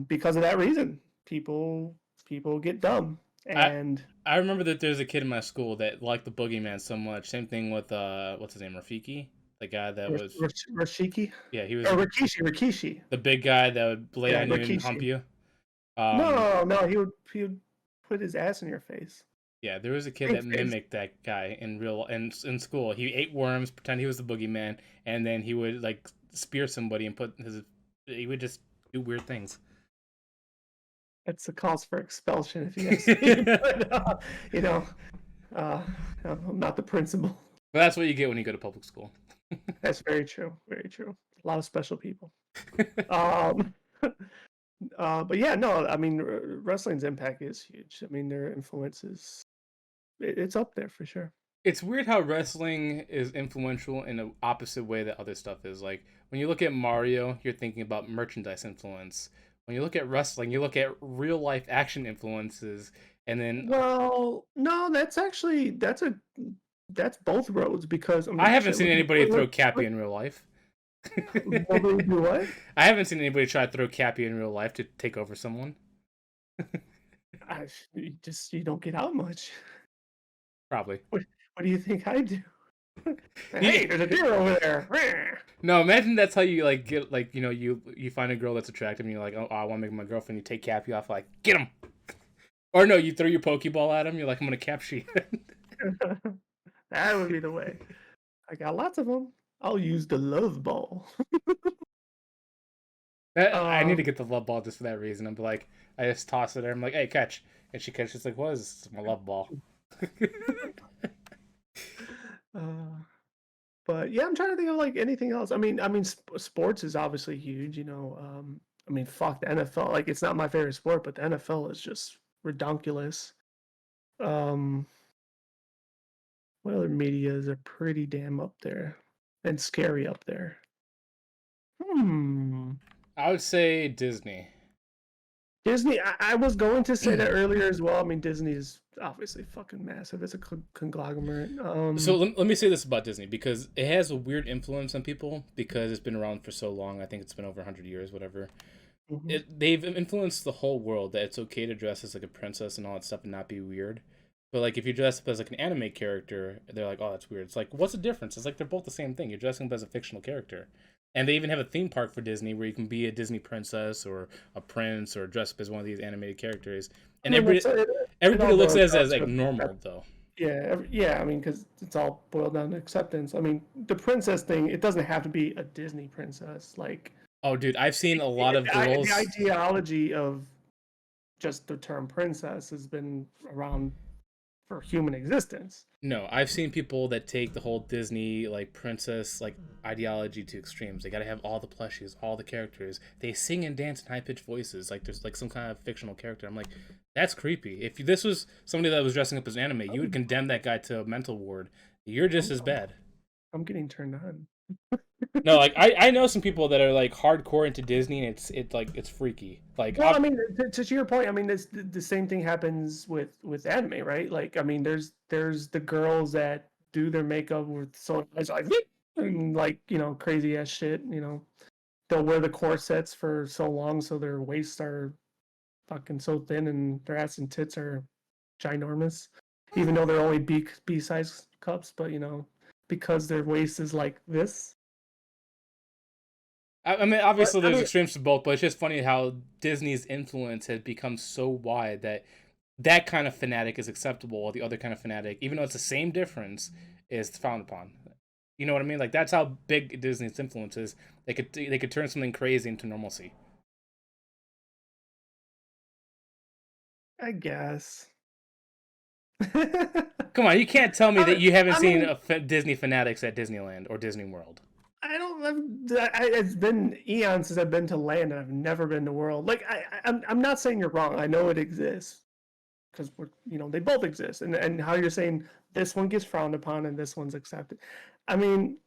Because of that reason, people get dumb, I and I remember that there's a kid in my school that liked the Boogeyman so much. Same thing with what's his name, Rafiki, the guy that was Rashiki yeah, he was or Rikishi. the big guy that would lay Yeah, on you and hump Rikishi. you. No, Um, no, no, he would put his ass in your face. yeah, there was a kid Pink that face. mimicked that guy in school. He ate worms, pretend he was the Boogeyman, and then he would like spear somebody and put his. He would just do weird things. That's a cause for expulsion, if you ask me. But you know, uh, I'm not the principal. But that's what you get when you go to public school. That's very true. Very true. A lot of special people. Um, but yeah, no, I mean, wrestling's impact is huge. I mean, their influence it's up there for sure. It's weird how wrestling is influential in an opposite way that other stuff is. Like when you look at Mario, you're thinking about merchandise influence. When you look at wrestling, you look at real life action influences, and then Well, no, that's both roads because I I mean, haven't shit. seen anybody throw Cappy in real life. Well, they do what? I haven't seen anybody try to throw Cappy in real life to take over someone. You don't get out much. Probably. What do you think I do? Yeah. Hey, there's a deer over there. No, imagine that's how you like get like you find a girl that's attractive and you're like, oh, I want to make my girlfriend. You take Cappy off, like get him. Or no, you throw your Pokeball at him. You're like, I'm gonna capture you. That would be the way. I got lots of them. I'll use the love ball. I need to Um, get the love ball just for that reason. I'm like, I just toss it at her. I'm like, hey, catch, and she catches. Like, what is this? It's my love ball. uh, But yeah, I'm trying to think of like anything else. Sports is obviously huge. Fuck the NFL. Like, it's not my favorite sport, but the NFL is just redonkulous. Um, what other medias are pretty damn up there and scary up there? Hmm. I would say Disney. Disney. I was going to say that earlier as well. I mean, Disney is obviously fucking massive. It's a conglomerate. So let me say this about Disney, because it has a weird influence on people because it's been around for so long. I think it's been over 100 years, whatever. Mhm. They've influenced the whole world that it's okay to dress as like a princess and all that stuff and not be weird. But like if you dress up as like an anime character, they're like, oh, that's weird. It's like, what's the difference? It's like they're both the same thing. You're dressing up as a fictional character. And they even have a theme park for Disney where you can be a Disney princess or a prince or dress up as one of these animated characters. I And mean, it everybody all looks boils at it down as like to normal though. yeah. I mean, because it's all boiled down to acceptance. I mean, the princess thing. It doesn't have to be a Disney princess. Like, Oh, dude, I've seen a lot of the girls. ideology of just the term princess has been around for human existence. No, I've seen people that take the whole Disney like princess like ideology to extremes. They gotta have all the plushies, all the characters. They sing and dance in high pitched voices, like there's like some kind of fictional character. I'm like, that's creepy. If this was somebody that was dressing up as an anime, you would condemn that guy to a mental ward. You're just as bad. I'm getting turned on. No, like I know some people that are like hardcore into Disney, and it's freaky. Like Well, I mean, to your point, I mean, the same thing happens with anime, right? Like, I mean, there's the girls that do their makeup with so it's like and like crazy ass shit. They'll wear the corsets for so long, so their waists are fucking so thin, and their ass and tits are ginormous, even though they're only B size cups. But because their waist is like this. I mean, But obviously I there's mean, extremes to both, but it's just funny how Disney's influence has become so wide that that kind of fanatic is acceptable, while the other kind of fanatic, even though it's the same difference, is frowned upon. You know what I mean? Like that's how big Disney's influence is. They could turn something crazy into normalcy. I guess. Come on, you can't tell me I that mean, you haven't I seen mean, Disney fanatics at Disneyland or Disney World. I don't. It's been eons since I've been to land, and I've never been to world. Like, I'm not saying you're wrong. I know it exists because they both exist, and how you're saying this one gets frowned upon and this one's accepted. I mean,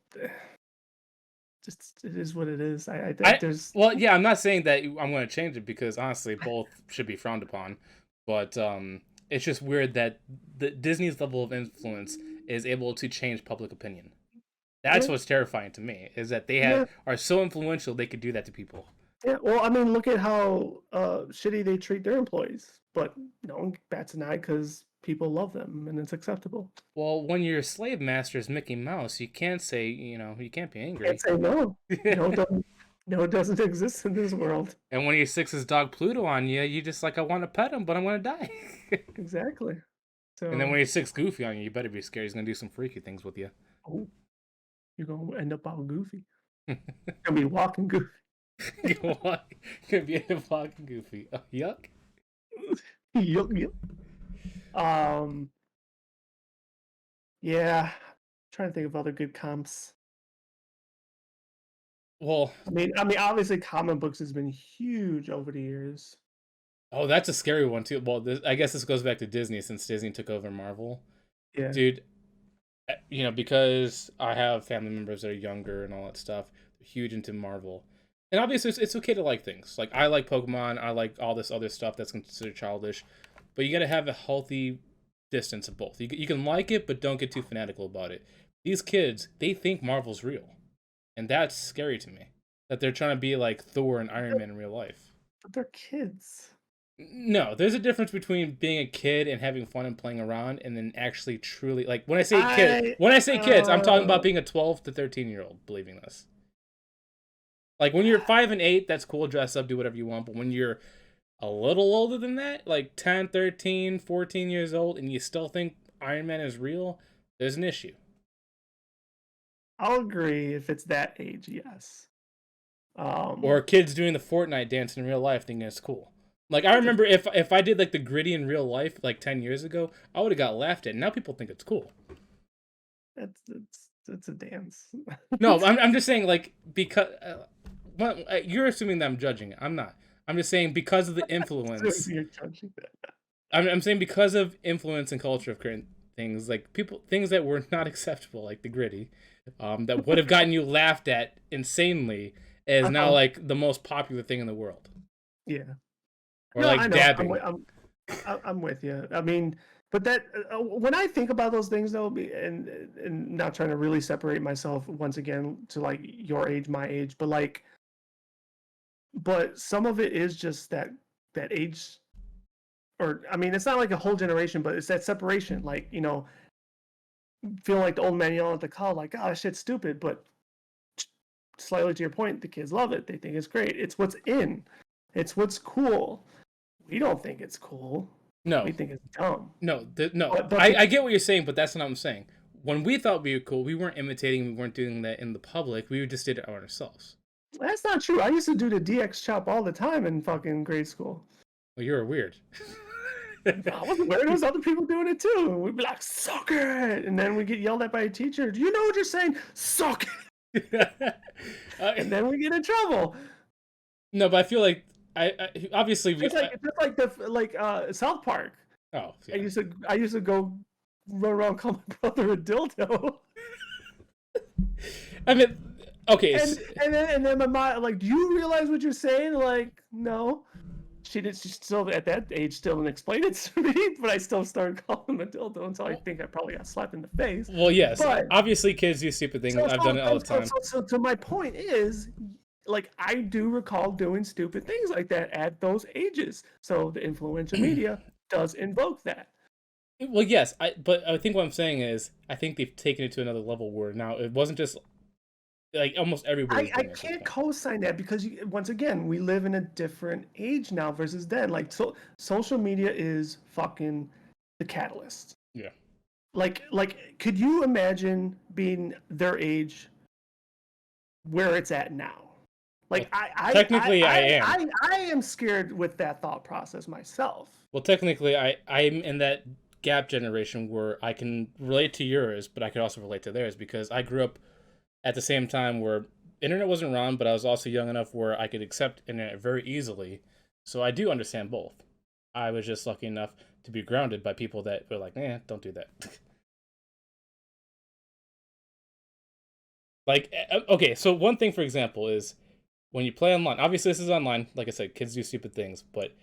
just it is what it is. I I there's well, yeah, I'm not saying that I'm going to change it because honestly, both should be frowned upon. But it's just weird that the Disney's level of influence is able to change public opinion. That's yeah, what's terrifying to me is that yeah, are so influential they could do that to people. yeah. Well, I mean, look at how shitty they treat their employees, but no one bats an eye because people love them and it's acceptable. Well, when your slave master is Mickey Mouse, you can't say you can't be Can't angry. say no. No, it doesn't. No, it doesn't exist in this world. And when he sticks his dog Pluto on you, you just like I want to pet him, but I'm gonna die. Exactly. And then So, when he sticks Goofy on you, you better be scared. He's gonna do some freaky things with you. oh, you're gonna end up all goofy. Gonna be walking goofy. You're gonna be a fucking Goofy. Oh, yuck. Yup, yup. Um, yeah. Trying to think of other good comps. Well, Obviously, comic books has been huge over the years. oh, that's a scary one too. Well, I guess this goes back to Disney since Disney took over Marvel. Yeah. Dude, because I have family members that are younger and all that stuff, they're huge into Marvel. And obviously, it's okay to like things. Like, I like Pokemon, I like all this other stuff that's considered childish, but you gotta have a healthy distance of both. You can like it, but don't get too fanatical about it. These kids, they think Marvel's real. And that's scary to me. That they're trying to be like Thor and Iron Man in real life. But they're kids. No, there's a difference between being a kid and having fun and playing around, and then actually truly like I when I say kids, I'm talking about being a 12 to 13-year-old believing this. Like when you're 5 and 8, that's cool, dress up, do whatever you want, but when you're a little older than that, like 10, 13, 14 years old, and you still think Iron Man is real, there's an issue. I'll agree if it's that age, yes. Or kids doing the Fortnite dance in real life thinking it's cool. Like I remember if I did like the gritty in real life like 10 years ago, I would have got laughed at. Now people think it's cool. it's It's a dance. No, I'm just saying like because you're assuming that I'm judging it. I'm not. I'm just saying because of the So influence. you're judging. I'm saying because of influence and culture of current things, like people things that were not acceptable, like the gritty, that would have gotten you laughed at insanely, is now Uh-huh. like the most popular thing in the world, Yeah. or No, I like know. dabbing. I'm with you. I mean, but that when I think about those things though, and not trying to really separate myself once again to like your age, my age, but like, but some of it is just that age, or I mean, it's not like a whole generation, but it's that separation. Like, feeling like the old man yelling at the cloud, like, "Oh, that shit's stupid," but slightly to your point, the kids love it. They think it's great. It's what's in. It's what's cool. We don't think it's cool. No, We think it's dumb. no. But I get what you're saying, but that's not what I'm saying. When we thought we were cool, we weren't imitating. We weren't doing that in the public. We just did it on ourselves. that's not true. I used to do the DX chop all the time in fucking grade school. Well, you're weird. I wasn't weird. There was other people doing it too. We'd be like, "Suck it," and then we get yelled at by a teacher. Do you know what you're saying? Suck it. And then we get in trouble. No, but I feel like I obviously we. It's like South Park. Oh, I yeah. used to go run around call my brother a dildo. I mean, okay. And then my mom like, do you realize what you're saying? Like, no. She still at that age still didn't explain it to me, but I still started calling him a dildo until I think I probably got slapped in the face. Well, yes. But Obviously, kids do stupid things. I've done it all the time. So to my point is, like, I do recall doing stupid things like that at those ages. So the influential media does invoke that. Well, yes. But I think what I'm saying is, I think they've taken it to another level where now it wasn't just like almost everybody. I can't co-sign that because once again, we live in a different age now versus then. Like, social media is fucking the catalyst. Yeah. Like, could you imagine being their age where it's at now? Like, well, technically, I am. I am scared with that thought process myself. Well, technically, I'm in that gap generation where I can relate to yours, but I can also relate to theirs because I grew up at the same time where internet wasn't around, but I was also young enough where I could accept internet very easily. So I do understand both. I was just lucky enough to be grounded by people that were like, don't do that. Like, okay, so one thing, for example, is when you play online, obviously this is online, like I said, kids do stupid things, but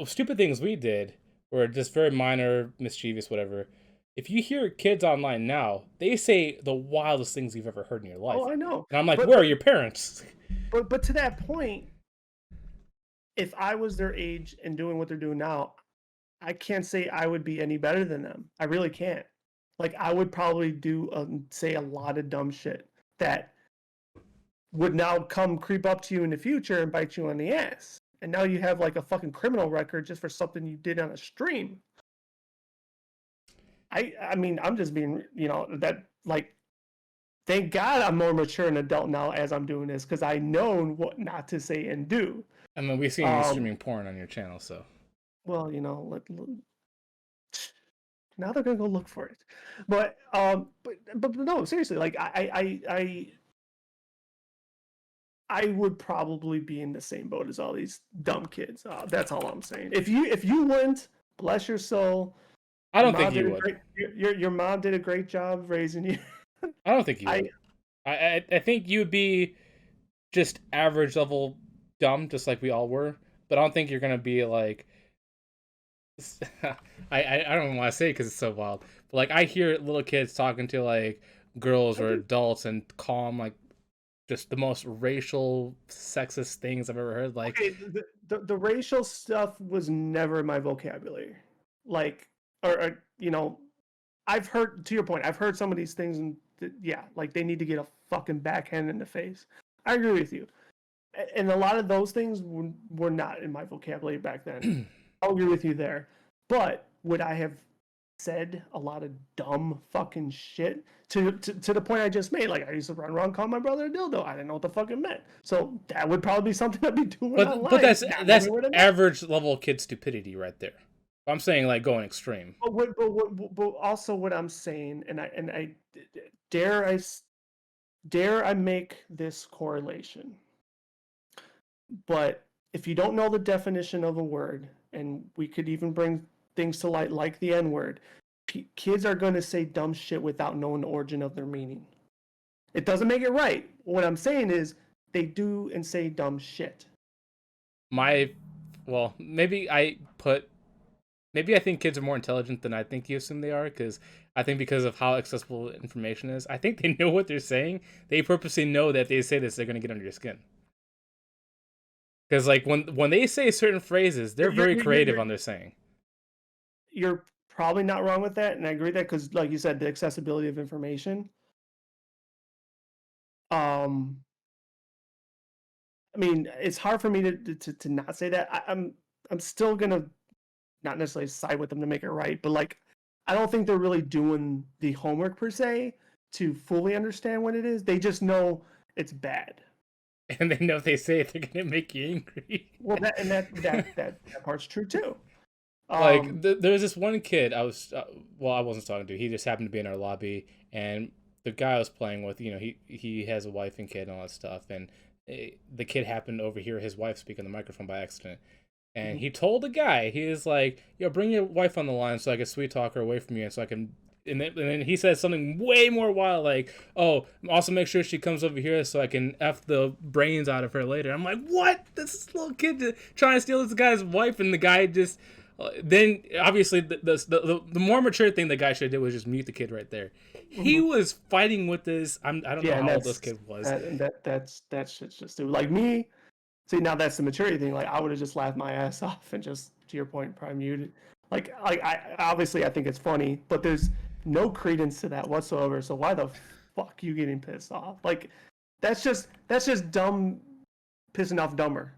stupid things we did were just very minor, mischievous, whatever. If you hear kids online now, they say the wildest things you've ever heard in your life. Oh, I know. And I'm like, where are your parents? But to that point, if I was their age and doing what they're doing now, I can't say I would be any better than them. I really can't. Like, I would probably say a lot of dumb shit that would now creep up to you in the future and bite you on the ass. And now you have like a fucking criminal record just for something you did on a stream. I mean, I'm just being, that, like, thank God I'm more mature and adult now as I'm doing this because I know what not to say and do. I mean, we've seen you streaming porn on your channel, so. Well, now they're gonna go look for it. But no, seriously, like I would probably be in the same boat as all these dumb kids. That's all I'm saying. If you wouldn't, bless your soul. I don't think you would. Your mom did a great job raising you. I don't think you would. I think you would be just average level dumb, just like we all were. But I don't think you're gonna be like. I don't want to say it because it's so wild. But like I hear little kids talking to like girls or adults and call them like just the most racial, sexist things I've ever heard. Like, okay, the racial stuff was never in my vocabulary. Like. Or I've heard, to your point, I've heard some of these things, and yeah, like they need to get a fucking backhand in the face. I agree with you, and a lot of those things were not in my vocabulary back then. I'll agree with you there. But would I have said a lot of dumb fucking shit to the point I just made? Like, I used to run around calling my brother a dildo. I didn't know what the fuck it meant. So that would probably be something I'd be doing online. But that's average level kid stupidity right there. I'm saying like going extreme. But also what I'm saying, and I dare I s- dare I make this correlation? But if you don't know the definition of a word, and we could even bring things to light like the N word, kids are going to say dumb shit without knowing the origin of their meaning. It doesn't make it right. What I'm saying is they do and say dumb shit. My, well, maybe I think kids are more intelligent than I think you assume they are, because I think because of how accessible information is, I think they know what they're saying. They purposely know that if they say this, they're gonna get under your skin. Because like when they say certain phrases, they're You're, very you're, you're, creative you're on their saying. you're probably not wrong with that, and I agree with that because, like you said, the accessibility of information. Um, I mean, it's hard for me to not say that. I'm still gonna not necessarily side with them to make it right, but like I don't think they're really doing the homework per se to fully understand what it is. They just know it's bad. And they know if they say it, they're gonna make you angry. Well, that part's true too. Like Um, there was this one kid I wasn't talking to. He just happened to be in our lobby, and the guy I was playing with, he has a wife and kid and all that stuff, and the kid happened to overhear his wife speak on the microphone by accident. And mhm. he told the guy, he was like, "Yo, bring your wife on the line so I can sweet talk her away from you, and so I can." And then he said something way more wild, like, "Oh, also make sure she comes over here so I can f the brains out of her later." I'm like, "What? This little kid trying to steal this guy's wife," and the guy just. Then obviously the more mature thing the guy should have did was just mute the kid right there. He Mhm. was fighting with this. I don't know Yeah, and how old this kid was. that shit's just stupid. Like me, see now that's the maturity thing. Like I would have just laughed my ass off and just to your point, probably muted. Like I obviously I think it's funny, but there's no credence to that whatsoever. So why the fuck you getting pissed off? Like that's just dumb pissing off dumber.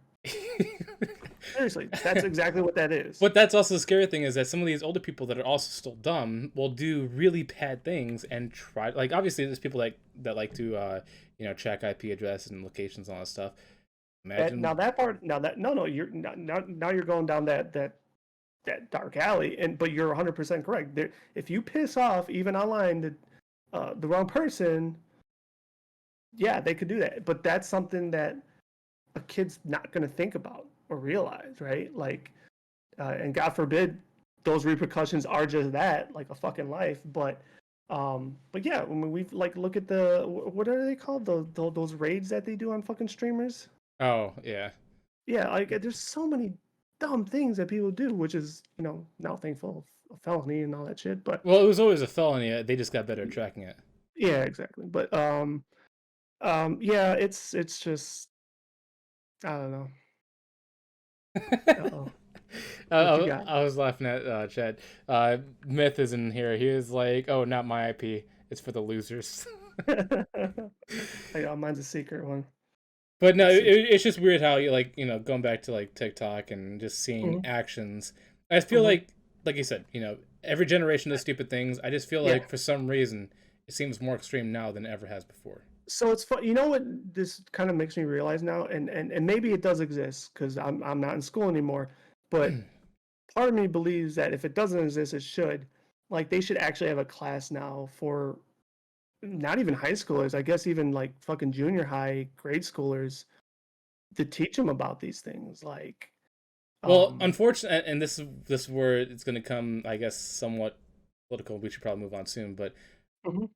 Seriously, that's exactly what that is. But that's also the scary thing is that some of these older people that are also still dumb will do really bad things and try. Like obviously, there's people that like to check IP addresses and locations and all that stuff. That Imagine. now that part now that no you're now you're going down that dark alley but you're 100% correct there. If you piss off even online the wrong person, yeah, they could do that, but that's something that a kid's not going to think about or realize, right? Like and god forbid those repercussions are just that, like a fucking life. But yeah, I mean, we've like look at the what are they called, those raids that they do on fucking streamers. Oh yeah. Yeah, like there's so many dumb things that people do, which is, now thankful a felony and all that shit. But Well, it was always a felony. They just got better at tracking it. yeah, exactly. But yeah, it's just I don't know. Uh-oh. What you got? I was laughing at Chad. Myth is in here. He was like, "Oh, not my IP. It's for the losers." Yeah, mine's a secret one. But no, It's it's just weird how you going back to like TikTok and just seeing mhm, actions. I feel mhm. like you said, every generation does stupid things. I just feel Yeah. like for some reason it seems more extreme now than it ever has before. So it's fun. You know what this kind of makes me realize now, and maybe it does exist because I'm not in school anymore. But part of me believes that if it doesn't exist, it should. Like they should actually have a class now for not even high schoolers, I guess even like fucking junior high, grade schoolers to teach them about these things. Like, Well, um, unfortunately, and this is where it's going to come, I guess, somewhat political. We should probably move on soon, but mhm.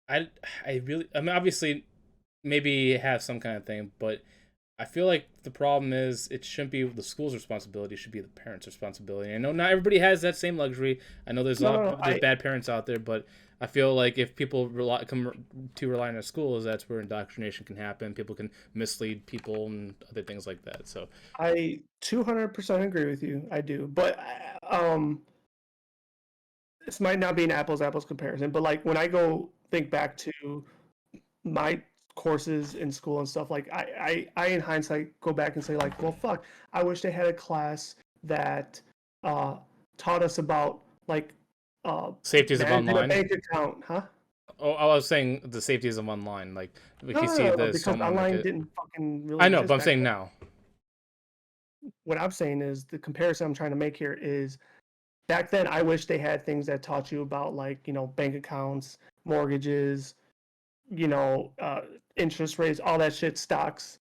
I I really, I mean, obviously, maybe have some kind of thing, but I feel like the problem is it shouldn't be the school's responsibility; it should be the parents' responsibility. I know not everybody has that same luxury. I know there's a No, no, lot, there's bad parents out there, but I feel like if people rely on their schools, that's where indoctrination can happen. People can mislead people and other things like that. So I 200% agree with you. I do, but this might not be an apples comparison. But like when I go think back to my courses in school and stuff, like I in hindsight go back and say like, well, fuck, I wish they had a class that uh, taught us about like uh, safeties of managing a online. bank account, huh? Oh, I was saying the safeties of online. Like if No, you no, see no, no, this, because someone like online it. didn't fucking really I know, but exist I'm back saying then. now. What I'm saying is the comparison I'm trying to make here is back then I wish they had things that taught you about like, bank accounts, mortgages, you know, interest rates, all that shit, stocks,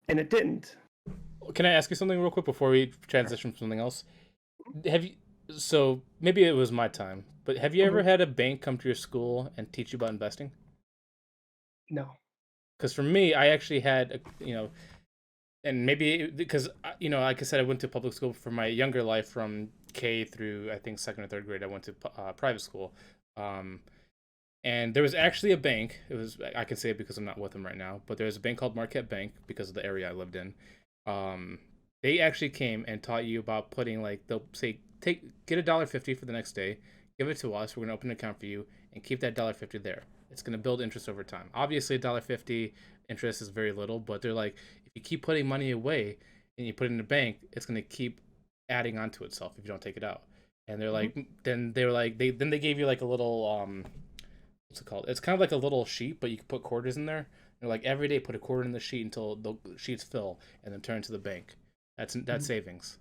and it didn't. Can I ask you something real quick before we transition from something else? Have you? So maybe it was my time, but have you ever Mhm. had a bank come to your school and teach you about investing? No. Because for me, I actually had, and maybe because like I said, I went to public school for my younger life from K through I think second or third grade. I went to private school, um, and there was actually a bank. It was I can say it because I'm not with them right now, but there was a bank called Marquette Bank because of the area I lived in. Um, they actually came and taught you about putting like they'll say get $1.50 for the next day, give it to us. We're gonna open an account for you and keep that $1.50 there. It's gonna build interest over time. Obviously, $1.50 interest is very little, but they're like if you keep putting money away and you put it in the bank, it's gonna keep adding onto itself if you don't take it out. And they're Mhm. like, then they were like, they gave you like a little what's it called? It's kind of like a little sheet, but you can put quarters in there. They're like every day put a quarter in the sheet until the sheets fill, and then turn it to the bank. That's Mhm. savings.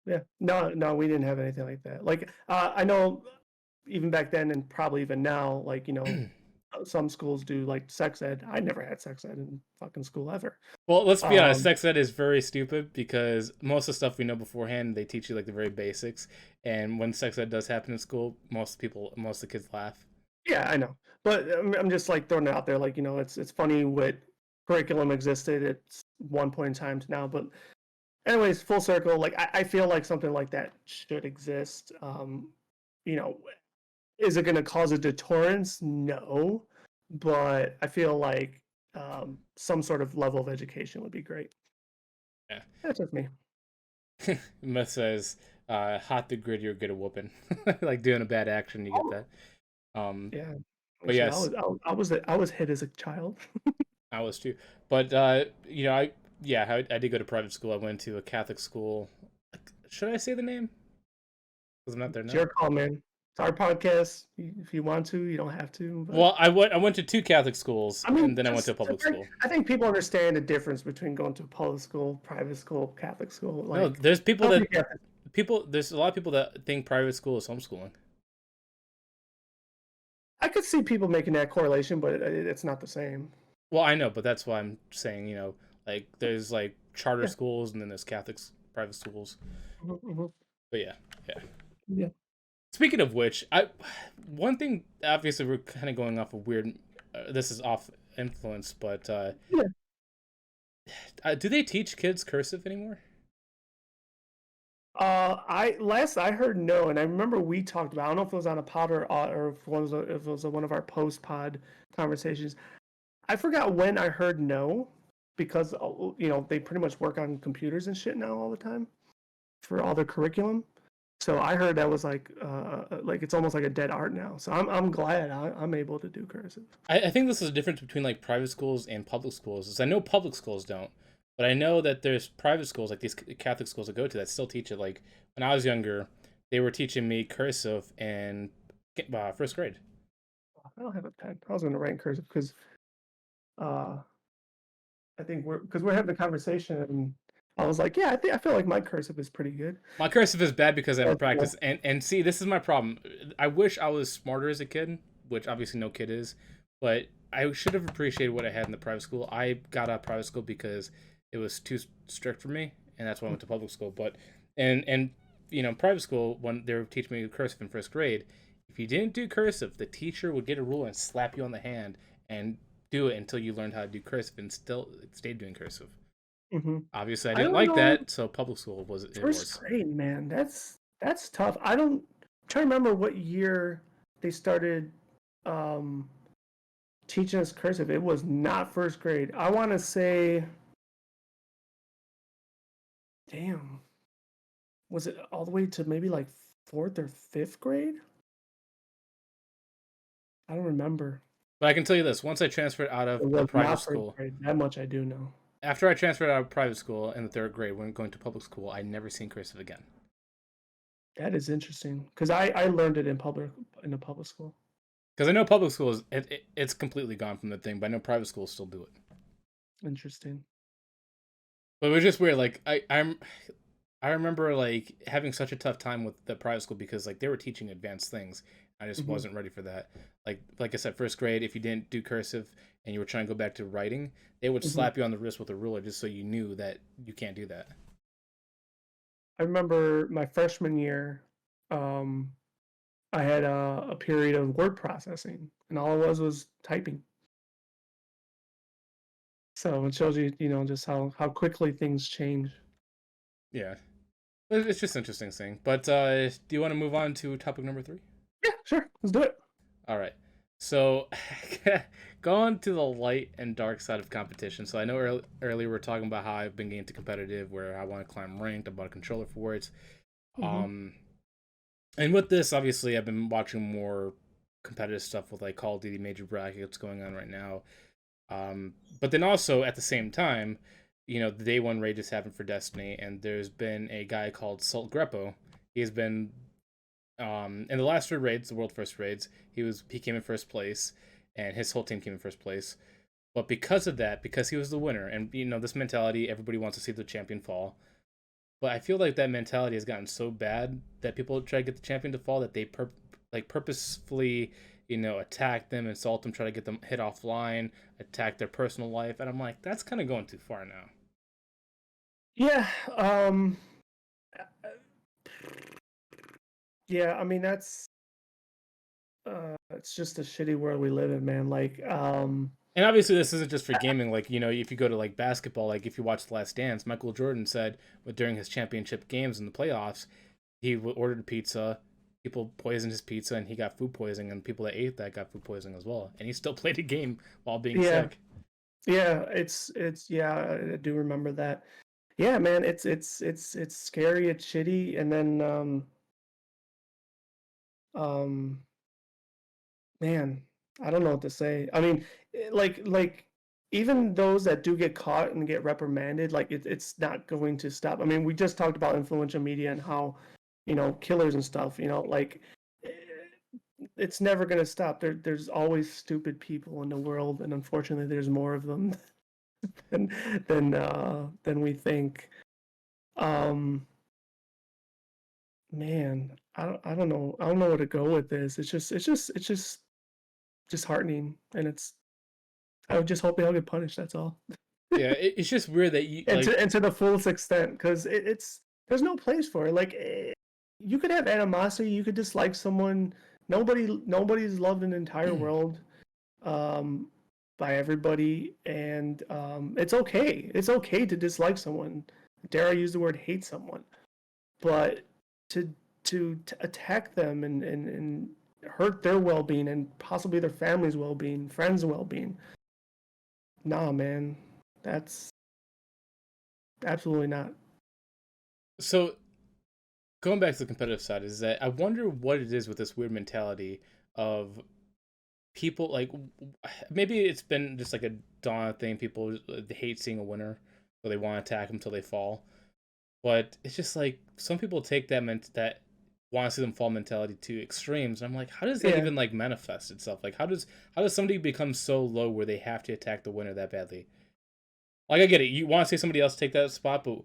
Yeah. No, no, we didn't have anything like that. Like, I know even back then and probably even now, like, you know, some schools do like sex ed. I never had sex ed in fucking school ever. Well, let's be honest. Um, Sex ed is very stupid because most of the stuff we know beforehand, they teach you like the very basics. And when sex ed does happen in school, most of the kids laugh. yeah, I know. But I'm just like throwing it out there. Like, you know, it's funny what curriculum existed at one point in time to now. But anyways, full circle, like I feel like something like that should exist. You know, is it going to cause a deterrence? No, but I feel like some sort of level of education would be great. Yeah. That's just me. Myth says, "Hot the grid, you're good at whooping." Like doing a bad action, you get Oh, that. Um, yeah. I mean, but shit, yes, I was hit as a child. I was too. But I did go to private school. I went to a Catholic school. Should I say the name? Because I'm not there It's now. your call, man. It's our podcast. If you want to, you don't have to. But Well, I went to two Catholic schools, I mean, and then I went to a public school. I think people understand the difference between going to public school, private school, Catholic school. No, Like, there's people don't be that Catholic. people. There's a lot of people that think private school is homeschooling. I could see people making that correlation, but it's not the same. Well, I know, but that's why I'm saying, like there's like charter Yeah. schools, and then there's Catholic private schools. Mhm, mhm. But yeah, yeah. Yeah. Speaking of which, I one thing obviously we're kind of going off of weird. This is off influence, but Yeah. do they teach kids cursive anymore? I last I heard no, and I remember we talked about. I don't know if it was on a pod or if it was one of our post pod conversations. I forgot when I heard no, because you know they pretty much work on computers and shit now all the time for all their curriculum. So I heard that was like it's almost like a dead art now. So I'm glad I'm able to do cursive. I think this is a difference between like private schools and public schools. Is I know public schools don't, but I know that there's private schools like these Catholic schools I go to that still teach it. Like when I was younger, they were teaching me cursive in first grade. I don't have a pen. I was going to write in cursive because uh, I think we're having a conversation, and I was like, yeah, I feel like my cursive is pretty good. My cursive is bad because I haven't That's cool. practiced. And see, this is my problem. I wish I was smarter as a kid, which obviously no kid is, but I should have appreciated what I had in the private school. I got out of private school because it was too strict for me, and that's why I went to public school. But and private school when they were teaching me cursive in first grade, if you didn't do cursive, the teacher would get a ruler and slap you on the hand and do it until you learned how to do cursive and still stayed doing cursive. Hmm. Obviously, I I didn't don't like know. that, so public school was it First was. grade, man, that's tough. I don't I'm trying to remember what year they started um, teaching us cursive. It was not first grade. I want to say, damn, was it all the way to maybe like fourth or fifth grade? I don't remember. But I can tell you this: once I transferred out It of the was private not first school, grade. That much I do know. after I transferred out of private school in the third grade, when going to public school, I never seen cursive again. That is interesting because I learned it in a public school. Because I know public schools, it's completely gone from the thing, but I know private schools still do it. Interesting. But it was just weird. Like I remember like having such a tough time with the private school because like they were teaching advanced things. I just Hmm. wasn't ready for that. Like I said, first grade, if you didn't do cursive and you were trying to go back to writing, they would Hmm. slap you on the wrist with a ruler just so you knew that you can't do that. I remember my freshman year, um, I had a period of word processing, and all it was typing. So it shows you, just how quickly things change. Yeah, but it's just interesting thing. But do you want to move on to topic number 3? Yeah, sure, let's do it. All right. So, going to the light and dark side of competition. So I know earlier we are talking about how I've been getting into competitive, where I want to climb ranked. I bought a controller for it. Hmm. Um, and with this, obviously, I've been watching more competitive stuff with like Call of Duty major brackets going on right now. But then also at the same time, the day one raid is happened for Destiny, and there's been a guy called Salt Greppo. He's been in the last 3 raids, the world first raids, he came in first place, and his whole team came in first place. But because of that, because he was the winner, and this mentality, everybody wants to see the champion fall. But I feel like that mentality has gotten so bad that people try to get the champion to fall that they purposefully, attack them, insult them, try to get them hit offline, attack their personal life, and I'm like, that's kind of going too far now. Yeah, yeah. I mean, it's just a shitty world we live in, man. Like, And obviously, this isn't just for gaming. Like, if you go to like basketball, like if you watch The Last Dance, Michael Jordan said during his championship games in the playoffs, he ordered a pizza. People poisoned his pizza, and he got food poisoning. And people that ate that got food poisoning as well. And he still played a game while being yeah, sick. yeah. It's yeah. I do remember that. Yeah, man. It's scary. It's shitty. And then um, man, I don't know what to say. I mean, like even those that do get caught and get reprimanded, like it's not going to stop. I mean, we just talked about influential media and how, killers and stuff, like eh, it's never going to stop. There's always stupid people in the world, and unfortunately there's more of them than than we think. Um man, I don't know. I don't know where to go with this. It's just disheartening, and I would just hope they all get punished. That's all, Yeah, it's just weird that you and like. to the fullest extent, because it's there's no place for it. Like you could have animosity, you could dislike someone. Nobody's loved in the entire world, um, by everybody, and it's okay. It's okay to dislike someone. Dare I use the word hate someone? But to to attack them and hurt their well-being and possibly their family's well-being, friends' well-being. Nah, man, that's absolutely not. So going back to the competitive side, is that I wonder what it is with this weird mentality of people like maybe it's been just like a dawn thing. People they hate seeing a winner, so they want to attack them until they fall. But it's just like some people take that want to see them fall mentality to extremes. And I'm like, how does that Yeah, even like manifest itself? Like, how does somebody become so low where they have to attack the winner that badly? Like, I get it. You want to see somebody else take that spot, but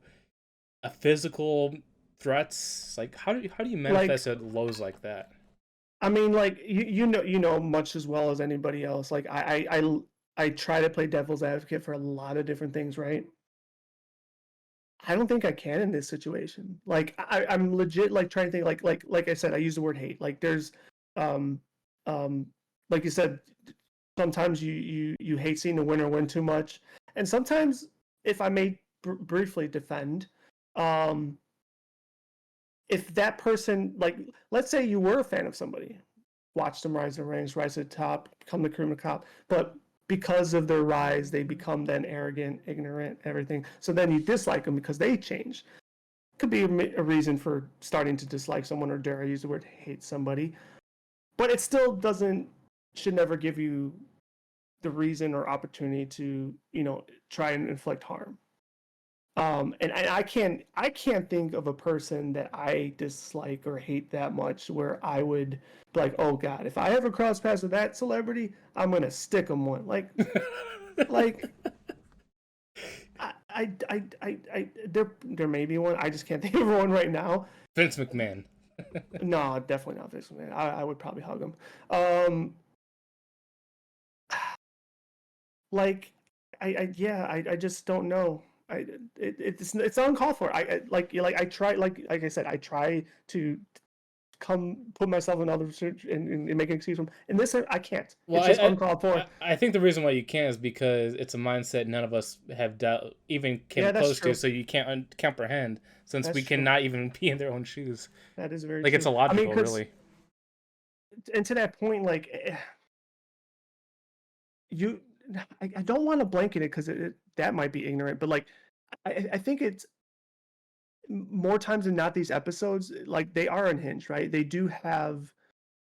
a physical threats, like how do you like manifest at lows like that? I mean, like you know much as well as anybody else. Like I try to play devil's advocate for a lot of different things, right? I don't think I can in this situation. Like I'm legit like trying to think like I said, I use the word hate. Like there's um um like you said, sometimes you hate seeing the winner win too much. And sometimes if I may briefly defend, um if that person, like, let's say you were a fan of somebody, watch them rise the ranks, rise to the top, become the cream of the crop, but because of their rise, they become then arrogant, ignorant, everything. So then you dislike them because they change. Could be a reason for starting to dislike someone, or dare I use the word hate somebody. But it still doesn't, should never give you the reason or opportunity to, try and inflict harm. And I can't think of a person that I dislike or hate that much where I would be like, oh God, if I ever cross paths with that celebrity, I'm gonna stick them one. Like there may be one. I just can't think of one right now. Vince McMahon. No, definitely not Vince McMahon. I would probably hug him. Um, like, I just don't know. It's uncalled for. I try, like I said, I try to come put myself in other search and make an excuse for him. In this, I can't. Well, It's just uncalled for. I think the reason why you can't is because it's a mindset none of us have even came Yeah, that's close to, true. so you can't comprehend since That's we true. cannot even be in their own shoes. That is very Like it's true. I mean, illogical, because really. and to that point, like you, I don't want to blanket it because that might be ignorant, but like I think it's more times than not these episodes like they are unhinged, right? They do have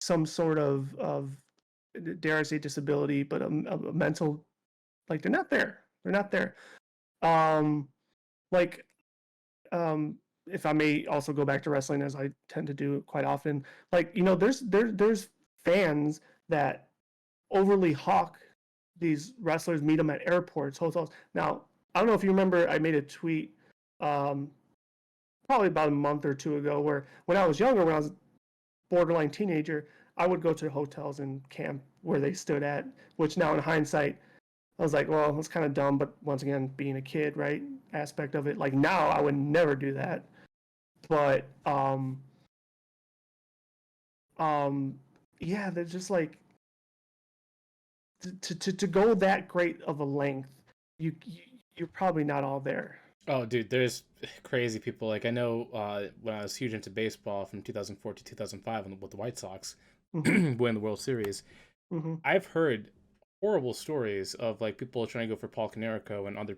some sort of dare I say disability, but a mental like they're not there. They're not there. Um, like um, if I may also go back to wrestling as I tend to do quite often, like there's fans that overly hawk these wrestlers, meet them at airports, hotels. Now I don't know if you remember, I made a tweet um, probably about a month or two ago where when I was younger, when I was borderline teenager, I would go to hotels and camp where they stood at, which now in hindsight, I was like, well, it's kind of dumb, but once again, being a kid, right? Aspect of it. Like now, I would never do that. But um, yeah, they're just like to go that great of a length. You you're probably not all there. Oh, dude, there's crazy people. Like I know when I was huge into baseball from 2004 to 2005 with the White Sox Mm-hmm. winning the World Series, Mm-hmm. I've heard horrible stories of like people trying to go for Paul Canerico and other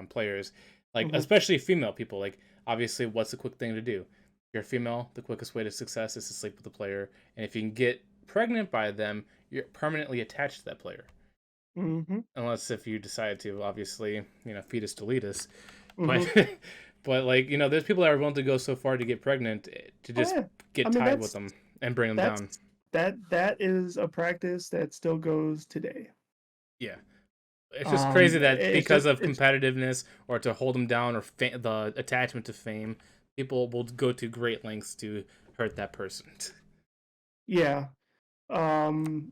players, like Mm-hmm. especially female people. Like obviously, what's the quick thing to do? If you're female, the quickest way to success is to sleep with the player, and if you can get pregnant by them, you're permanently attached to that player. Mm-hmm. Unless if you decide to, obviously, fetus deletus. But Mm-hmm. but like there's people that are willing to go so far to get pregnant to Oh just yeah. I get mean tied with them and bring them that's down. that is a practice that still goes today. Yeah. It's just crazy that It's because just of it's competitiveness or to hold them down or the attachment to fame, people will go to great lengths to hurt that person. yeah. Um,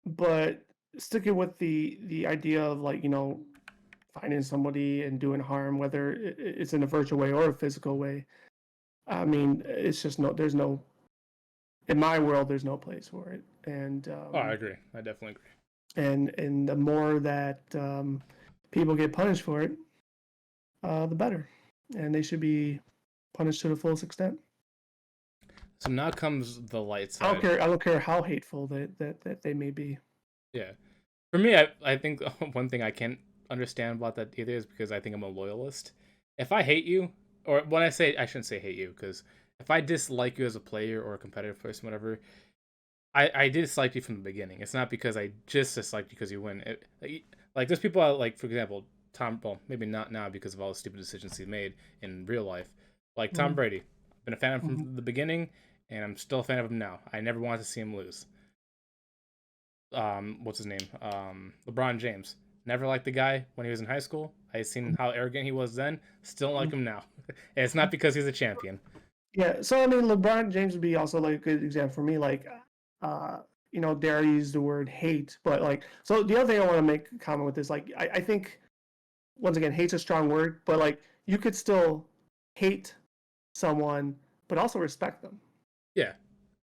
but sticking with the idea of like finding somebody and doing harm, whether it's in a virtual way or a physical way. I mean, it's just no. There's no in my world. There's no place for it, Oh, I agree. I definitely agree. and the more that people get punished for it, the better, and they should be punished to the fullest extent. So now comes the light I don't side. care. I don't care how hateful that they may be. Yeah. For me, I think one thing I can't understand about that either is because I think I'm a loyalist. If I hate you, or when I say I shouldn't say hate you, because if I dislike you as a player or a competitive person, whatever, I dislike you from the beginning. It's not because I just disliked you because you win. Like there's people out, like for example Tom. Well, maybe not now because of all the stupid decisions he made in real life. Like Tom Mm-hmm. Brady, I've been a fan of him Mm-hmm. from the beginning, and I'm still a fan of him now. I never wanted to see him lose. What's his name? LeBron James. Never liked the guy when he was in high school. I seen how arrogant he was then. Still don't like him now. And it's not because he's a champion. Yeah, so I mean, LeBron James would be also like a good example for me. Like, uh, dare I use the word hate, but like, so the other thing I want to make a comment with is like, I think once again, hate's a strong word, but like, you could still hate someone, but also respect them. Yeah.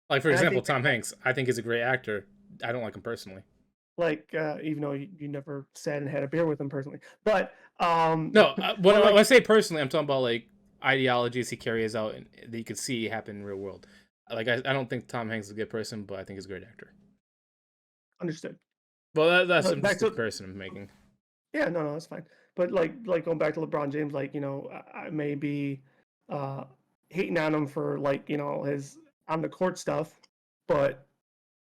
Like for And I example, think Tom Hanks. I think he's a great actor. I don't like him personally. like, even though you never sat and had a beer with him personally, but No, when, but when like, I say personally, I'm talking about like ideologies he carries out and that you could see happen in real world. Like I don't think Tom Hanks is a good person, but I think he's a great actor. understood. Well, that's But back just the to comparison I'm making. yeah, no, that's fine. But like going back to LeBron James, like I may be uh, hating on him for like his on the court stuff, but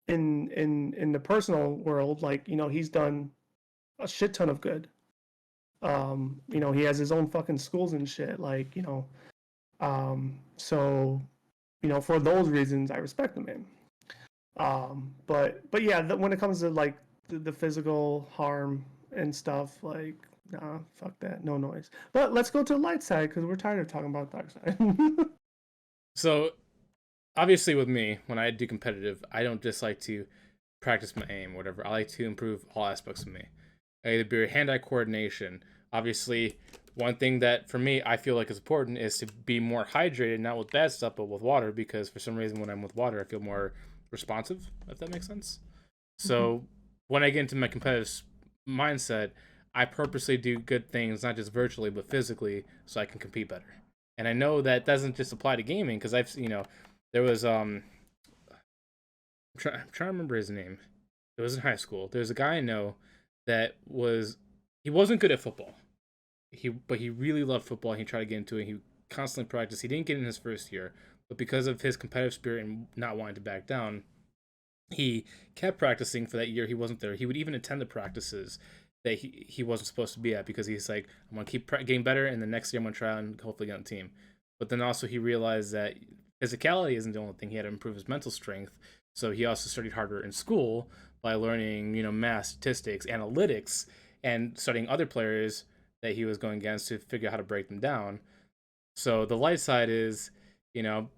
in the personal world, like he's done a shit ton of good. He has his own fucking schools and shit, like so for those reasons, I respect the man. But yeah, when it comes to like the physical harm and stuff, like nah, fuck that, no noise. But let's go to the light side because we're tired of talking about the dark side. So obviously with me, when I do competitive, I don't just like to practice my aim or whatever. I like to improve all aspects of me. Either be hand-eye coordination. Obviously, one thing that for me I feel like is important is to be more hydrated, not with bad stuff, but with water, because for some reason when I'm with water, I feel more responsive. If that makes sense. Mhm. So when I get into my competitive mindset, I purposely do good things, not just virtually but physically, so I can compete better. And I know that doesn't just apply to gaming because there was I'm trying to remember his name. It was in high school. There's a guy I know that he wasn't good at football. But he really loved football. And he tried to get into it. He constantly practiced. He didn't get in his first year, but because of his competitive spirit and not wanting to back down, he kept practicing for that year he wasn't there. He would even attend the practices that he wasn't supposed to be at because he's like, I'm gonna keep getting better, and the next year I'm gonna try and hopefully get on the team. But then also he realized that physicality isn't the only thing. He had to improve his mental strength. So he also studied harder in school by learning, math, statistics, analytics, and studying other players that he was going against to figure out how to break them down. So the light side is, you know,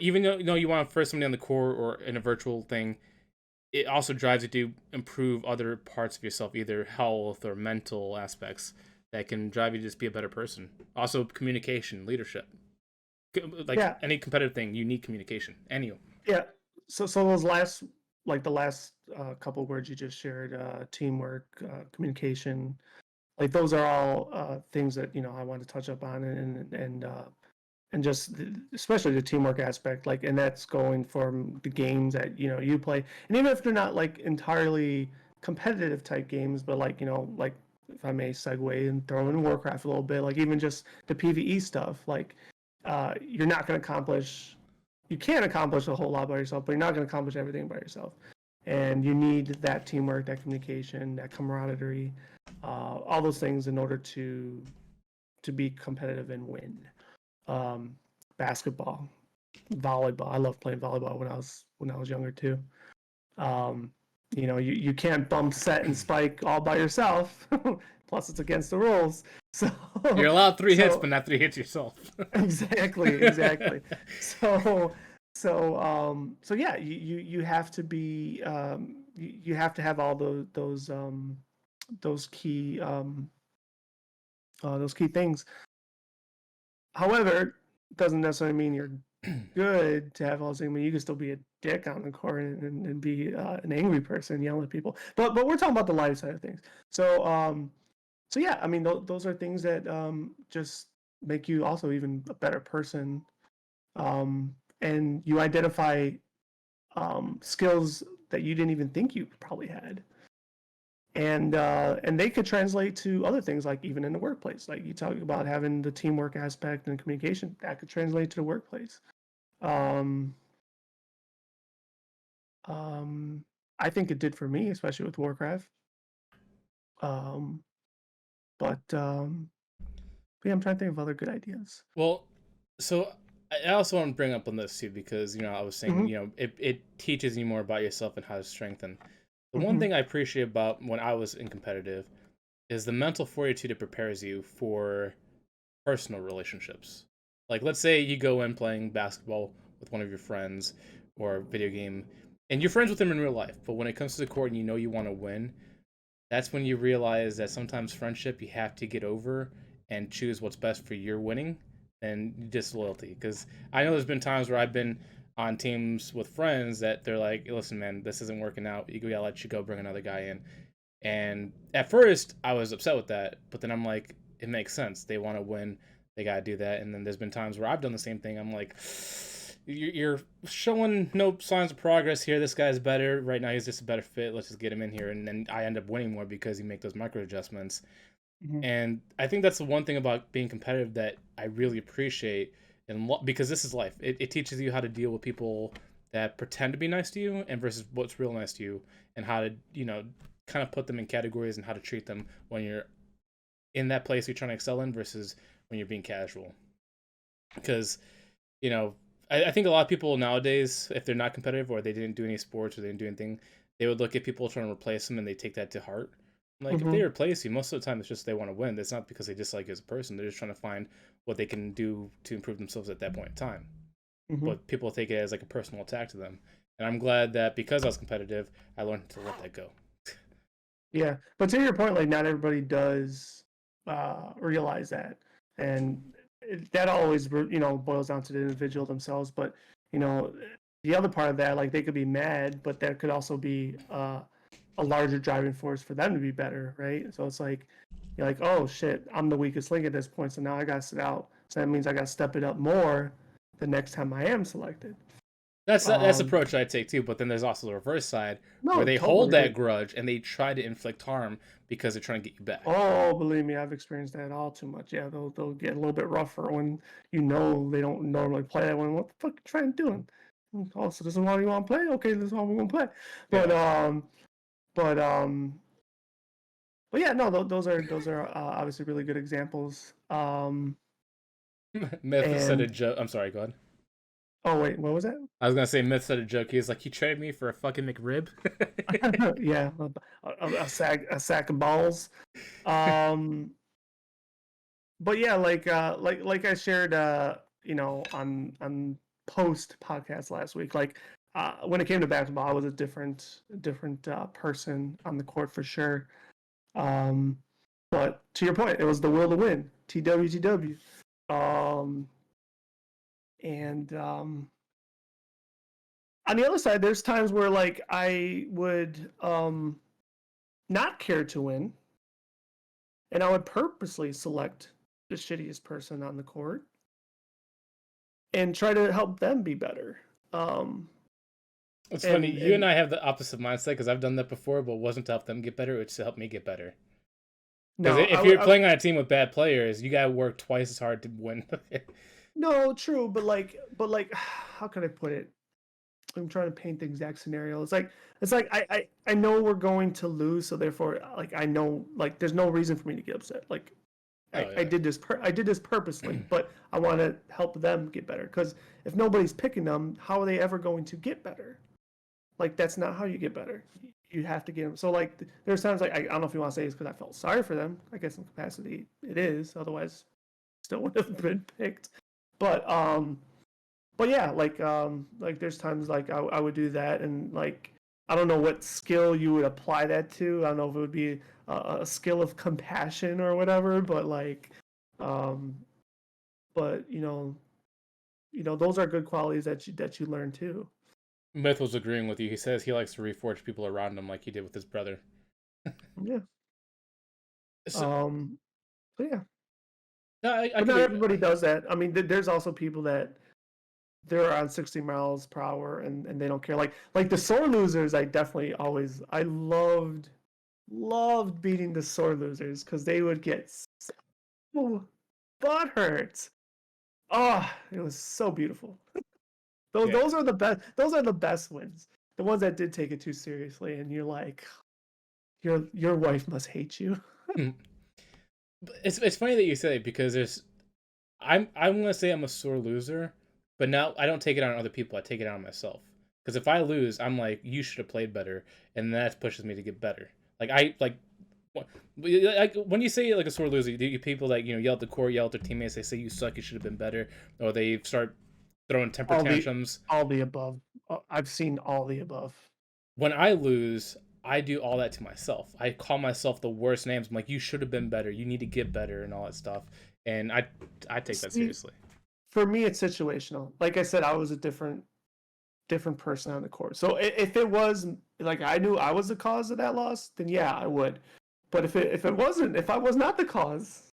even though you want to first somebody on the court or in a virtual thing, it also drives you to improve other parts of yourself, either health or mental aspects that can drive you to just be a better person. Also, communication, leadership, like Yeah, any competitive thing, you need communication. Any. yeah. So those last, like the last couple words you just shared, teamwork, communication, like those are all things that I want to touch up on, and just especially the teamwork aspect, like, and that's going from the games that you play, and even if they're not like entirely competitive type games, but like like if I may segue and throw in Warcraft a little bit, like even just the PvE stuff, like you're not going to accomplish, you can accomplish a whole lot by yourself, but you're not going to accomplish everything by yourself, and you need that teamwork, that communication, that camaraderie, all those things in order to be competitive and win. um, Basketball, volleyball. I loved playing volleyball when I was younger too. Um, you can't bump set and spike all by yourself. Plus, it's against the rules. So, You're allowed 3 hits, but so not 3 hits yourself. exactly. So, so yeah, you have to be you have to have all those key those key things. However, doesn't necessarily mean you're good to have all those things. I mean, you can still be a dick on the court and be an angry person, yelling at people. But we're talking about the light side of things. So so yeah, I mean, those are things that just make you also even a better person. And you identify skills that you didn't even think you probably had, and they could translate to other things, like even in the workplace, like you talk about having the teamwork aspect and communication, that could translate to the workplace. um um I think it did for me, especially with Warcraft. um but yeah, I'm trying to think of other good ideas. Well, so I also want to bring up on this too because I was saying Hmm. it teaches you more about yourself and how to strengthen. The one Hmm. thing I appreciate about when I was in competitive is the mental fortitude it prepares you for personal relationships. Like, let's say you go in playing basketball with one of your friends or a video game, and you're friends with them in real life, but when it comes to the court and you want to win, that's when you realize that sometimes friendship you have to get over and choose what's best for your winning and disloyalty. Because I know there's been times where I've been on teams with friends that they're like, listen, man, this isn't working out. You gotta let you go, bring another guy in. And at first, I was upset with that, but then I'm like, it makes sense. They want to win. They got to do that. And then there's been times where I've done the same thing. I'm like, you're showing no signs of progress here. This guy's better. Right now, he's just a better fit. Let's just get him in here. And then I end up winning more because you make those micro adjustments. Hmm. And I think that's the one thing about being competitive that I really appreciate. And because this is life, it teaches you how to deal with people that pretend to be nice to you and versus what's real nice to you, and how to, kind of put them in categories and how to treat them when you're in that place you're trying to excel in versus when you're being casual. Because, you know, I think a lot of people nowadays, if they're not competitive or they didn't do any sports or they didn't do anything, they would look at people trying to replace them and they take that to heart. Like, if they Hmm. replace you, most of the time it's just they want to win. It's not because they dislike you as a person. They're just trying to find what they can do to improve themselves at that point in time. Hmm. but people take it as like a personal attack to them. And I'm glad that because I was competitive, I learned to let that go. Yeah, but to your point, like not everybody does realize that, and that always boils down to the individual themselves. But you know, the other part of that, like they could be mad, but that could also be a larger driving force for them to be better, right? So it's like you're like, oh shit, I'm the weakest link at this point, so now I got to sit out. So that means I got to step it up more the next time I am selected. That's the Um, approach I take too. But then there's also the reverse side where no, they hold totally. that grudge and they try to inflict harm because they're trying to get you back. Oh, believe me, I've experienced that all too much. Yeah, they'll get a little bit rougher when they don't normally play that one. What the fuck you trying to do? Oh, so this is why you want to play? Okay, this is why we're gonna play. But Yeah. but um, but yeah, no, those are obviously really good examples. Myth said a And joke. I'm sorry, go ahead. oh wait, what was that? I was gonna say Myth said a joke. He was like, "You traded me for a fucking McRib." Yeah, a sack of balls. Um, but yeah, like I shared on post podcast last week, like when it came to basketball, I was a different person on the court for sure. Um, but to your point, it was the will to win, TWTW. Um, and on the other side, there's times where like I would not care to win, and I would purposely select the shittiest person on the court and try to help them be better. Um, It's funny. and You and and I have the opposite mindset because I've done that before, but it wasn't to help them get better. It's to help me get better. Because no, if you're playing on a team with bad players, you gotta work twice as hard to win. no, true, but like, how can I put it? I'm trying to paint the exact scenario. It's like I know we're going to lose, so therefore, like I know like there's no reason for me to get upset. Like I, Oh I yeah. did this I did this purposely, but I want to help them get better. Because if nobody's picking them, how are they ever going to get better? Like that's not how you get better. You have to get them. So like there's times like I don't know if you want to say it's because I felt sorry for them. I guess in capacity it is. Otherwise, still would have been picked. But but yeah, like there's times like I would do that, and like I don't know what skill you would apply that to. I don't know if it would be a skill of compassion or whatever, but like um but those are good qualities that you learn too. Myth was agreeing with you. He says he likes to reforge people around him like he did with his brother. Yeah. So, um but yeah, no, I but could not be. everybody does that. I mean, there's also people that they're on 60 miles per hour and they don't care. Like the sore losers, I loved beating the sore losers because they would get so butt hurt. Oh, it was so beautiful. those Yeah. those are the best. Those are the best wins. The ones that did take it too seriously, and you're like, your wife must hate you. Mm. It's funny that you say it because I'm gonna say I'm a sore loser, but now I don't take it on other people. I take it on myself. Because if I lose, I'm like, you should have played better, and that pushes me to get better. Like I like when you say like a sore loser, you people like yell at the court, yell at their teammates. They say you suck, you should have been better, or they start throwing temper all the tantrums. all the above. I've seen all the above. When I lose, I do all that to myself. I call myself the worst names. I'm like, you should have been better. You need to get better and all that stuff. And I take that See, seriously. for me, it's situational. Like I said, I was a different person on the court. So if it was like I knew I was the cause of that loss, then yeah, I would. But if it wasn't, if I was not the cause,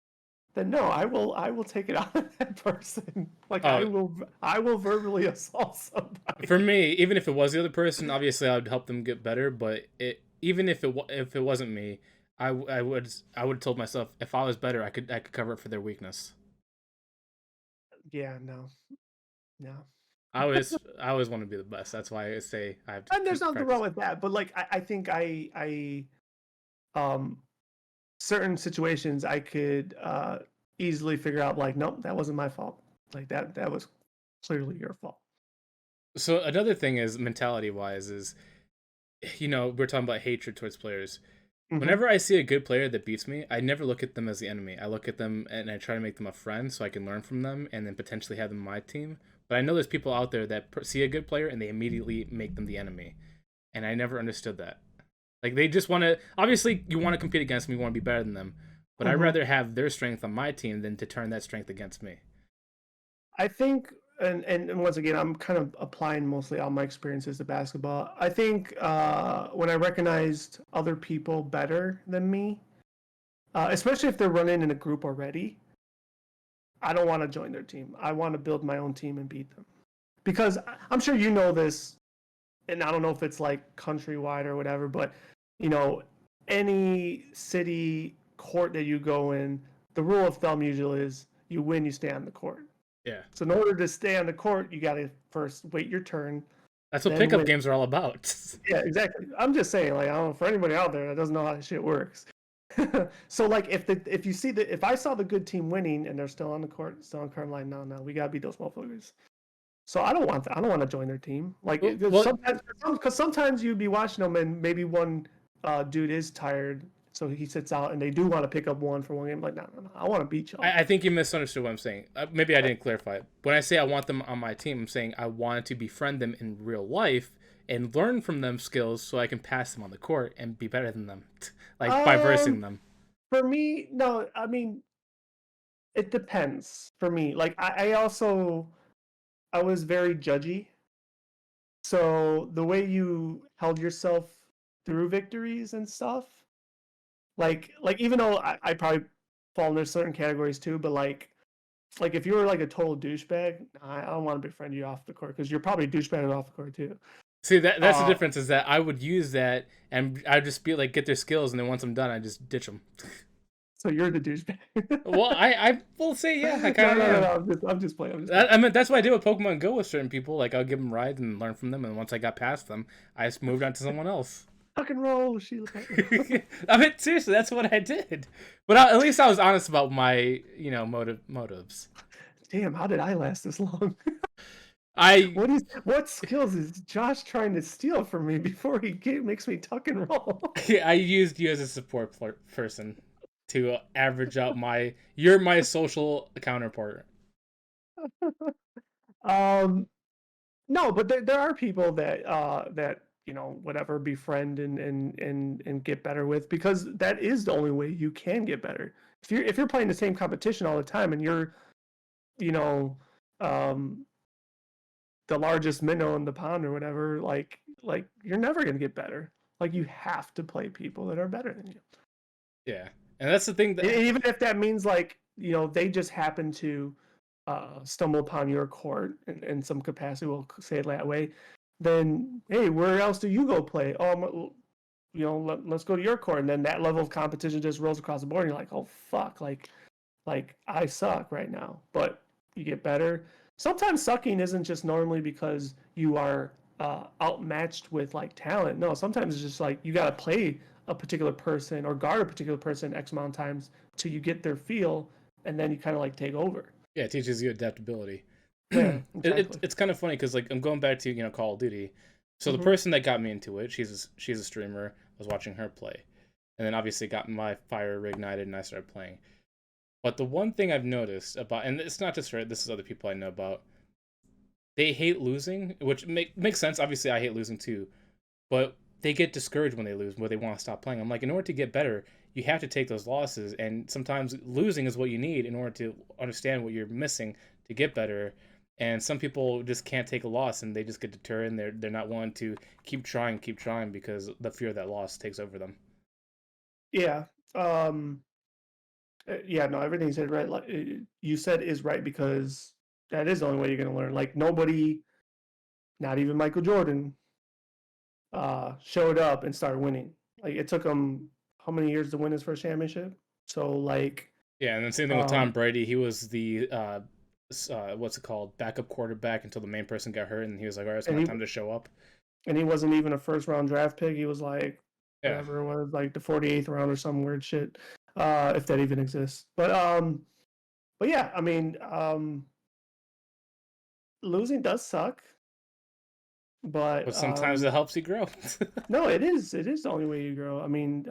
then no, I will take it out of that person. Like Oh, I will verbally assault for somebody. me, even if it was the other person, obviously I would help them get better. But even if it wasn't me, I would have told myself if I was better, I could cover it for their weakness. Yeah, no, no. I always want to be the best. That's why I say I have to And there's keep nothing wrong practicing. with that. But like I think um certain situations I could easily figure out like, nope, that wasn't my fault. Like that was clearly your fault. So another thing is mentality wise is we're talking about hatred towards players. Hmm. Whenever I see a good player that beats me, I never look at them as the enemy. I look at them and I try to make them a friend so I can learn from them and then potentially have them on my team. But I know there's people out there that see a good player and they immediately make them the enemy, and I never understood that. Like they just want to. Obviously, you want to compete against them. You want to be better than them. But I'd Hmm. rather have their strength on my team than to turn that strength against me. I think, and once again, I'm kind of applying mostly all my experiences to basketball. I think when I recognized other people better than me, especially if they're running in a group already, I don't want to join their team. I want to build my own team and beat them. Because I'm sure you know this, and I don't know if it's like countrywide or whatever, but you know, any city court that you go in, the rule of thumb usually is you win, you stay on the court. Yeah, So in order to stay on the court, you got to first wait your turn, that's what then pickup win. games are all about. Yeah, exactly. I'm just saying, like, I don't know for anybody out there that doesn't know how this shit works. So like, if I saw the good team winning and they're still on the court, still on current line, no, we gotta beat those motherfuckers. So I don't want that. I don't want to join their team. Like Well, because sometimes you'd be watching them and maybe one dude is tired, so he sits out and they do want to pick up one for one game. Like no, I want to beat y'all. I think you misunderstood what I'm saying. Maybe I didn't clarify it. When I say I want them on my team, I'm saying I want to befriend them in real life and learn from them skills so I can pass them on the court and be better than them, like by versing Um, them. for me, no. I mean, it depends. For me, like I was very judgy. So the way you held yourself through victories and stuff, like even though I probably fall into certain categories too, but like if you were like a total douchebag, I don't want to befriend you off the court because you're probably a douchebag off the court too. See, that's the Uh, difference is that I would use that and I'd just be like, get their skills, and then once I'm done, I just ditch them. so you're the douchebag. Well, I will say, yeah, I kind of No. am. I'm just playing. I'm just playing. I mean, that's what I did with Pokemon Go with certain people. Like, I'll give them rides and learn from them, and once I got past them, I just moved on to someone else. Rock and roll, Sheila. I mean, seriously, that's what I did. But at least I was honest about my, motives. Damn, how did I last this long? I What skills is Josh trying to steal from me before makes me tuck and roll? I used you as a support person to average out you're my social counterpart. um, no, but there are people that whatever befriend and get better with because that is the only way you can get better. If you're playing the same competition all the time and you're you know um the largest minnow in the pond or whatever, like you're never gonna get better. Like you have to play people that are better than you. Yeah, and that's the thing that Even if that means like they just happen to stumble upon your court in some capacity, we'll say it that way, then hey, where else do you go play? Oh, let's go to your court, and then that level of competition just rolls across the board. And you're like, oh fuck, like I suck right now, but you get better. Sometimes sucking isn't just normally because you are outmatched with like talent. No, sometimes it's just like you got to play a particular person or guard a particular person X amount of times till you get their feel, and then you kind of like take over. yeah, it teaches you adaptability. Yeah, exactly. It's kind of funny because like I'm going back to Call of Duty. So the Hmm. person that got me into it, she's a streamer. I was watching her play, and then obviously got my fire reignited, and I started playing. But the one thing I've noticed about, and it's not just her, this is other people I know about, they hate losing, which makes sense. Obviously, I hate losing too, but they get discouraged when they lose, where they want to stop playing. I'm like, in order to get better, you have to take those losses, and sometimes losing is what you need in order to understand what you're missing to get better. And some people just can't take a loss, and they just get deterred, and they're not willing to keep trying because the fear of that loss takes over them. Yeah. Yeah. No, everything you said right. Like you said is right because that is the only way you're gonna learn. Like nobody, not even Michael Jordan, showed up and started winning. Like it took him how many years to win his first championship? So like, Yeah, and then same thing with Tom um, Brady. He was the what's it called, backup quarterback until the main person got hurt, and he was like, "All right, it's and my he time to show up." and he wasn't even a first round draft pick. He was like Yeah, whatever it was, like the 48th round or some weird shit, if that even exists. But yeah, I mean, losing does suck, but but sometimes it helps you grow. no, it is the only way you grow. I mean,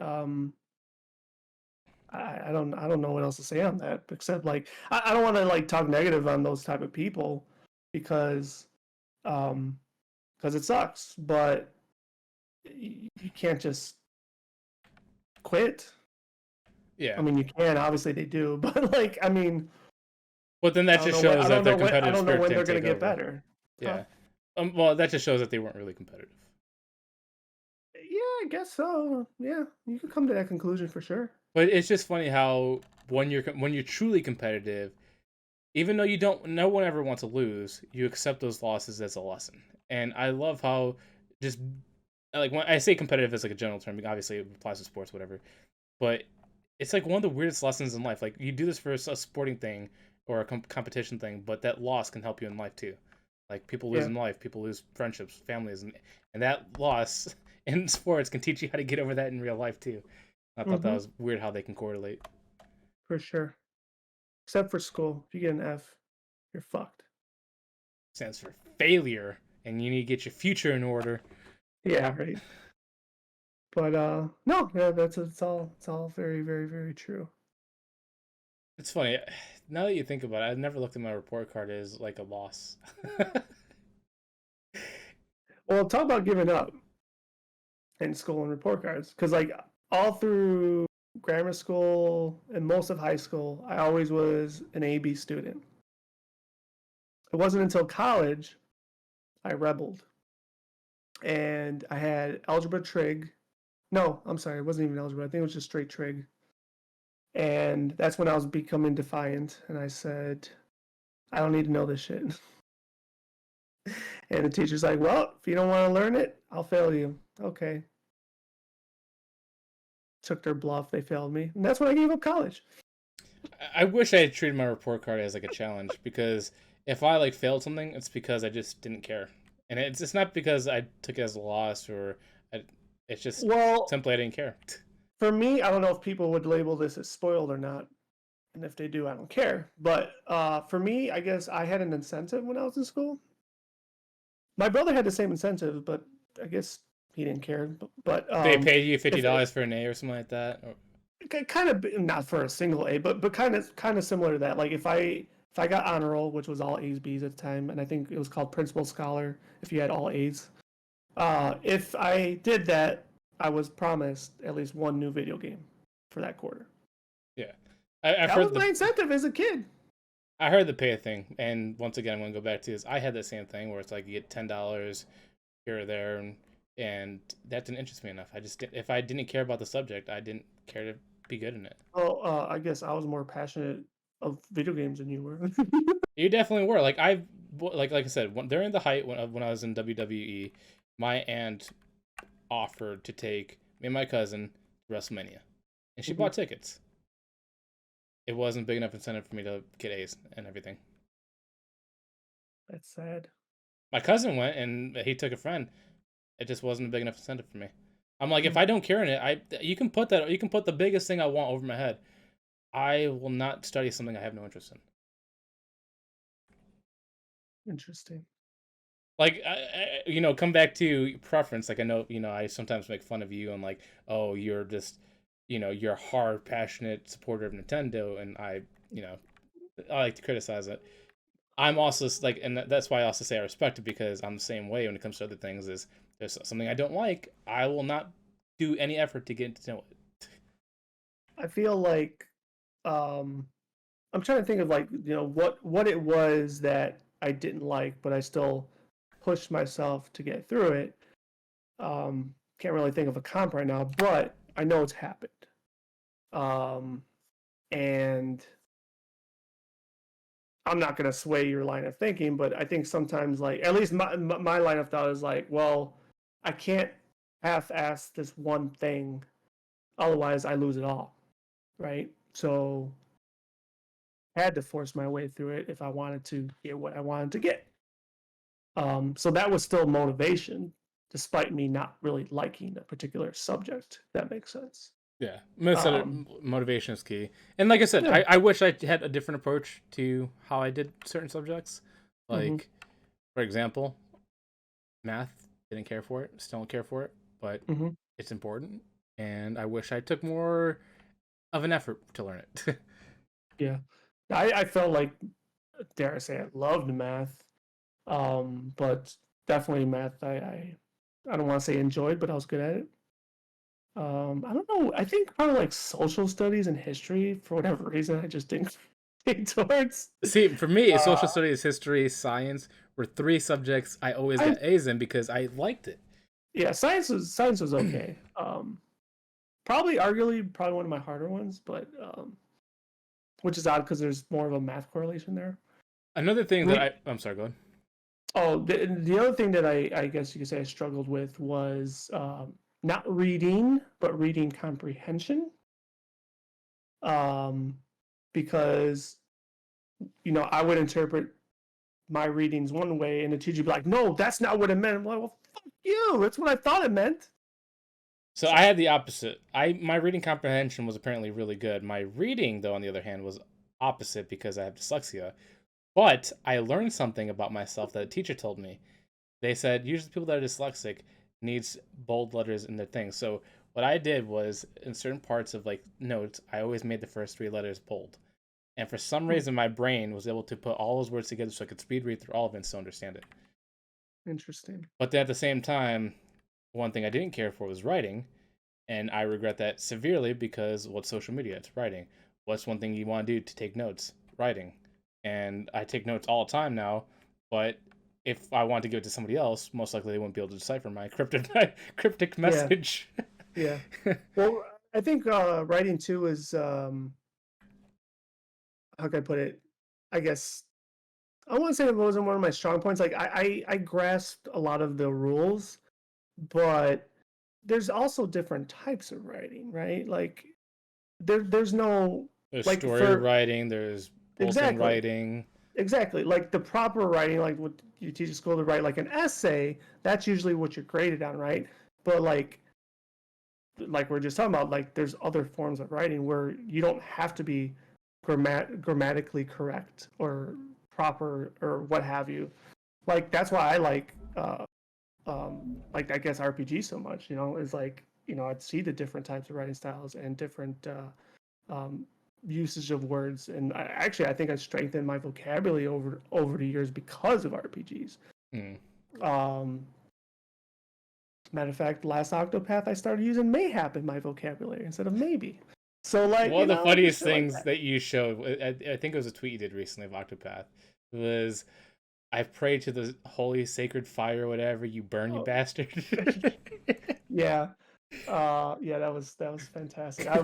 I don't know what else to say on that except like I don't want to like talk negative on those type of people because um, it sucks. But you can't just quit. Yeah. I mean, you can. Obviously, they do, but like, I mean, But then I that don't just know when. shows I that don't their know when. I competitive don't know spirit when they're didn't gonna take get over. better. Huh? Yeah. Well, that just shows that they weren't really competitive. Yeah, I guess so. Yeah, you could come to that conclusion for sure. But it's just funny how when you're truly competitive, even though you don't, no one ever wants to lose, you accept those losses as a lesson. And I love how just like when I say competitive as like a general term, obviously it applies to sports, whatever. But it's like one of the weirdest lessons in life. Like you do this for a sporting thing or a competition thing, but that loss can help you in life too. Like people lose Yeah. in life, people lose friendships, families, and that loss in sports can teach you how to get over that in real life too. I thought that Mm-hmm. was weird how they can correlate. For sure. Except for school. If you get an F, you're fucked. Stands for failure, and you need to get your future in order. Yeah, right. But no, yeah, it's all very, very, very true. It's funny. Now that you think about it, I've never looked at my report card as like a loss. Well, talk about giving up in school and report cards. Because like all through grammar school and most of high school, I always was an AB student. It wasn't until college I rebelled. And I had algebra trig. No, I'm sorry, it wasn't even algebra. I think it was just straight trig. And that's when I was becoming defiant. And I said, I don't need to know this shit. And the teacher's like, well, if you don't want to learn it, I'll fail you. Okay. Took their bluff. They failed me. And that's when I gave up college. I wish I had treated my report card as like a challenge because if I like failed something, it's because I just didn't care, and it's not because I took it as a loss or I, it's just Well, simply I didn't care. for me, I don't know if people would label this as spoiled or not. And if they do, I don't care. But for me, I guess I had an incentive when I was in school. My brother had the same incentive, but I guess he didn't care. But They paid you if $50 for an A or something like that. Or, kind of not for a single A, but kind of similar to that. Like if I got honor roll, which was all A's, B's at the time, and I think it was called principal scholar if you had all A's. If I did that, I was promised at least one new video game for that quarter. yeah, I've That was heard my the incentive as a kid. I heard the pay thing, and once again I'm gonna go back to this. I had the same thing where it's like you get $10 here or there, and that didn't interest me enough. I just if I didn't care about the subject, I didn't care to be good in it. Well, I guess I was more passionate of video games than you were. You definitely were. Like like I said, during the height when I was in WWE, my aunt offered to take me and my cousin to WrestleMania, and she bought tickets. It wasn't big enough incentive for me to get A's and everything. That's sad. My cousin went and he took a friend. It just wasn't a big enough incentive for me. I'm like, if Hmm. I don't care in it, you can put the biggest thing I want over my head. I will not study something I have no interest in. Interesting. Like come back to preference. Like I know, I sometimes make fun of you and like, oh, you're just, you're a hard, passionate supporter of Nintendo, and I like to criticize it. I'm also like, and that's why I also say I respect it because I'm the same way when it comes to other things. Is there's something I don't like, I will not do any effort to get to know it. I feel like I'm trying to think of like what it was that I didn't like, but I still pushed myself to get through it. Can't really think of a comp right now, but I know it's happened. Um, and I'm not gonna sway your line of thinking, but I think sometimes like at least my line of thought is like, well, I can't half-ass this one thing, otherwise I lose it all, right? So I had to force my way through it if I wanted to get what I wanted to get. So that was still motivation, despite me not really liking a particular subject. If that makes sense. Yeah, Um, motivation is key. And like I said, yeah. I wish I had a different approach to how I did certain subjects. Hmm. Like, for example, math, didn't care for it, still don't care for it, but Hmm. it's important. And I wish I took more of an effort to learn it. Yeah. I felt like, dare I say, I loved math. But definitely math. I don't want to say enjoyed, but I was good at it. I don't know. I think probably like social studies and history for whatever reason I just didn't take towards. See, for me, Uh, social studies, history, science were three subjects I always I got A's in because I liked it. yeah, science was okay. Probably arguably probably one of my harder ones, but which is odd because there's more of a math correlation there. Another thing that Re- I'm sorry, go ahead. oh, the other thing that I guess you could say I struggled with was not reading, but reading comprehension. Um, because I would interpret my readings one way, and the teacher would be like, "No, that's not what it meant." I'm like, "Well, fuck you. That's what I thought it meant." So I had the opposite. My reading comprehension was apparently really good. My reading, though, on the other hand, was opposite because I have dyslexia. But I learned something about myself that a teacher told me. They said usually people that are dyslexic needs bold letters in their things. So what I did was in certain parts of like notes, I always made the first three letters bold. And for some Hmm, reason, my brain was able to put all those words together so I could speed read through all of it and still understand it. interesting. But then at the same time, one thing I didn't care for was writing, and I regret that severely because what's social media? It's writing. What's one thing you want to do to take notes? Writing. And I take notes all the time now, but if I want to give it to somebody else, most likely they won't be able to decipher my cryptic Yeah, message. yeah. Well, I think writing too is how can I put it? I guess I want to say it wasn't one of my strong points. Like I grasped a lot of the rules, but there's also different types of writing, right? Like there's no There's like story for writing, there's bulletin exactly writing. exactly like the proper writing, like what you teach at school to write like an essay. That's usually what you're graded on, right? But like we're just talking about, like there's other forms of writing where you don't have to be grammatically correct or proper or what have you. Like that's why I like I guess RPG so much. Is like I'd see the different types of writing styles and different usage of words, and I think I strengthened my vocabulary over the years because of RPGs. Hmm. Um, Matter of fact, last Octopath I started using mayhap in my vocabulary instead of maybe. So like One of the just funniest shit like things that. that you showed, I think it was a tweet you did recently of Octopath, was I pray to the holy sacred fire, or whatever, you burn, you Oh, bastard. yeah. Yeah, that was fantastic. I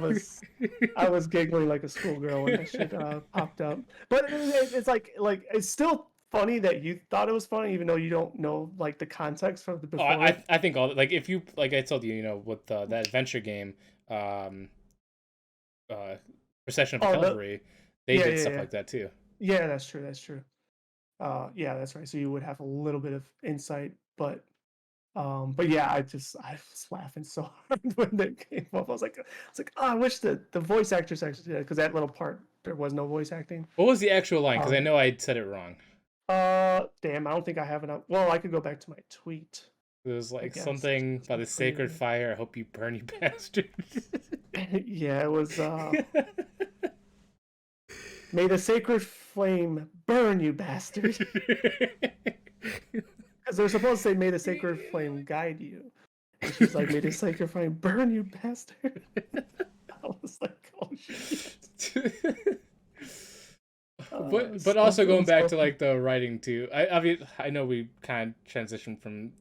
was giggling like a schoolgirl when that shit popped up. But it's like it's still funny that you thought it was funny, even though you don't know like the context from the Oh, before it. I think all like if you like I told you, with that adventure game, um, uh, Procession of the Oh, Calvary, they yeah, did yeah, stuff yeah, like that too. yeah. That's true. That's true. Yeah, that's right. So you would have a little bit of insight, but yeah, I was laughing so hard when it came up. I was like, oh, I wish the voice actors actually did it because that little part there was no voice acting. What was the actual line? Because I Um, know I said it wrong. damn, I don't think I have enough. Well, I could go back to my tweet, It was I like guess. something It's by my the sacred tweet. fire. I hope you burn, you bastard. Yeah, it was. May the sacred flame burn you, bastard. Because they're supposed to say, "May the sacred flame guide you," and she's like, "May the sacred flame burn you, bastard." I was like, "Oh shit." But also It going was back so to fun. like the writing too. I mean I know we kind of transitioned from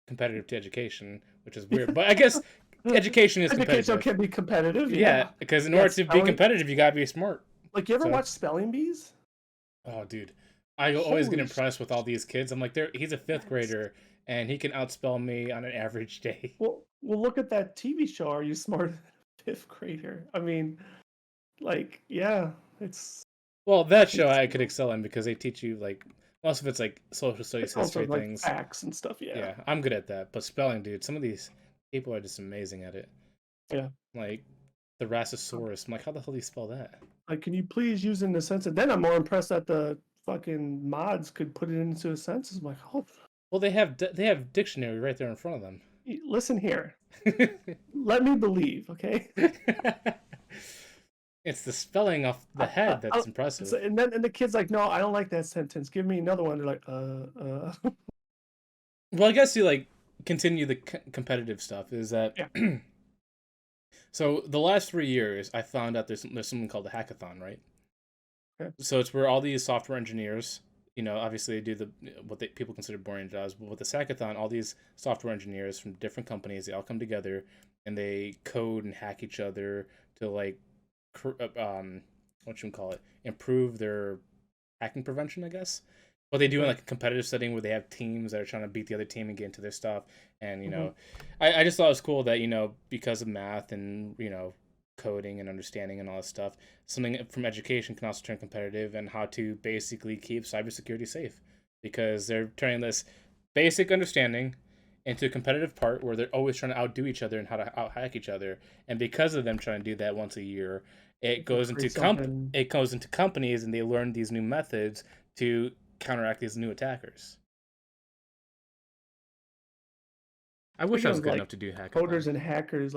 competitive to education, which is weird. But I guess education is Education competitive. can be competitive, Yeah, yeah. because in Yeah, order to be spelling. competitive, you gotta be smart. Like, you ever So, watch Spelling Bees? oh, dude, I always get Holy impressed with all shit! these kids. I'm like, he's a fifth grader, and he can outspell me on an average day. Well, look at that TV show. Are you smarter than a fifth grader? I mean, like, yeah, it's Well, that show it's I could excel in because they teach you like most of it's like social studies, it's also history like things. facts and stuff. Yeah, Yeah, I'm good at that. But spelling, dude, some of these people are just amazing at it. yeah. Like the Rasosaurus. I'm like, how the hell do you spell that? Like, can you please use it in a sentence? Then I'm more impressed that the fucking mods could put it into a sentence. I'm like, oh, Well, they have dictionary right there in front of them. listen here. Let me believe, okay? It's the spelling off the head that's impressive. And the kid's like, no, I don't like that sentence. Give me another one. They're like, Well, I guess to like continue the competitive stuff is that Yeah. so the last 3 years I found out there's something called a hackathon, right? Okay. So it's where all these software engineers, obviously they do what people consider boring jobs, but with the hackathon, all these software engineers from different companies, they all come together and they code and hack each other to like, what you call it, improve their hacking prevention, I guess. But they do in like a competitive setting where they have teams that are trying to beat the other team and get into their stuff. And I just thought it was cool that because of math and coding and understanding and all this stuff, something from education can also turn competitive, and how to basically keep cybersecurity safe, because they're turning this basic understanding into a competitive part where they're always trying to outdo each other and how to out hack each other. And because of them trying to do that once a year, it goes into companies, and they learn these new methods to counteract these new attackers. I wish I was good enough to do hackathon. Coders and hackers,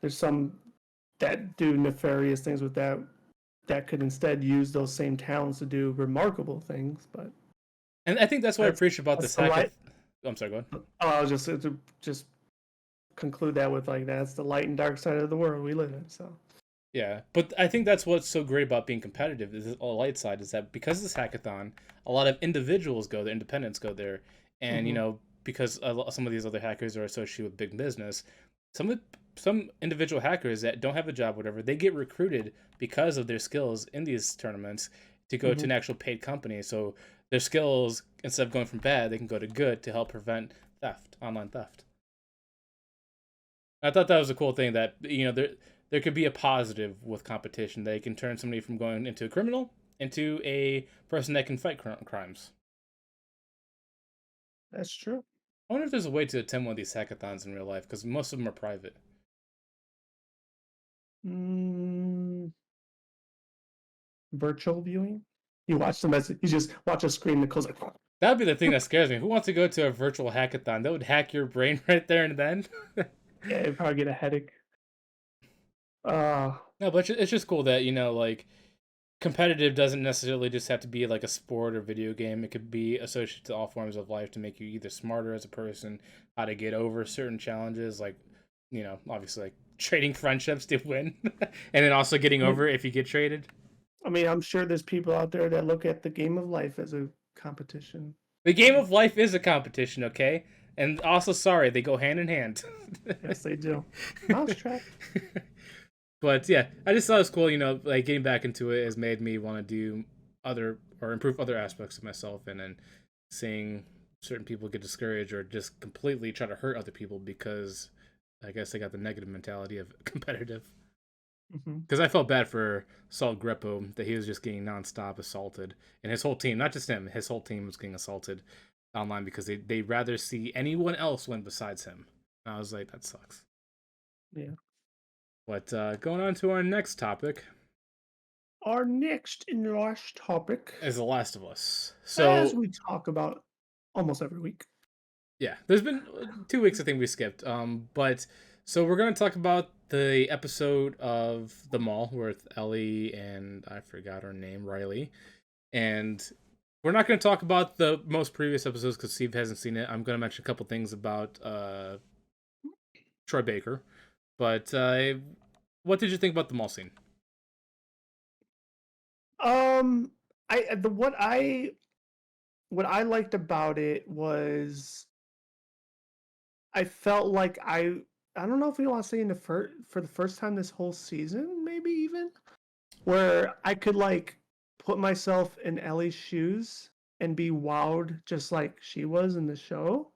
there's some that do nefarious things with that could instead use those same talents to do remarkable things. And I think that's what I appreciate about this hackathon. I'm sorry, go ahead. Oh, I was just conclude that with that's the light and dark side of the world we live in. So yeah, but I think that's what's so great about being competitive, is the light side, is that because of this hackathon, a lot of individuals go there, independents go there, and because some of these other hackers are associated with big business, some individual hackers that don't have a job, whatever, they get recruited because of their skills in these tournaments to go to an actual paid company. So their skills, instead of going from bad, they can go to good to help prevent online theft. I thought that was a cool thing, that there could be a positive with competition. They can turn somebody from going into a criminal into a person that can fight crimes. That's true. I wonder if there's a way to attend one of these hackathons in real life, because most of them are private. Virtual viewing? You watch them as you just watch a screen that goes like. That'd be the thing that scares me. Who wants to go to a virtual hackathon? That would hack your brain right there and then. Yeah, you'd probably get a headache. No, but it's just cool that like competitive doesn't necessarily just have to be like a sport or video game. It could be associated to all forms of life to make you either smarter as a person, how to get over certain challenges, like obviously like trading friendships to win, and then also getting over if you get traded. I mean, I'm sure there's people out there that look at the game of life as a competition. The game of life is a competition, okay? And also, sorry, they go hand in hand. Yes, they do. Mousetrap. But yeah, I just thought it was cool. Like getting back into it has made me want to do improve other aspects of myself, and then seeing certain people get discouraged or just completely try to hurt other people because I guess they got the negative mentality of competitive. Because I felt bad for Saul Greppo, that he was just getting nonstop assaulted, and his whole team, not just him, his whole team was getting assaulted online because they rather see anyone else win besides him. And I was like, that sucks. Yeah. But going on to our next topic. Our next and last topic is The Last of Us. So, as we talk about almost every week. Yeah, there's been 2 weeks I think we skipped. But so we're going to talk about the episode of The Mall with Ellie and I forgot her name, Riley. And we're not going to talk about the most previous episodes because Steve hasn't seen it. I'm going to mention a couple things about Troy Baker. But what did you think about the mall scene? What I liked about it was I felt like I don't know if we want to say for the first time this whole season, maybe even, where I could like put myself in Ellie's shoes and be wowed just like she was in the show.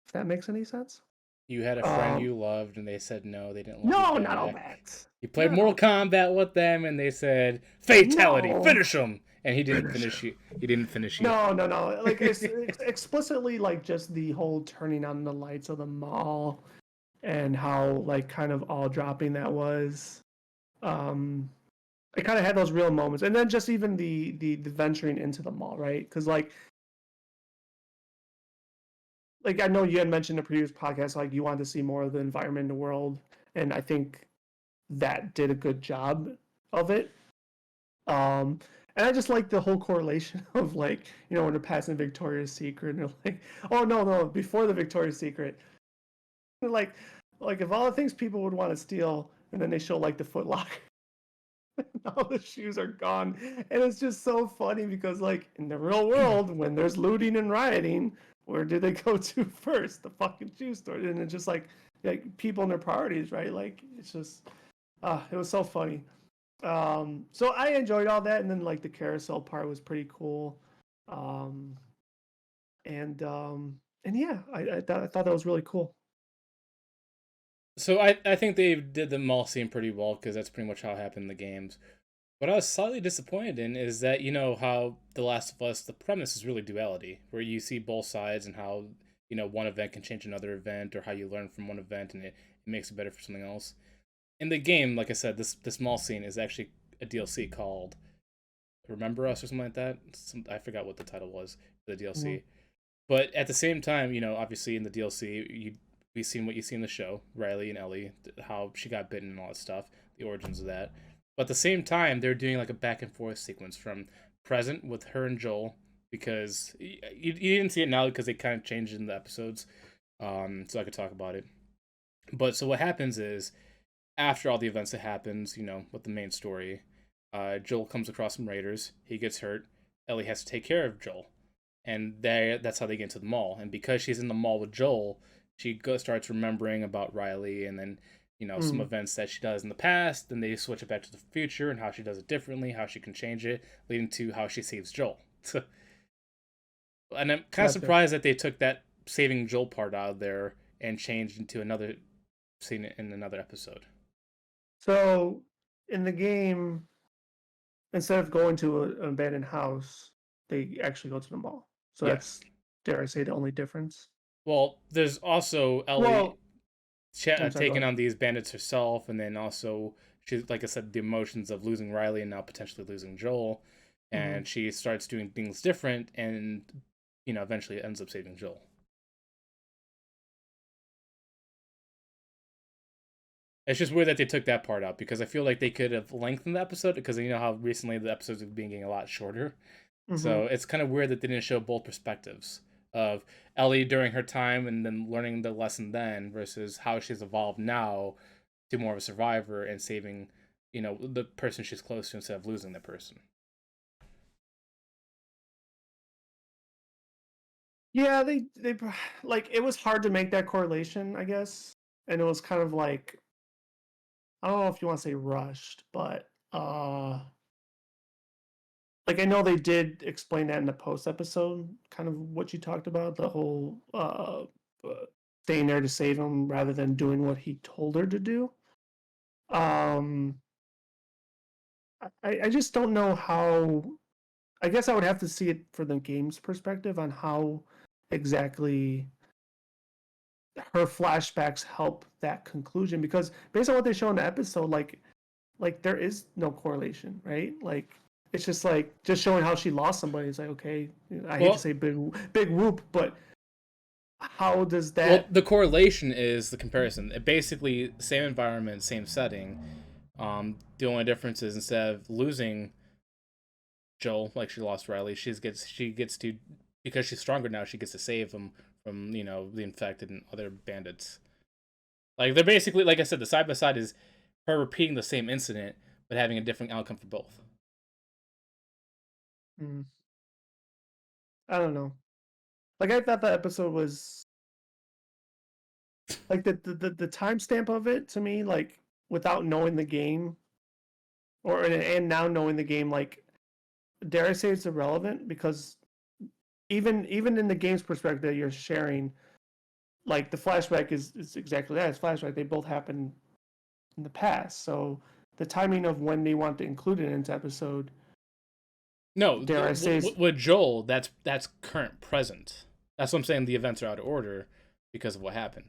If that makes any sense. You had a friend you loved, and they said no, they didn't love no, you. No, not all that. You played Mortal Kombat with them, and they said fatality, finish him, and he didn't finish you. He didn't finish you. No. Like it's explicitly like just the whole turning on the lights of the mall, and how like kind of all dropping that was. It kind of had those real moments, and then just even the venturing into the mall, right? Because like I know you had mentioned in a previous podcast, like you wanted to see more of the environment in the world, and I think that did a good job of it. Um, and I just like the whole correlation of like, when they're passing Victoria's Secret and they're like, oh no, before the Victoria's Secret, like if all the things people would want to steal, and then they show like the Foot Locker, all the shoes are gone, and it's just so funny because like in the real world, when there's looting and rioting, where do they go to first? The fucking shoe store, and it's just like people and their priorities, right? Like it's just, it was so funny. So I enjoyed all that, and then like the carousel part was pretty cool. Um, and yeah, I thought that was really cool. So I think they did the mall scene pretty well because that's pretty much how it happened in the games. What I was slightly disappointed in is that how The Last of Us, the premise is really duality, where you see both sides and how one event can change another event, or how you learn from one event and it makes it better for something else. In the game, like I said, this mall scene is actually a DLC called Remember Us or something like that. I forgot what the title was for the DLC. Mhm. But at the same time, obviously in the DLC, we've seen what you see in the show, Riley and Ellie, how she got bitten and all that stuff, the origins of that. But at the same time, they're doing like a back and forth sequence from present with her and Joel, because you didn't see it now because they kind of changed in the episodes, so I could talk about it. But so what happens is, after all the events that happens, with the main story, Joel comes across some raiders. He gets hurt. Ellie has to take care of Joel, and that's how they get into the mall. And because she's in the mall with Joel, she starts remembering about Riley, and then some events that she does in the past. Then they switch it back to the future and how she does it differently, how she can change it, leading to how she saves Joel. And I'm kind of surprised that they took that saving Joel part out of there and changed into another scene in another episode. So in the game, instead of going to an abandoned house, they actually go to the mall. So that's, dare I say, the only difference. Well, there's also Ellie taking on on these bandits herself, and then also she's, like I said, the emotions of losing Riley and now potentially losing Joel, and she starts doing things different, and eventually ends up saving Joel. It's just weird that they took that part out, because I feel like they could have lengthened the episode, because you know how recently the episodes have been getting a lot shorter. So it's kind of weird that they didn't show both perspectives of Ellie during her time and then learning the lesson then, versus how she's evolved now to more of a survivor and saving, the person she's close to instead of losing the person. Yeah, they like, it was hard to make that correlation, I guess, and it was kind of like, I don't know if you want to say rushed, but like I know they did explain that in the post episode, kind of what you talked about, the whole staying there to save him rather than doing what he told her to do. Um, I just don't know how. I guess I would have to see it for the game's perspective on how exactly her flashbacks help that conclusion, because based on what they show in the episode, like there is no correlation, right? Like it's just like just showing how she lost somebody. It's like, okay, I hate to say big whoop, but how does that? Well, the correlation is the comparison. It basically same environment, same setting. The only difference is, instead of losing Joel like she lost Riley, she gets to, because she's stronger now, she gets to save him from the infected and other bandits. Like, they're basically, like I said, the side by side is her repeating the same incident but having a different outcome for both. I don't know. Like, I thought the episode was like the timestamp of it, to me, like without knowing the game, and now knowing the game, like, dare I say it's irrelevant, because even in the game's perspective that you're sharing, like the flashback is exactly that. It's flashback. They both happen in the past, so the timing of when they want to include it into episode. No, dare I say, with Joel, that's current present. That's what I'm saying. The events are out of order because of what happened.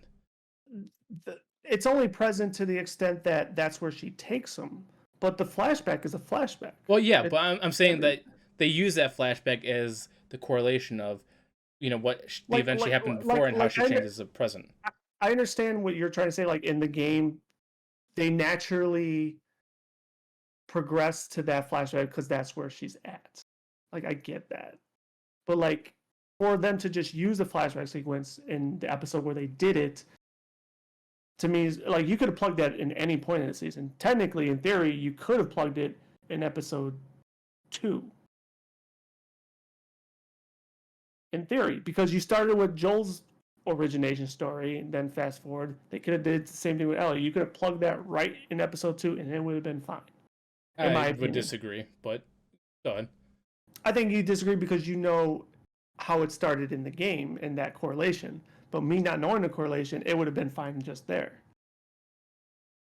It's only present to the extent that that's where she takes him, but the flashback is a flashback. Well, yeah, but I'm saying that they use that flashback as the correlation of, what the event she happened before and how she changes the present. I understand what you're trying to say. Like in the game, they naturally progress to that flashback because that's where she's at. Like, I get that. But like, for them to just use the flashback sequence in the episode where they did it, to me, is like, you could have plugged that in any point in the season. Technically, in theory, you could have plugged it in episode 2. In theory, because you started with Joel's origination story and then fast forward, they could have did the same thing with Ellie. You could have plugged that right in episode 2 and it would have been fine. I would disagree, but go ahead. I think you disagree because you know how it started in the game and that correlation. But me not knowing the correlation, it would have been fine just there.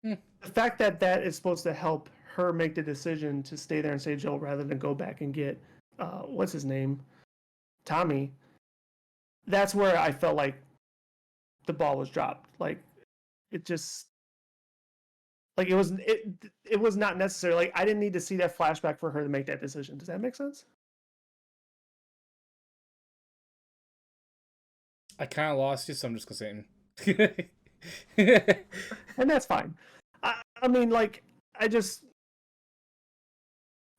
The fact that that is supposed to help her make the decision to stay there and save Joel rather than go back and get, what's his name? Tommy. That's where I felt like the ball was dropped. Like, it just... Like, it was not necessary. Like, I didn't need to see that flashback for her to make that decision. Does that make sense? I kind of lost you, so I'm just gonna say. And that's fine. I mean, like, I just...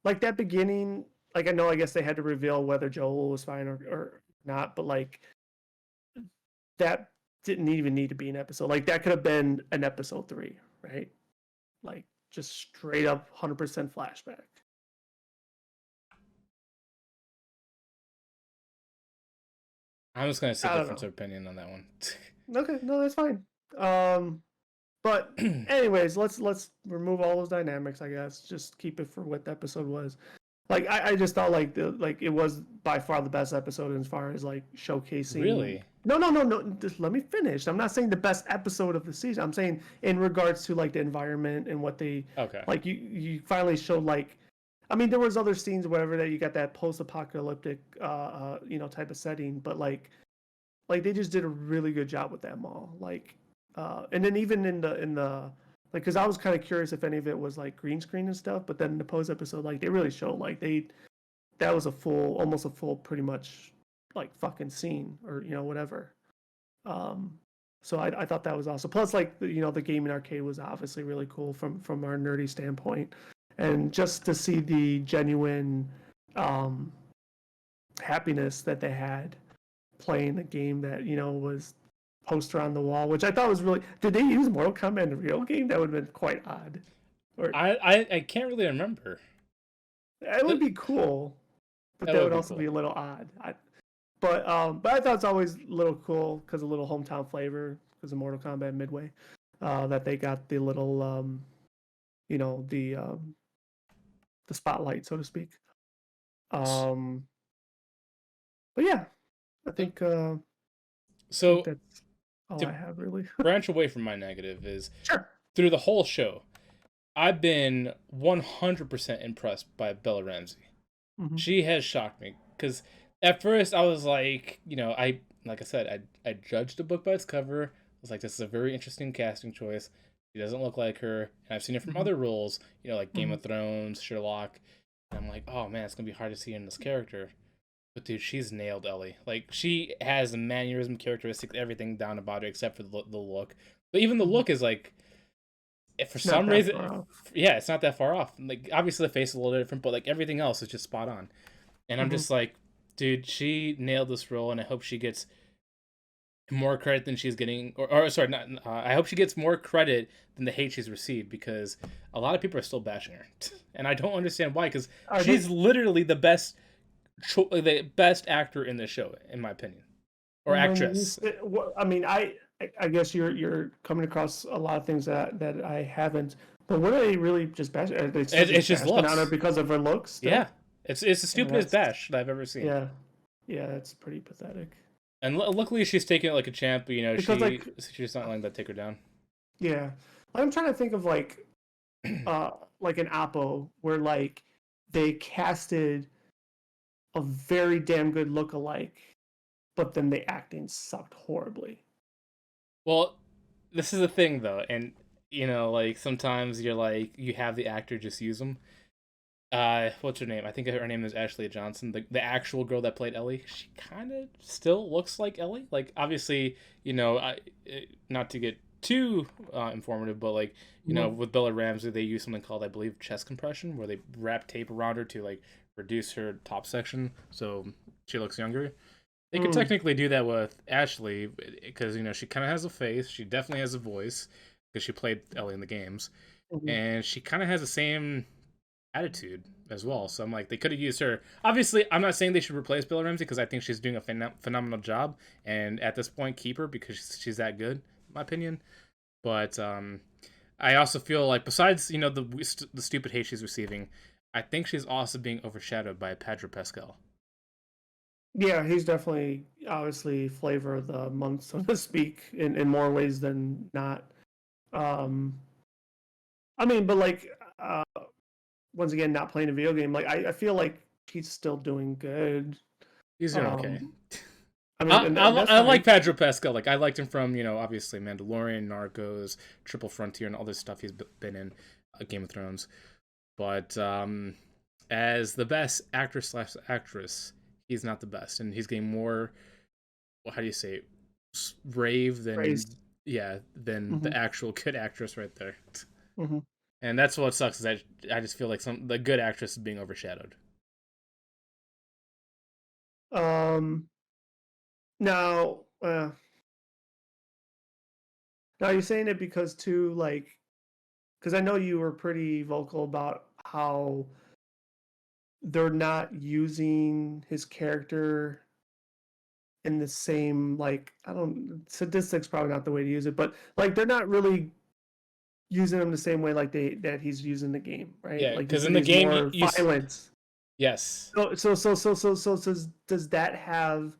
Like, that beginning... Like, I know, I guess they had to reveal whether Joel was fine or not, but, like, that didn't even need to be an episode. Like, that could have been an episode 3, right? Like, just straight up 100% flashback. I'm just gonna say difference of opinion on that one. Okay, no, that's fine. But anyways, let's remove all those dynamics, I guess. Just keep it for what the episode was. Like, I just thought like it was by far the best episode as far as like showcasing. Really? No. Just let me finish. I'm not saying the best episode of the season. I'm saying in regards to like the environment and what they like. You finally showed like, I mean, there was other scenes, whatever, that you got that post-apocalyptic, type of setting, but like they just did a really good job with that mall. Like, and then even in the like, because I was kind of curious if any of it was like green screen and stuff, but then in the post episode, like they really showed like that was almost a full, pretty much like fucking scene or whatever. So I thought that was awesome. Plus, like the gaming arcade was obviously really cool from our nerdy standpoint. And just to see the genuine happiness that they had playing a game that, was poster on the wall, which I thought was really... Did they use Mortal Kombat in the real game? That would have been quite odd. Or I can't really remember. It would be cool, but that would also be a little odd. But I thought it's always a little cool because a little hometown flavor, because of Mortal Kombat Midway, that they got the little, the spotlight, so to speak. But yeah, I think so. That's all I have, really. Branch away from my negative is sure. Through the whole show, I've been 100% impressed by Bella Ramsey. Mm-hmm. She has shocked me because at first I was like, I judged the book by its cover. I was like, this is a very interesting casting choice. She doesn't look like her, and I've seen it from other roles, like Game of Thrones, Sherlock. And I'm like, oh man, it's gonna be hard to see in this character. But dude, she's nailed Ellie. Like, she has the mannerism, characteristics, everything down about her except for the look. But even the look is like, for some reason, it's not that far off. Like, obviously the face is a little different, but like everything else is just spot on. And I'm just like, dude, she nailed this role, and I hope she gets more credit than she's getting, I hope she gets more credit than the hate she's received, because a lot of people are still bashing her, and I don't understand why, because she's literally the best actor in the show, in my opinion, or actress. I mean, I guess you're coming across a lot of things that I haven't. But what are they really just bashing? It's just looks on her because of her looks. Still? Yeah, it's the stupidest bash that I've ever seen. Yeah, it's pretty pathetic. And luckily, she's taking it like a champ. Because, she's not letting that take her down. Yeah, I'm trying to think of like an Oppo where like they casted a very damn good lookalike, but then the acting sucked horribly. Well, this is the thing though, and like sometimes you're like, you have the actor, just use them. What's her name? I think her name is Ashley Johnson. The actual girl that played Ellie, she kind of still looks like Ellie. Like, obviously, not to get too informative, but like Mhm. with Bella Ramsey, they use something called, I believe, chest compression, where they wrap tape around her to like reduce her top section so she looks younger. They could Mm. technically do that with Ashley because she kind of has a face, she definitely has a voice because she played Ellie in the games, Mhm. and she kind of has the same attitude as well. So I'm like, they could have used her. Obviously, I'm not saying they should replace Bella Ramsey because I think she's doing a phenomenal job, and at this point, keep her because she's that good, in my opinion. But I also feel like besides the stupid hate she's receiving, I think she's also being overshadowed by Pedro Pascal. Yeah, he's definitely obviously flavor of the month, so to speak, in more ways than not. Um, I mean, but like uh, once again, not playing a video game, like I feel like he's still doing good. He's doing okay. Um, I mean, I, and I, that's I like fine. Pedro Pascal. Like I liked him from obviously Mandalorian, Narcos, Triple Frontier, and all this stuff he's been in, Game of Thrones. But as the best actor slash actress, he's not the best, and he's getting more. Well, how do you say it? Rave than Praised. than Hmm. the actual good actress right there. Hmm. And that's what sucks is I just feel like the good actress is being overshadowed. Um, now, now you're saying it because too, like, because I know you were pretty vocal about how they're not using his character in the same, like, I don't, sadistic's probably not the way to use it, but like they're not really using him the same way like that he's using the game, right? Yeah, Like you because in said, the he's game more violent. yes. So does that have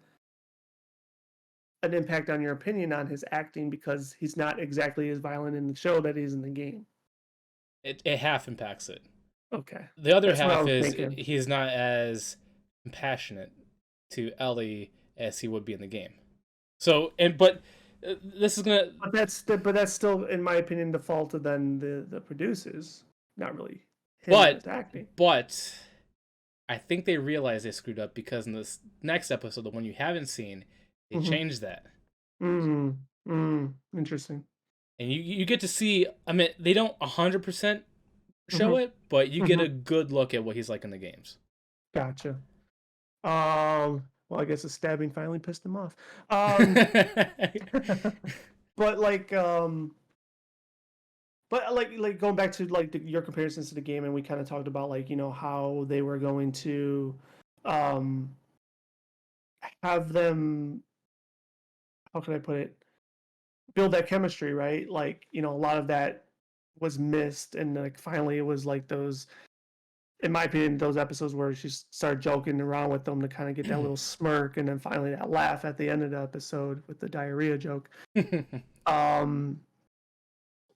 an impact on your opinion on his acting because he's not exactly as violent in the show that he's in the game? It half impacts it. Okay, The other that's what I half was is thinking. he's not as compassionate to Ellie as he would be in the game. So but this is gonna But that's still, in my opinion, the fault of then the producers, not really him and but his acting. but I think they realized they screwed up because in this next episode, the one you haven't seen, they Mm-hmm. changed that. Interesting. And you get to see. I mean, they don't 100% show Mm-hmm. it, but you get Mm-hmm. a good look at what he's like in the games. Gotcha. Well, I guess the stabbing finally pissed him off. But like going back to like your comparisons to the game, and we kind of talked about like how they were going to um have them, how can I put it, build that chemistry, right? Like a lot of that was missed, and like finally it was like those, in my opinion, those episodes where she started joking around with them to kind of get that little smirk, and then finally that laugh at the end of the episode with the diarrhea joke. Um,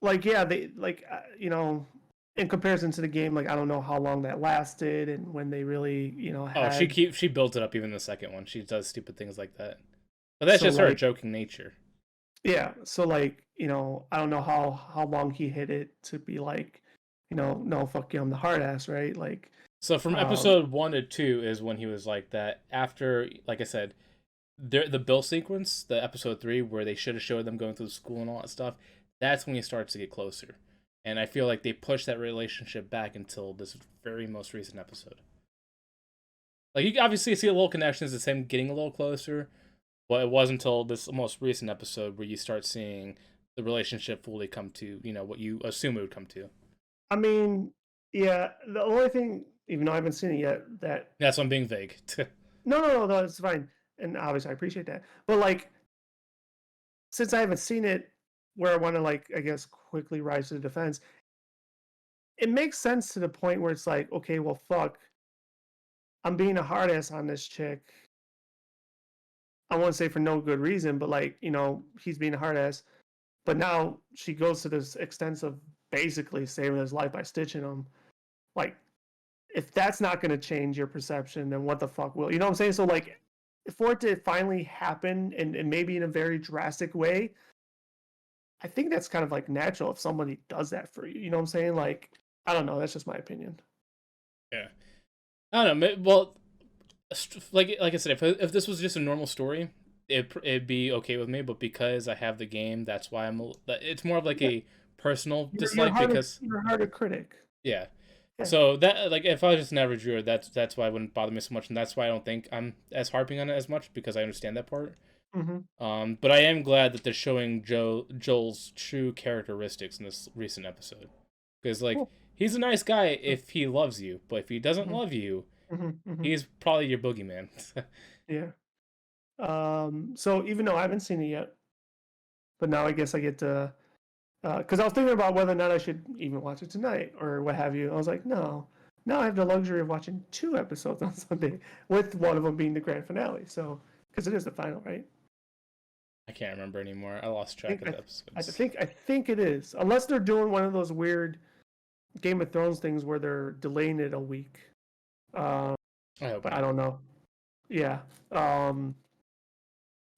like yeah, they like in comparison to the game, like I don't know how long that lasted and when they really Oh, had. she built it up even in the second one. She does stupid things like that. But that's So just her like joking nature. yeah, so like I don't know how long he hit it to be like no, fuck you, I'm the hard ass, right? Like So from um episode 1 to 2 is when he was like that. After, like I said, the Bill sequence, the episode 3 where they should have showed them going through school and all that stuff. That's when he starts to get closer, and I feel like they pushed that relationship back until this very most recent episode. Like you can obviously see a little connections, it's him getting a little closer, but it wasn't until this most recent episode where you start seeing the relationship fully come to what you assume it would come to. I mean, yeah, the only thing, even though I haven't seen it yet, that That's why I'm being vague. no, it's fine, and obviously I appreciate that, but like since I haven't seen it, where I want to like I guess quickly rise to the defense, it makes sense to the point where it's like, okay, well, fuck, I'm being a hard ass on this chick. I won't say for no good reason, but like he's being a hard ass. But now she goes to this extent of basically saving his life by stitching him. Like, if that's not going to change your perception, then what the fuck will? You know what I'm saying? So like, for it to finally happen, and maybe in a very drastic way, I think that's kind of like natural if somebody does that for you. You know what I'm saying? Like, I don't know. That's just my opinion. Yeah, I don't know. Well, like I said, if this was just a normal story, it'd be okay with me, but because I have the game, that's why it's more of like Yeah, a personal you're dislike harder, because you're a harder critic. yeah. Yeah. So that like if I was just an average viewer, that's why it wouldn't bother me so much, and that's why I don't think I'm as harping on it as much because I understand that part. Hmm. But I am glad that they're showing Joel's true characteristics in this recent episode, because like Cool. he's a nice guy if he loves you, but if he doesn't Hmm. love you, Hmm. Hmm. he's probably your boogeyman. Yeah. So even though I haven't seen it yet, but now I guess I get to, because I was thinking about whether or not I should even watch it tonight or what have you. I was like, no. Now I have the luxury of watching 2 episodes on Sunday, with one of them being the grand finale. So, because it is the final, right? I can't remember anymore. I lost I track think of the episodes. I think it is, unless they're doing one of those weird Game of Thrones things where they're delaying it a week. Um, I hope but I not. don't know. Yeah.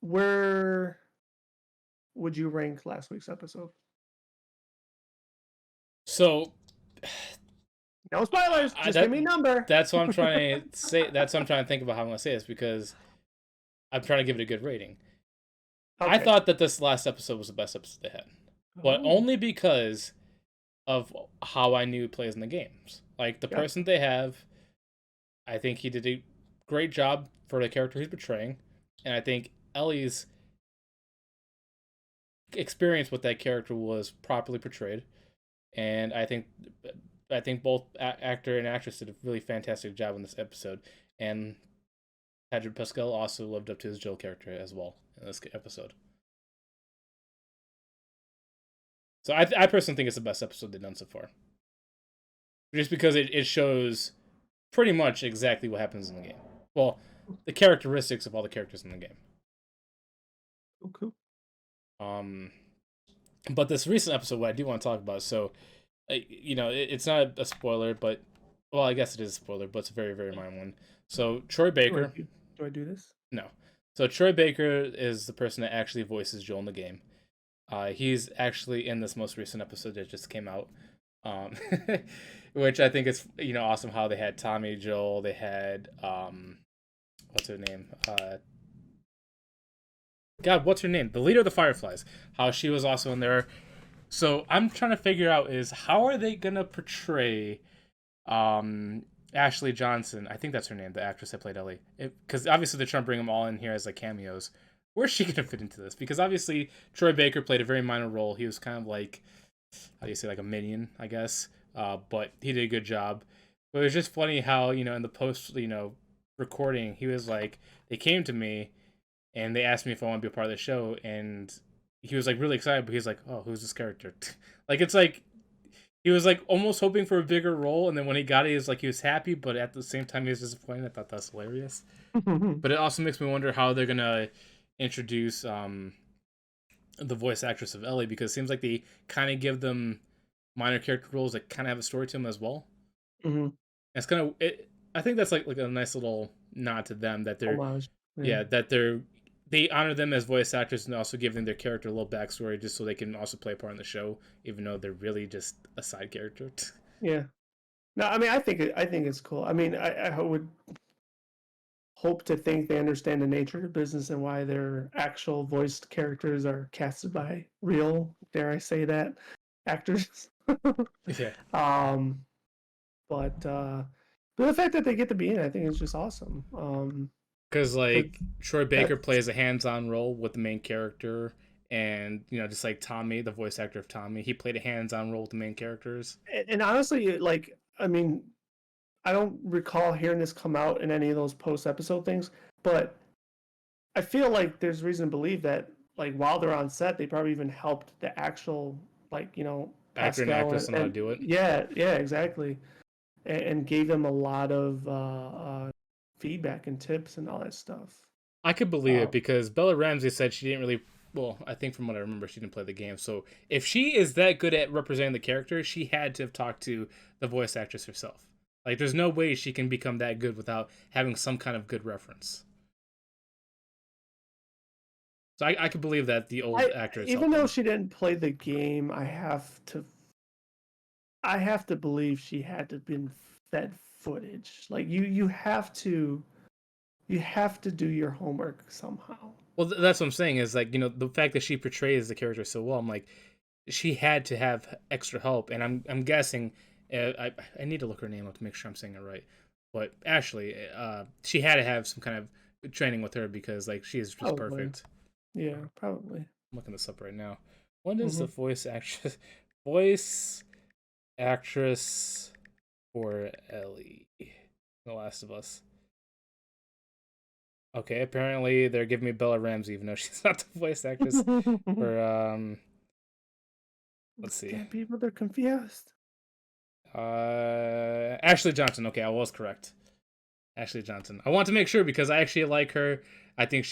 Where would you rank last week's episode? So No spoilers. I, Just give that me a number. that's what I'm trying to say. That's what I'm trying to think about how I'm gonna say this because I'm trying to give it a good rating. I Okay. thought that this last episode was the best episode they had, but Oh, only because of how I knew he plays in the games. Like the gotcha. person they have, I think he did a great job for the character he's portraying, and I think Ellie's experience with that character was properly portrayed, and I think both actor and actress did a really fantastic job in this episode, and Pedro Pascal also lived up to his Joel character as well in this episode. So I personally think it's the best episode they've done so far, just because it shows pretty much exactly what happens in the game. Well, the characteristics of all the characters in the game. Cool, cool. Um, but this recent episode, what I do want to talk about, so it's not a spoiler, but well, I guess it is a spoiler, but it's a very very minor one. So Troy Do I Baker, do? Do I do this? no, so Troy Baker is the person that actually voices Joel in the game. He's actually in this most recent episode that just came out, um, which I think is awesome how they had Tommy Joel, they had what's her name? God, what's her name? The leader of the Fireflies. How she was also in there. So I'm trying to figure out is how are they gonna portray Ashley Johnson? I think that's her name, the actress that played Ellie. Because obviously they're trying to bring them all in here as like cameos. Where's she gonna fit into this? Because obviously Troy Baker played a very minor role. He was kind of like how do you say like a minion, I guess. But he did a good job. But it was just funny how in the post recording he was like they came to me and they asked me if I want to be a part of the show, and he was like really excited, but he's like, "Oh, who's this character?" Like it's like he was like almost hoping for a bigger role, and then when he got it, he was like he was happy, but at the same time he was disappointed. I thought that's hilarious. But it also makes me wonder how they're gonna introduce the voice actress of Ellie because it seems like they kind of give them minor character roles that kind of have a story to them as well. Mm-hmm. And it's kind of it. I think that's like a nice little nod to them that they're Homage. Yeah. yeah that they honor them as voice actors and also give them their character a little backstory just so they can also play a part in the show, even though they're really just a side character. Yeah. No, I mean, I think it's cool. I mean, I would hope to think they understand the nature of the business and why their actual voiced characters are casted by real, dare I say that, actors. Yeah, um, but the fact that they get to be in, I think is just awesome. because 'Cause like Troy Baker that's plays a hands-on role with the main character, and just like Tommy, the voice actor of Tommy, he played a hands-on role with the main characters. and honestly, like, I mean, I don't recall hearing this come out in any of those post episode things, but I feel like there's reason to believe that, like, while they're on set, they probably even helped the actual, like, Actor and Pascal actress on how to and do it. yeah, yeah, exactly, and gave them a lot of feedback and tips and all that stuff. I could believe Uh, it because Bella Ramsey said she didn't really. Well, I think from what I remember, she didn't play the game. So if she is that good at representing the character, she had to have talked to the voice actress herself. Like, there's no way she can become that good without having some kind of good reference. So I could believe that the old I actors even helped though them. she didn't play the game, I have to believe she had to have been fed footage. Like you have to you have to do your homework somehow. Well, that's what I'm saying is like, the fact that she portrays the character so well, I'm like, she had to have extra help, and I'm guessing, I need to look her name up to make sure I'm saying it right, but Ashley, she had to have some kind of training with her because like she is just Probably. perfect. Yeah, probably. I'm looking this up right now. What is the Hmm. voice actress for Ellie, The Last of Us? Okay, apparently they're giving me Bella Ramsey, even though she's not the voice actress for let's see. Can't people, they're confused. Ashley Johnson. Okay, I was correct. Ashley Johnson. I want to make sure because I actually like her. I think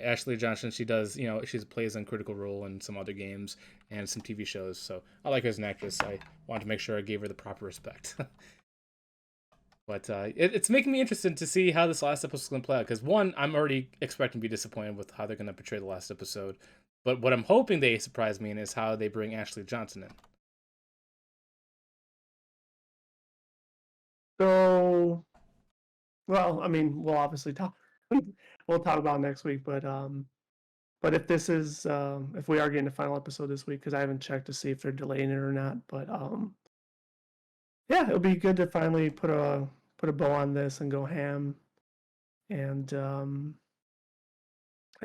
Ashley Johnson, she does, she plays a critical role in some other games and some TV shows. So I like her as an actress. I want to make sure I gave her the proper respect. But it's making me interested to see how this last episode is going to play out. Because one, I'm already expecting to be disappointed with how they're going to portray the last episode. But what I'm hoping they surprise me in is how they bring Ashley Johnson in. So, well, I mean, we'll obviously talk. We'll talk about it next week, but if this is if we are getting a final episode this week, because I haven't checked to see if they're delaying it or not, but yeah, it'll be good to finally put a bow on this and go ham, and and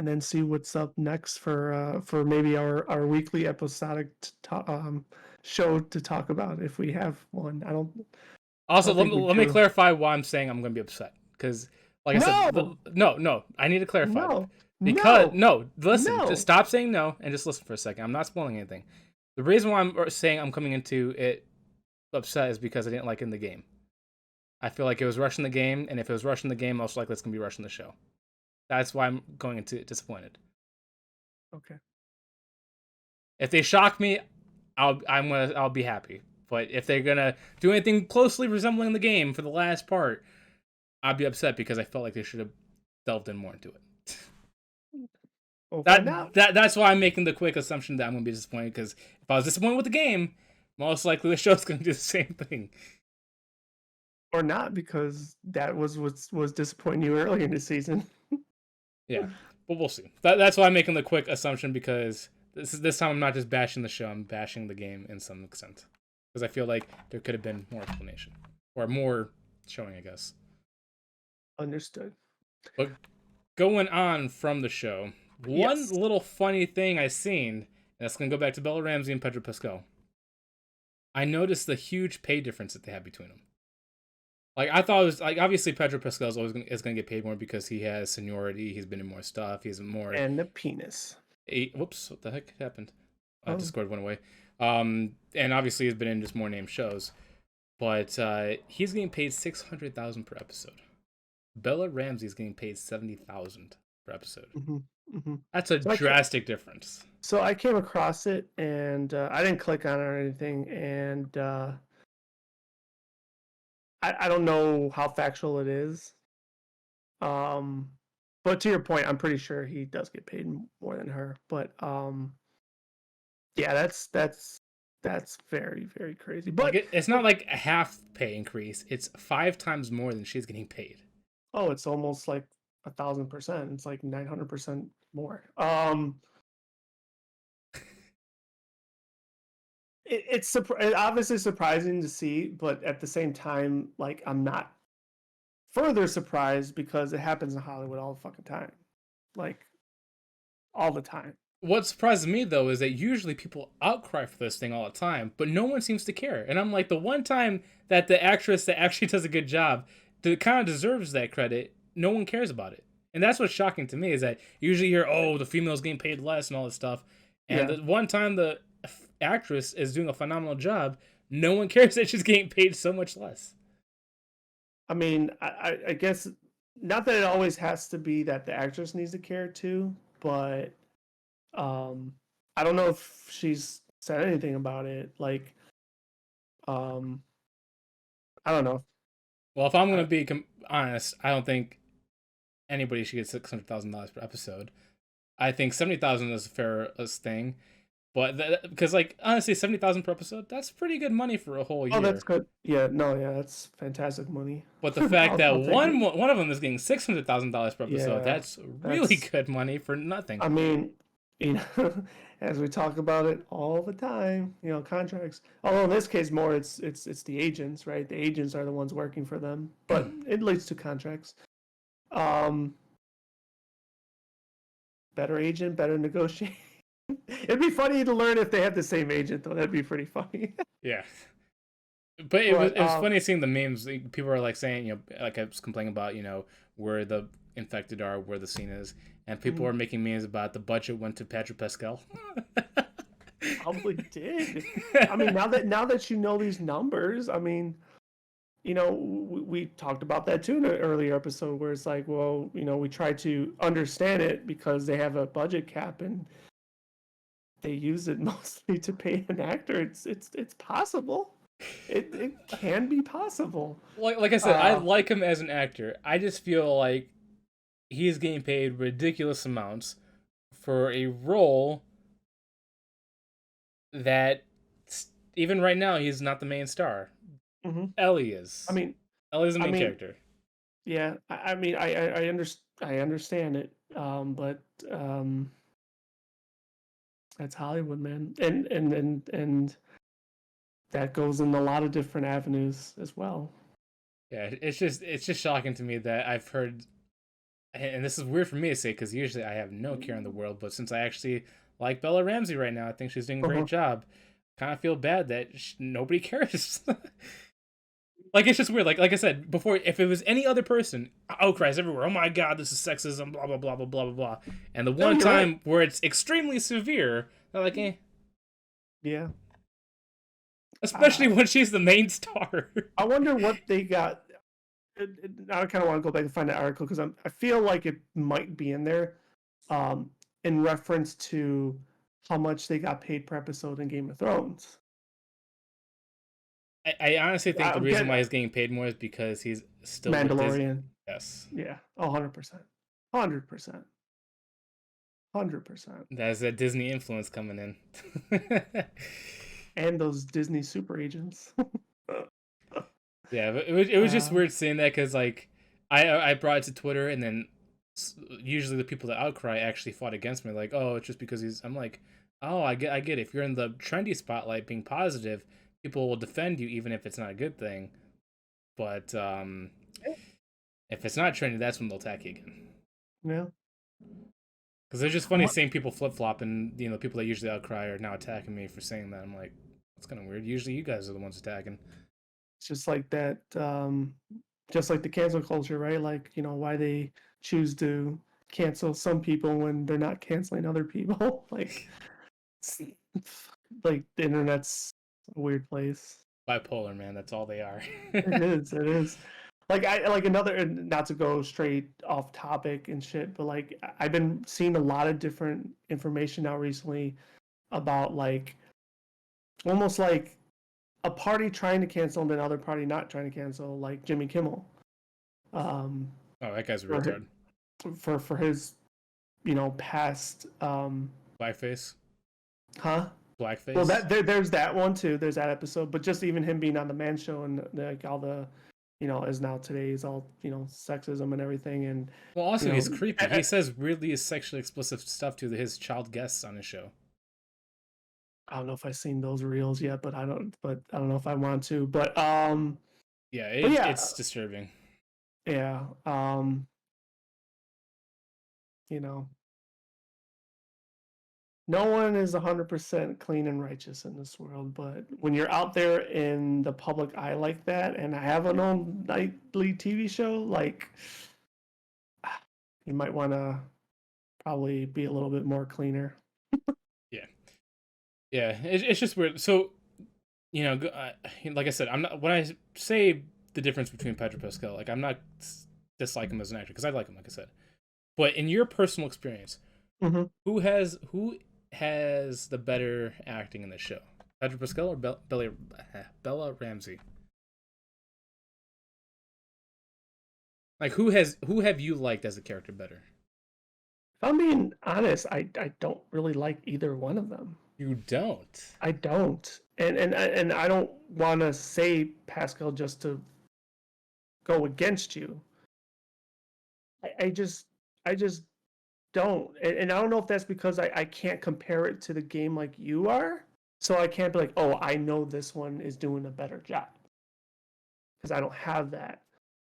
then see what's up next for maybe our weekly episodic show to talk about if we have one. I Also, don't think we let me do. clarify why I'm saying I'm going to be upset. Because, like I said, No, no, I need to clarify. no, Because, no, no, listen, just no. stop saying no and just listen for a second. I'm not spoiling anything. The reason why I'm saying I'm coming into it upset is because I didn't like it in the game. I feel like it was rushing the game, and if it was rushing the game, most likely it's going to be rushing the show. That's why I'm going into it disappointed. Okay. If they shock me, I'll be happy. But if they're gonna do anything closely resembling the game for the last part, I'd be upset because I felt like they should have delved in more into it. We'll find out. That's why I'm making the quick assumption that I'm gonna be disappointed because if I was disappointed with the game, most likely the show's gonna do the same thing. Or not, because that was disappointing you earlier in the season. Yeah, but we'll see. That's why I'm making the quick assumption because this time I'm not just bashing the show, I'm bashing the game in some extent because I feel like there could have been more explanation or more showing, I guess. Understood. But going on from the show, one Yes. little funny thing I seen, and that's gonna go back to Bella Ramsey and Pedro Pascal. I noticed the huge pay difference that they had between them. Like I thought it was like obviously Pedro Pascal is gonna get paid more because he has seniority, he's been in more stuff, he's more. And the penis. Whoops, what the heck happened? Oh. Discord went away. And obviously he's been in just more named shows, but he's getting paid 600,000 per episode. Bella Ramsey's getting paid 70,000 per episode. Mm-hmm, mm-hmm. That's a drastic difference. So I came across it, and I didn't click on it or anything, and I don't know how factual it is. But to your point, I'm pretty sure he does get paid more than her. But yeah, that's very, very crazy. But Like it's not like a half pay increase; it's 5 times more than she's getting paid. oh, it's almost like 1,000%. It's like 900% more. It's obviously surprising to see, but at the same time, like I'm not further surprised because it happens in Hollywood all the fucking time, like all the time. What surprises me though is that usually people outcry for this thing all the time, but no one seems to care. And I'm like, the one time that the actress that actually does a good job, that kind of deserves that credit, no one cares about it. And that's what's shocking to me is that usually you hear, oh, the female's getting paid less and all this stuff. And Yeah, the one time the actress is doing a phenomenal job, no one cares that she's getting paid so much less. I mean, I guess not that it always has to be that the actress needs to care too, but um, I don't know if she's said anything about it. Like, um, I don't know. Well, if I'm going I, to be honest, I don't think anybody should get $600,000 per episode. I think 70,000 is a fair thing. But because like honestly, 70,000 per episode, that's pretty good money for a whole Oh, that's year. good. Yeah, no, yeah, that's fantastic money. But the fact that I'll take it. one of them is getting $600,000 per episode, Yeah, that's really that's. good money for nothing. I mean, you know, as we talk about it all the time, contracts. Although in this case, more it's the agents, right? The agents are the ones working for them, but it leads to contracts. Um, better agent, better negotiate. It'd be funny to learn if they have the same agent, though. That'd be pretty funny. Yeah. But But it was funny seeing the memes. People are like saying, like I was complaining about, where the infected are, where the scene is, and people are making memes about the budget went to Pedro Pascal. probably did. I mean, now that you know these numbers, I mean, we talked about that too in an earlier episode where it's like, well, we try to understand it because they have a budget cap and they use it mostly to pay an actor. It's possible. It can be possible. Like I said, I like him as an actor. I just feel like he's getting paid ridiculous amounts for a role that even right now he's not the main star. Mm-hmm. Ellie is. I mean, Ellie's the main character. Yeah, I mean, I understand it, but that's Hollywood, man, and that goes in a lot of different avenues as well. Yeah, it's just shocking to me that I've heard, and this is weird for me to say because usually I have no care in the world, but since I actually like Bella Ramsey right now, I think she's doing a great job. Kind of feel bad that nobody cares. Like it's just weird. Like I said before, if it was any other person, outcries everywhere. Oh my god, this is sexism. Blah blah blah blah blah blah blah. And the one time where it's extremely severe, they're like, eh. Yeah. Especially when she's the main star. I wonder what they got. I kind of want to go back and find that article because I feel like it might be in there, in reference to how much they got paid per episode in Game of Thrones. I honestly think the reason why he's getting paid more is because he's still Mandalorian. Yes. Yeah. 100%. 100%. 100%. That's that Disney influence coming in. And those Disney super agents. Yeah, but it was just weird seeing that because like I brought it to Twitter and then usually the people that outcry actually fought against me like, oh, it's just because he's. I'm like, oh, I get it. If you're in the trendy spotlight being positive, people will defend you even if it's not a good thing. But if it's not trendy, that's when they'll attack you again. Yeah. Because it's just funny seeing people flip flop, and the people that usually outcry are now attacking me for saying that. I'm like, that's kind of weird. Usually, you guys are the ones attacking. It's just like that. Just like the cancel culture, right? Like why they choose to cancel some people when they're not canceling other people. Like the internet's a weird place. Bipolar, man. That's all they are. It is. It is. Like another, not to go straight off topic and shit, but like I've been seeing a lot of different information now recently about like almost like a party trying to cancel and another party not trying to cancel, like Jimmy Kimmel. Oh, that guy's a retard. For his, past blackface. Huh? Blackface. Well, there's that one too. There's that episode, but just even him being on the Man Show and like all the. As now today's all, sexism and everything. And well, also he's creepy. He says really sexually explicit stuff to his child guests on his show. I don't know if I've seen those reels yet, but I don't know if I want to. But it's disturbing. Yeah. No one is 100% clean and righteous in this world, but when you're out there in the public eye like that, and I have an own nightly TV show, like, you might want to probably be a little bit more cleaner. Yeah, it's just weird. So, like I said, I'm not when I say the difference between Pedro Pascal, like I'm not dislike him as an actor because I like him, like I said. But in your personal experience, who has the better acting in this show? Pedro Pascal or Bella Ramsey? Like who have you liked as a character better? If I'm being honest, I don't really like either one of them. You don't. I don't, and I don't want to say Pascal just to go against you. I just I just don't, and I don't know if that's because I can't compare it to the game like you are, so I can't be like, oh, I know this one is doing a better job because I don't have that.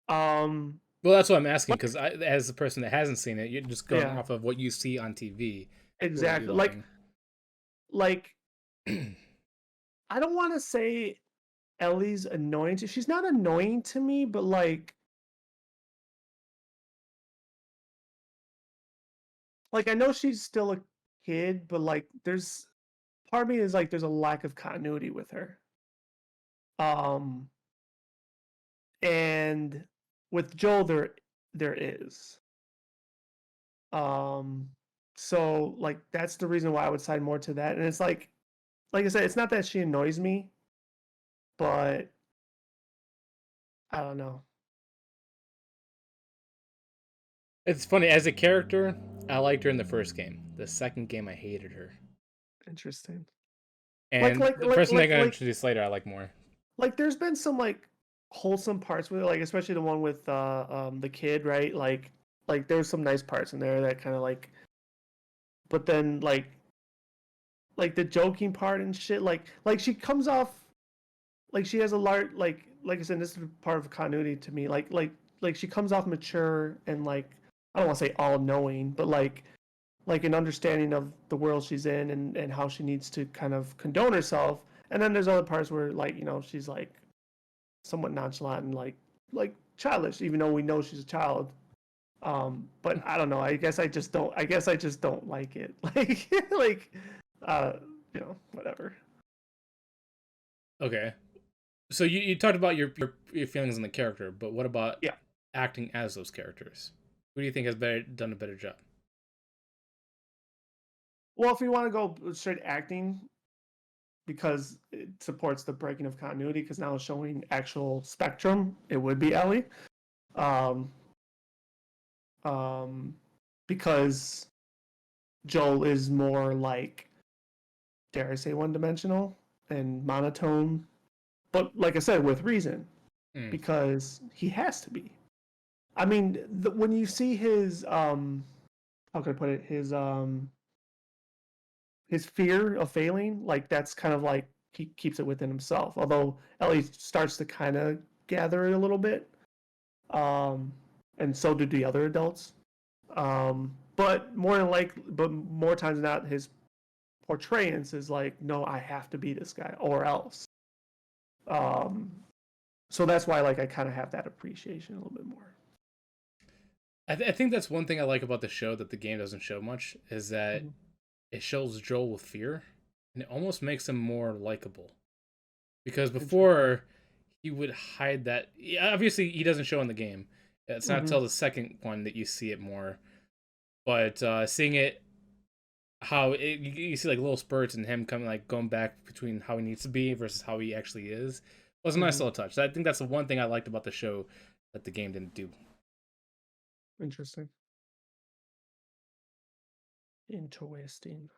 Um, Well, that's what I'm asking because as a person that hasn't seen it, you're just going yeah, off of what you see on TV. What you exactly. liking? Like I don't want to say Ellie's annoying. She's not annoying to me, but like I know she's still a kid, but like there's part of me is like there's a lack of continuity with her. Um, and with Joel there is. Um, so like that's the reason why I would side more to that. And it's like I said, it's not that she annoys me, but I don't know. It's funny as a character. I liked her in the first game. The second game, I hated her. Interesting. Like And like the like person they're like gonna like introduce later, I like more. like there's been some like wholesome parts with it, like especially the one with the kid, right? Like there's some nice parts in there that kind of but then like the joking part and shit, like she comes off like she has a large like I said, this is part of continuity to me. Like she comes off mature and like I don't want to say all knowing, but like an understanding of the world she's in and how she needs to kind of condone herself. And then there's other parts where like, you know, she's like somewhat nonchalant and like childish, even though we know she's a child. But I don't know. I guess I just don't like it. Like uh, you know, whatever. Okay, so you talked about your feelings on the character, but what about Yeah. acting as those characters? Who do you think has done a better job? Well, if we want to go straight acting, because it supports the breaking of continuity, because now it's showing actual spectrum, it would be Ellie. Um, um, because Joel is more like, dare I say, one dimensional and monotone, but like I said, with reason, Mm. because he has to be. I mean, when you see his, how can I put it, his fear of failing, like that's kind of like he keeps it within himself. Although Ellie starts to kind of gather it a little bit, um, and so do the other adults. But more times than not, his portrayance is like, no, I have to be this guy or else. Um, so that's why like I kind of have that appreciation a little bit more. I think that's one thing I like about the show that the game doesn't show much is that Mhm. it shows Joel with fear, and it almost makes him more likable. Because Interesting. before he would hide that. Yeah, obviously, he doesn't show in the game. It's not Mm-hmm. until the second one that you see it more. But seeing it, you see like little spurts and him coming like going back between how he needs to be versus how he actually is was a nice Mm-hmm. little touch. I think that's the one thing I liked about the show that the game didn't do. Interesting. Interesting.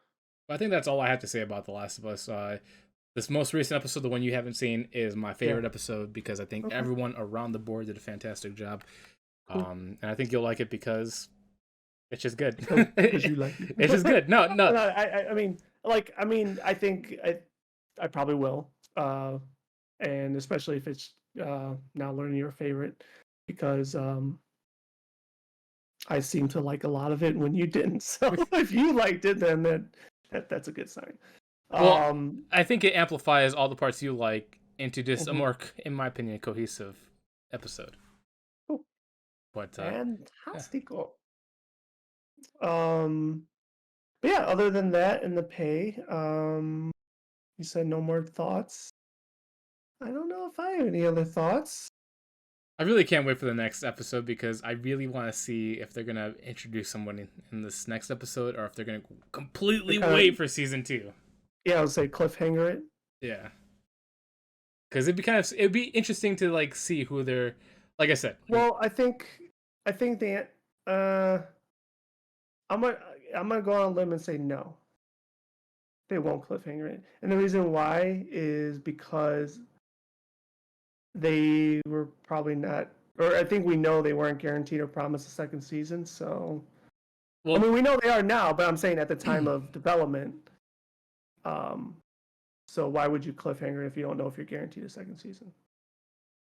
But I think that's all I have to say about The Last of Us. This most recent episode, the one you haven't seen, is my Yeah. favorite episode because I think Okay. everyone around the board did a fantastic job. Cool. And I think you'll like it because it's just good. Because you like it. It's just good. No, no. No, I mean, I think I probably will, and especially if it's now learning your favorite, because I seem to like a lot of it when you didn't. So if you liked it, then that's a good sign. Well, Um, I think it amplifies all the parts you like into just a mhm. more, in my opinion, cohesive episode. Cool. But yeah, Fantastico. Um, but yeah, other than that and the pay, you said no more thoughts. I don't know if I have any other thoughts. I really can't wait for the next episode because I really want to see if they're gonna introduce someone in this next episode or if they're gonna They completely kind of, wait for season two. yeah, I would say cliffhanger it. Yeah, because it'd be interesting to like see who they're. Like I said, Well, I think uh, I'm gonna, I'm gonna go on a limb and say no. they won't cliffhanger it. And the reason why is because they were probably not, or I think we know they weren't guaranteed or promised a second season. So, Well, I mean, we know they are now, but I'm saying at the time of development. So why would you cliffhanger if you don't know if you're guaranteed a second season?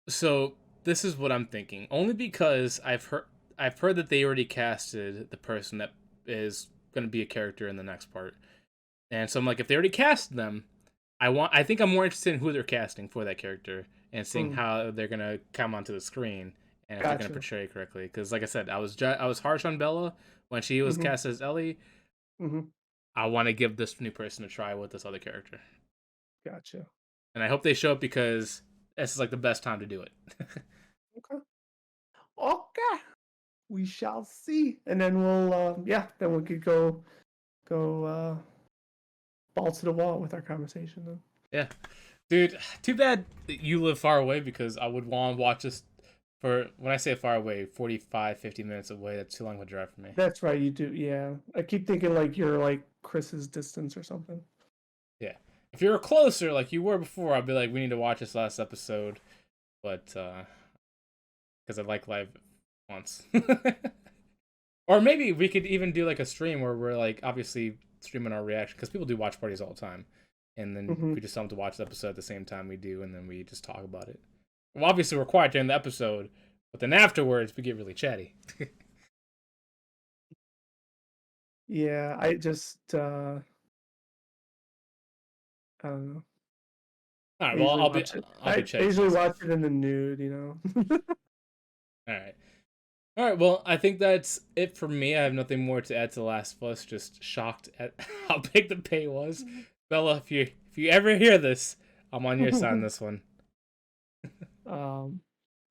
so this is what I'm thinking. Only because I've heard that they already casted the person that is going to be a character in the next part, and so I'm like, if they already cast them, I think I'm more interested in who they're casting for that character and seeing Mm, how they're gonna come onto the screen and if they're gonna gotcha. portray it correctly. Because like I said, I was harsh on Bella when she was Hmm. cast as Ellie. Hmm. I want to give this new person a try with this other character, Gotcha. and I hope they show up because this is like the best time to do it. Okay. Okay. We shall see, and then yeah, then we could go balls to the wall with our conversation then. Yeah, dude. Too bad that you live far away because I would want to watch this for when I say far away, 45, 50 minutes away. That's too long of a drive for me. That's right, you do. Yeah, I keep thinking like you're like Chris's distance or something. Yeah. If you were closer, like you were before, I'd be like, we need to watch this last episode. But because I like live once. Or maybe we could even do like a stream where we're like obviously streaming our reaction because people do watch parties all the time, and then Hmm. we just tell them to watch the episode at the same time we do, and then we just talk about it. Well, obviously we're quiet during the episode, but then afterwards we get really chatty. Yeah, I just I don't know. All I right, well usually watch it. I'll be I chatty to usually myself. watch it in the nude, All right. All right, well, I think that's it for me. I have nothing more to add to The Last of Us. Just shocked at how big the pay was. Bella, if you ever hear this, I'm on your side on this one. um,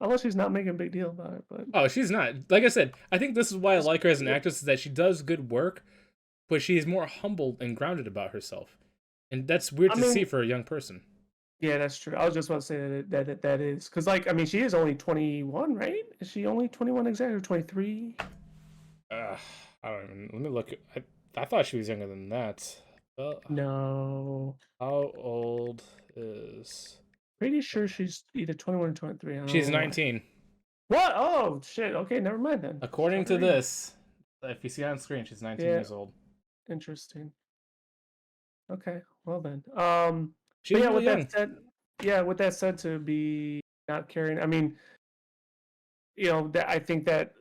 unless she's not making a big deal about it, but Oh, she's not. Like I said, I think this is why I like her as an actress is that she does good work, but she is more humble and grounded about herself. And that's weird I to see mean, for a young person. yeah, that's true. I was just about to say that is because, like, I mean, she is only 21, right? Is she only 21 exactly or 23? Uh, I don't even. Let me look. I thought she was younger than that. No, How old is. pretty sure she's either 21 or 23. I don't She's know why. 19. What? Oh shit. Okay, never mind then. According to Sorry. this, if you see on screen, she's 19 Yeah, years old. interesting. Okay, well then. But She's yeah, really with young. that said, to be not carrying, I mean, that I think that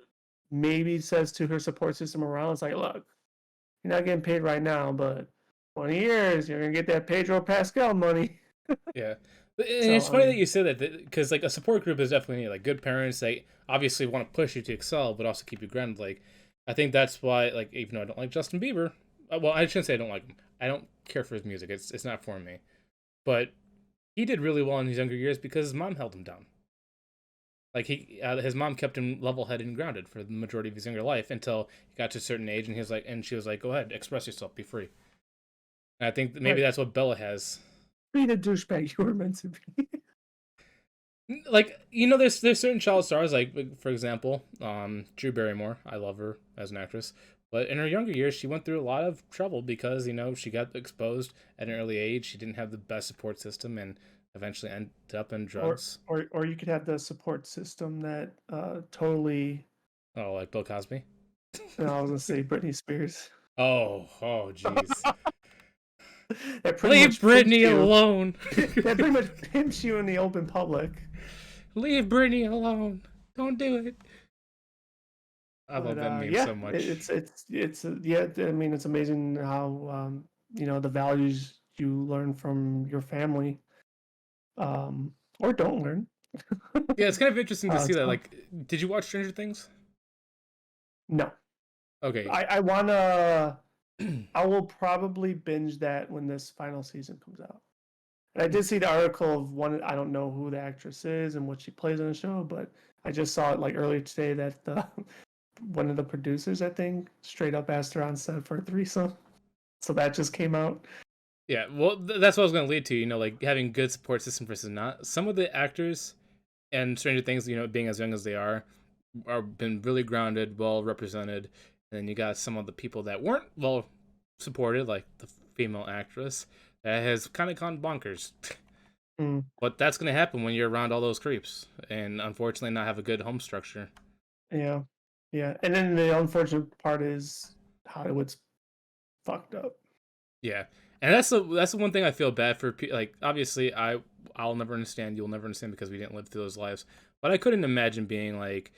maybe says to her support system around, it's like, look, you're not getting paid right now, but 20 years, you're gonna get that Pedro Pascal money. Yeah. And So it's I funny that mean, you say that because like a support group is definitely needed. Like good parents, they obviously want to push you to excel, but also keep you grounded. Like I think that's why, like even though I don't like Justin Bieber, well, I shouldn't say I don't like him. I don't care for his music. It's not for me. But he did really well in his younger years because his mom held him down. Like his mom kept him level-headed and grounded for the majority of his younger life until he got to a certain age, and he was like, and she was like, "Go ahead, express yourself, be free." And I think that maybe right, that's what Bella has. be the douchebag you were meant to be. Like there's certain child stars like for example Drew Barrymore. I love her as an actress, but in her younger years she went through a lot of trouble because she got exposed at an early age. She didn't have the best support system and eventually ended up in or drugs. or you could have the support system that totally. Oh, like Bill Cosby. No, I was gonna say Britney Spears. Oh jeez. That pretty Leave much pimps Britney you. alone. That pretty much pimps you in the open public. Leave Britney alone. Don't do it. I But love that meme yeah, so much. yeah. I mean, it's amazing how the values you learn from your family, or don't learn. Yeah, it's kind of interesting to see that. So Like, did you watch Stranger Things? no, Okay. I wanna. I will probably binge that when this final season comes out. And I did see the article of one. I don't know who the actress is and what she plays on the show, but I just saw it like earlier today that the one of the producers, I think, straight up asked her on set for a threesome. So that just came out. Yeah, well, that's what I was going to lead to. Like having good support system versus not. Some of the actors and Stranger Things, being as young as they are been really grounded, well represented. And then you got some of the people that weren't well supported, like female actress that has kind of gone bonkers. Mm, But that's gonna happen when you're around all those creeps, and unfortunately, not have a good home structure. yeah, yeah. And then the unfortunate part is Hollywood's fucked up. Yeah, and that's the one thing I feel bad for. Like, obviously, I'll never understand. You'll never understand because we didn't live through those lives. But I couldn't imagine being like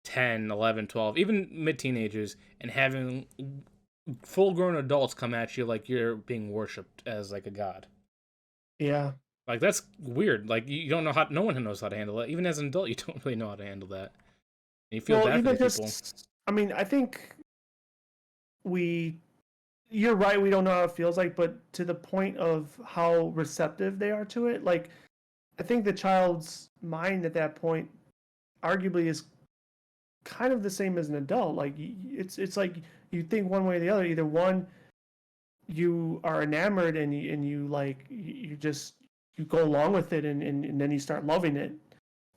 10, 11, 12, even mid teenagers, and having full grown adults come at you like you're being worshipped as like a god. Yeah. Like, that's weird. Like, you don't know how. No one knows how to handle it. Even as an adult, you don't really know how to handle that. And you feel Well, bad for even these people. just, I mean, I think we, you're right, we don't know how it feels like, but to the point of how receptive they are to it, like, I think the child's mind at that point arguably is kind of the same as an adult. Like, it's like you think one way or the other. Either one, you are enamored and you like, you just, you go along with it and then you start loving it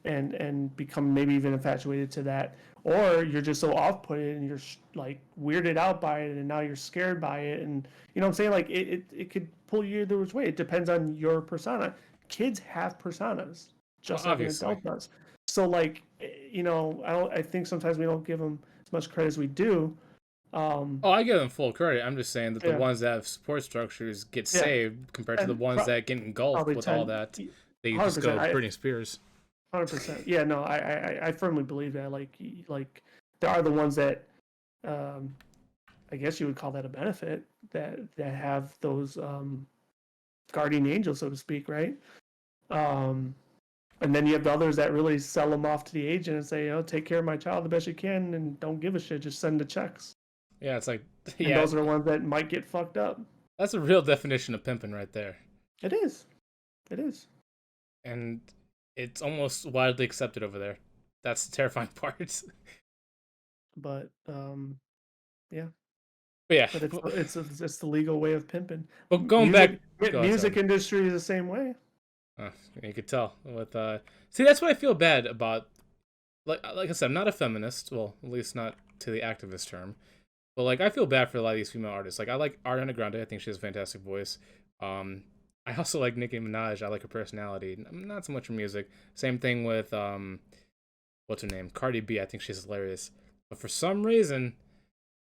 and become maybe even infatuated to that, or you're just so off-putted and you're like weirded out by it and now you're scared by it, and you know what I'm saying, like it could pull you either which way. It depends on your persona. Kids have personas Well, just like an obviously. adult does. So like, I think sometimes we don't give them as much credit as we do. um Oh, I give them full credit. I'm just saying that the yeah, ones that have support structures get yeah, saved compared to the and ones that get engulfed probably with all 10, that. They just 100%. go Britney Spears. 100%. Yeah, no, I firmly believe that. Like there are the ones that, um, I guess you would call that a benefit, that have those guardian angels, so to speak, right? Um, and then you have the others that really sell them off to the agent and say, "Oh, take care of my child the best you can, and don't give a shit. Just send the checks." Yeah, it's like, And yeah, those are the ones that might get fucked up. that's a real definition of pimping right there. It is. It is. And it's almost widely accepted over there. That's the terrifying part. But yeah. But yeah, But it's the legal way of pimping. but going back, Music go ahead, music sorry. industry is the same way. You could tell with see, that's what I feel bad about. Like I said, I'm not a feminist. Well, at least not to the activist term. But like, I feel bad for a lot of these female artists. Like, I like Ariana Grande. I think she has a fantastic voice. I also like Nicki Minaj. I like her personality. Not so much her music. Same thing with what's her name, Cardi B. I think she's hilarious. But for some reason,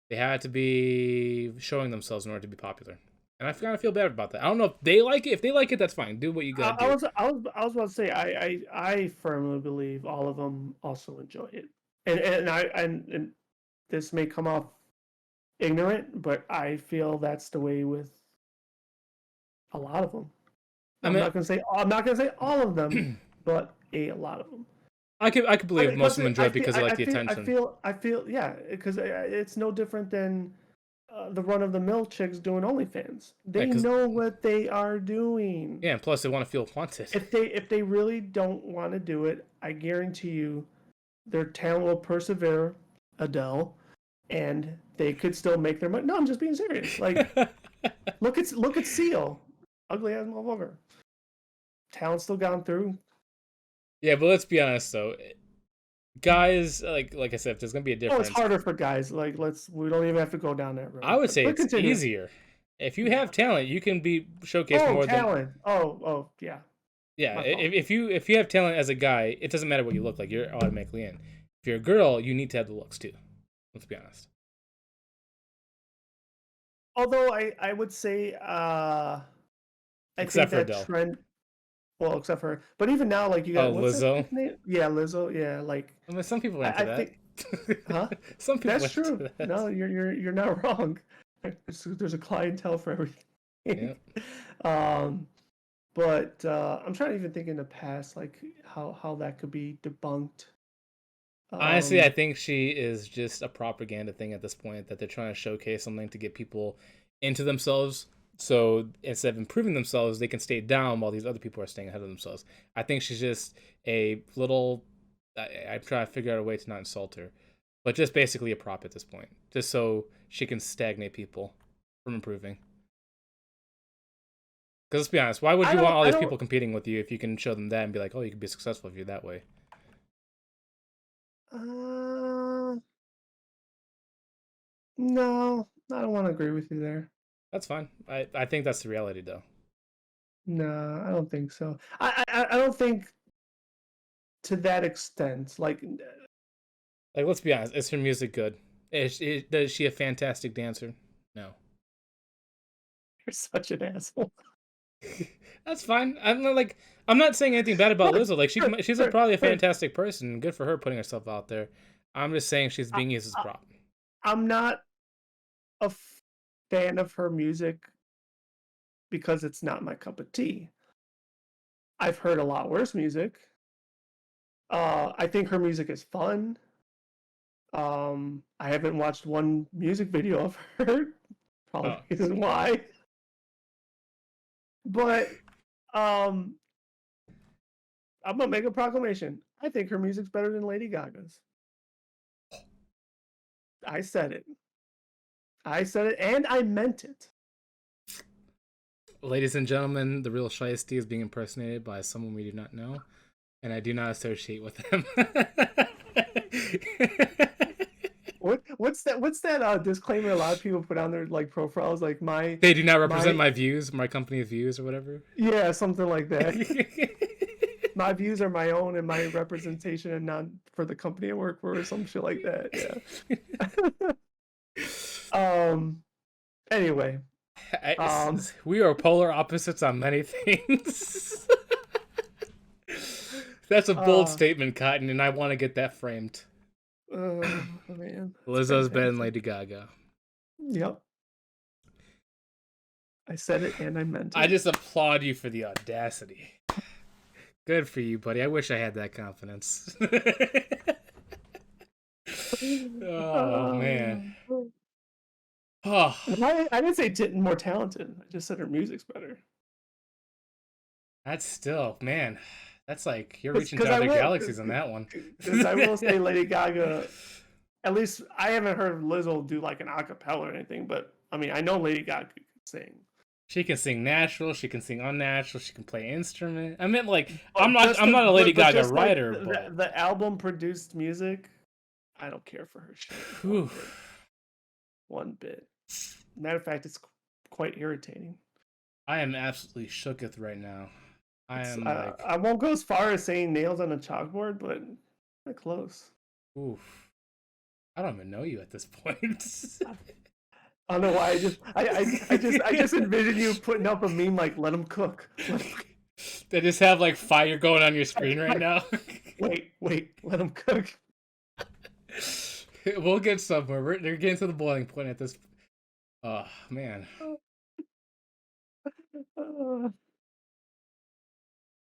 they had to be showing themselves in order to be popular. And I kind of feel bad about that. I don't know if they like it. If they like it, that's fine. Do what you gotta do. I was about to say I firmly believe all of them also enjoy it, and this may come off ignorant, but I feel that's the way with a lot of them. I mean, I'm not gonna say all of them, but a lot of them. I could believe most of Because them enjoy it because they like the attention. I feel, yeah, because it's no different than the run of the mill chicks doing OnlyFans. Yeah, They because know what they are doing. yeah, and plus they want to feel wanted. If they really don't want to do it, I guarantee you, their talent will persevere, Adele, and they could still make their money. No, I'm just being serious. Like, look at Seal, ugly ass motherfucker. Talent still gone through. Yeah, but let's be honest though, guys, like I said, if there's gonna be a Oh, it's difference, harder for guys. Like, we don't even have to go down that road. I would say But it's continue. easier. If you have talent, you can be showcased Oh, more than talent. Oh, yeah. yeah. My fault. If you have talent as a guy, it doesn't matter what you look like. You're automatically in. If you're a girl, you need to have the looks too. Let's be honest. Although I would say I think Except for that Adele. trend. Well, except for, but even now, like you Oh, got, what's that Lizzo. chick's name? Yeah, Lizzo. Yeah, like I mean, some people are into I that. think, huh? Some people That's are into true. that. No, you're not wrong. There's a clientele for Yeah. everything. um, but I'm trying to even think in the past, like how that could be debunked. Honestly, I Um, think she is just a propaganda thing at this point that they're trying to showcase something to get people into themselves. So instead of improving themselves, they can stay down while these other people are staying ahead of themselves. I think she's just a little. I'm trying to figure out a way to not insult her, but just basically a prop at this point, just so she can stagnate people from improving. Because let's be honest, why would you want all I these don't. people competing with you if you can show them that and be like, oh, you can be successful if you're that way? Uh, no, I don't want to agree with you there. That's fine. I think that's the reality though. No, I don't think so. I don't think to that extent. Like, Like, let's be honest. Is her music good? Is she a fantastic dancer? No. you're such an asshole. That's fine. I'm not saying anything bad about Look, Lizzo. Like she's for, probably a for, fantastic person. Good for her putting herself out there. I'm just saying she's I, being used as a prop. I'm not a fan of her music because it's not my cup of tea. I've heard a lot worse music. I think her music is fun. I haven't watched one music video of her. Probably Oh, the reason why. But um, I'm gonna make a proclamation. I think her music's better than Lady Gaga's. I said it. I said it, and I meant it. ladies and gentlemen, the real Shiesty is being impersonated by someone we do not know, and I do not associate with them. What's that disclaimer a lot of people put on their like profiles, like my They do not represent my views, my company's views, or whatever. yeah, something like that. My views are my own and my representation and not for the company I work for or some shit like that. Yeah. Anyway. We are polar opposites on many things. That's a bold statement, Cotton, and I want to get that framed. Oh man. Lizzo's better than Lady Gaga. Yep. I said it and I meant it. I just applaud you for the audacity. Good for you, buddy. I wish I had that confidence. Oh, man. Oh. I didn't say more talented. I just said her music's better. That's still, man. That's like you're reaching to other galaxies on that one. Because I will say Lady Gaga, at least I haven't heard Lizzo do like an acapella or anything, but I mean, I know Lady Gaga can sing. She can sing natural. She can sing unnatural. She can play instrument. I meant like I'm not a Lady Gaga writer, but the album produced music, I don't care for her shit. One bit. Matter of fact, it's quite irritating. I am absolutely shooketh right now. I won't go as far as saying nails on a chalkboard, but quite close. Oof. I don't even know you at this point. I don't know why. I just envision you putting up a meme like "Let them cook." They just have like fire going on your screen right now. wait, let them cook. We'll get somewhere. They're getting to the boiling point at this. Oh man.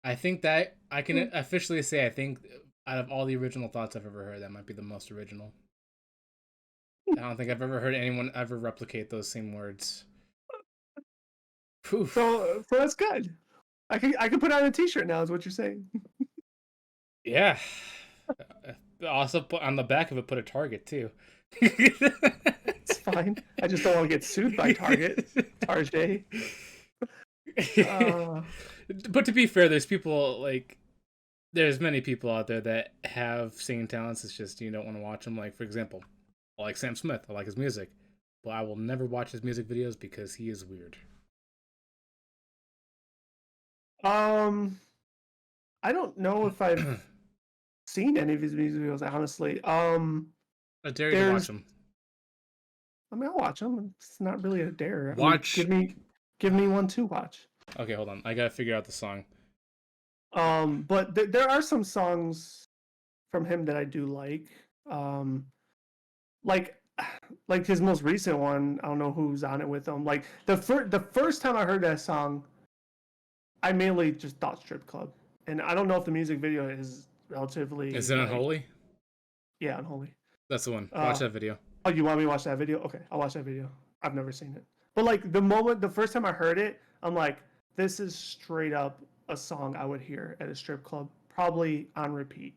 I think that I can officially say I think out of all the original thoughts I've ever heard, that might be the most original. I don't think I've ever heard anyone ever replicate those same words. So that's good. I can put on a T-shirt now. Is what you're saying? Yeah. Also, put on the back of it, put a Target too. It's fine. I just don't want to get sued by Target. Target. But to be fair, there's many people out there that have singing talents. It's just you don't want to watch them. Like for example, I like Sam Smith. I like his music, but I will never watch his music videos because he is weird. I don't know if I've seen any of his music videos. Honestly, I dare you to watch them. I mean, I'll watch them. It's not really a dare. Watch. I mean, give me one to watch. Okay, hold on. I gotta figure out the song. But there are some songs from him that I do like. Like his most recent one. I don't know who's on it with him. Like the first time I heard that song, I mainly just thought strip club, and I don't know if the music video is relatively. Is it Unholy? Yeah, Unholy. That's the one. Watch that video. Oh, you want me to watch that video? Okay, I'll watch that video. I've never seen it, but like the first time I heard it, I'm like, this is straight up a song I would hear at a strip club, probably on repeat.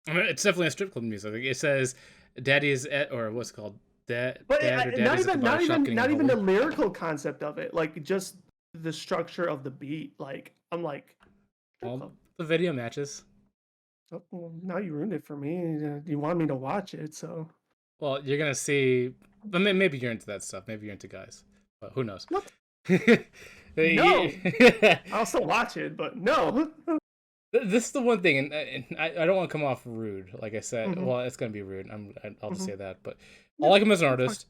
I mean, it's definitely a strip club music. It says, "Daddy's at," or what's it called? Dad or Daddy's not even the lyrical concept of it. Like just the structure of the beat. Like I'm like, well, the video matches. Oh, well, now you ruined it for me. You wanted me to watch it, so. Well, you're gonna see But maybe you're into that stuff. Maybe you're into guys. But who knows? What? No. I'll still watch it, but no. This is the one thing, and I don't want to come off rude. Like I said, Mhm. well, it's gonna be rude. I'll just Mhm. say that. But I Yeah, like him as an that's fine. artist.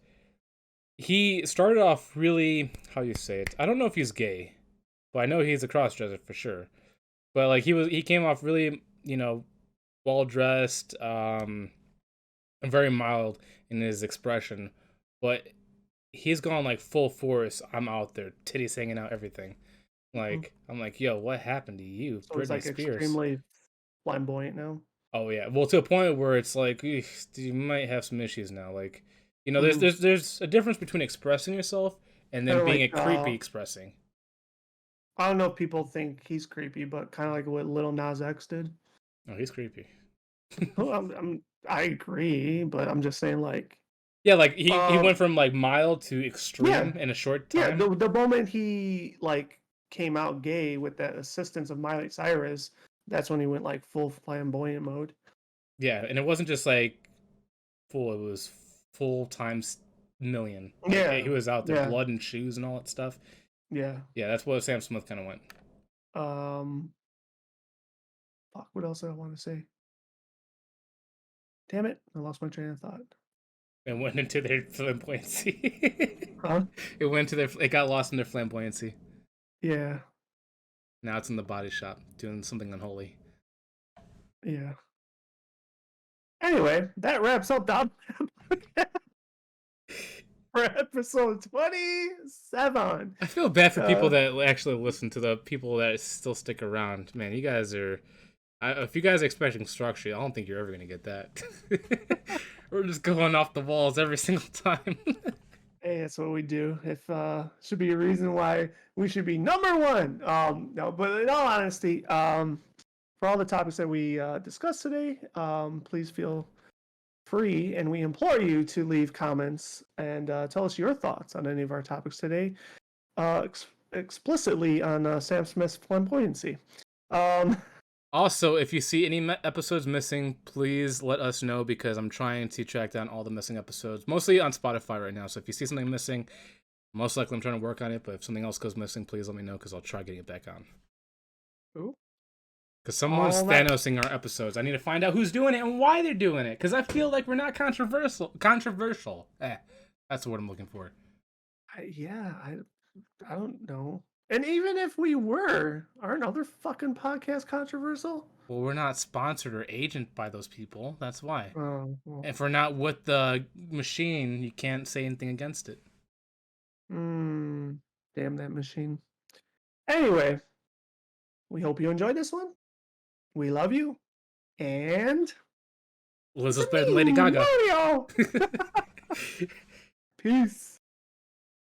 He started off really, how you say it. I don't know if he's gay, but I know he's a crossdresser for sure. But like he came off really, well dressed, and very mild in his expression. But he's gone like full force. I'm out there, titties hanging out, everything. Mhm. Like I'm like, yo, what happened to you, So he's Britney like Spears? extremely flamboyant now. Oh yeah, well to a point where it's like you might have some issues now. Like, there's Mhm. there's a difference between expressing yourself and Kind then of being like a creepy expressing. I don't know if people think he's creepy, but kind of like what Little Nas X did. Oh, he's creepy. Well, I agree, but I'm just saying like Yeah, like he um went from like mild to yeah, extreme in a short yeah, time. the moment he like came out gay with that assistance of Miley Cyrus, that's when he went like full flamboyant mode. Yeah, and it wasn't just like full; it was full times million. Like Yeah, he was out there, yeah, blood and shoes and all that stuff. yeah. Yeah, that's what Sam Smith kind of went. Um, fuck. What else did I want to say? Damn it, I lost my train of thought. And went into their flamboyancy. Huh? It got lost in their flamboyancy. Yeah, Now it's in the body shop doing something unholy. yeah. Anyway, that wraps up the for episode 27. I feel bad for people Uh, that actually listen to the people that still stick around. Man, you guys are. If you guys are expecting structure, I don't think you're ever gonna get that. We're just going off the walls every single time. Hey, that's what we do. If should be a reason why we should be number one. No, but in all honesty, for all the topics that we discussed today, please feel free, and we implore you to leave comments and tell us your thoughts on any of our topics today, explicitly on Sam Smith's flamboyancy. Um, Also, if you see any episodes missing, please let us know because I'm trying to track down all the missing episodes, mostly on Spotify right now. So if you see something missing, most likely I'm trying to work on it. But if something else goes missing, please let me know because I'll try getting it back on. Ooh, Because someone's all that. Thanosing our episodes. I need to find out who's doing it and why they're doing it. Because I feel like we're not controversial. Controversial. That's what I'm looking for. Yeah, I don't know. And even if we were, aren't other fucking podcasts controversial? Well, we're not sponsored or agent by those people. That's why. Oh, well. If we're not with the machine, you can't say anything against it. Damn that machine. Anyway, we hope you enjoyed this one. We love you. And Elizabeth and Lady Gaga. Mario. Peace.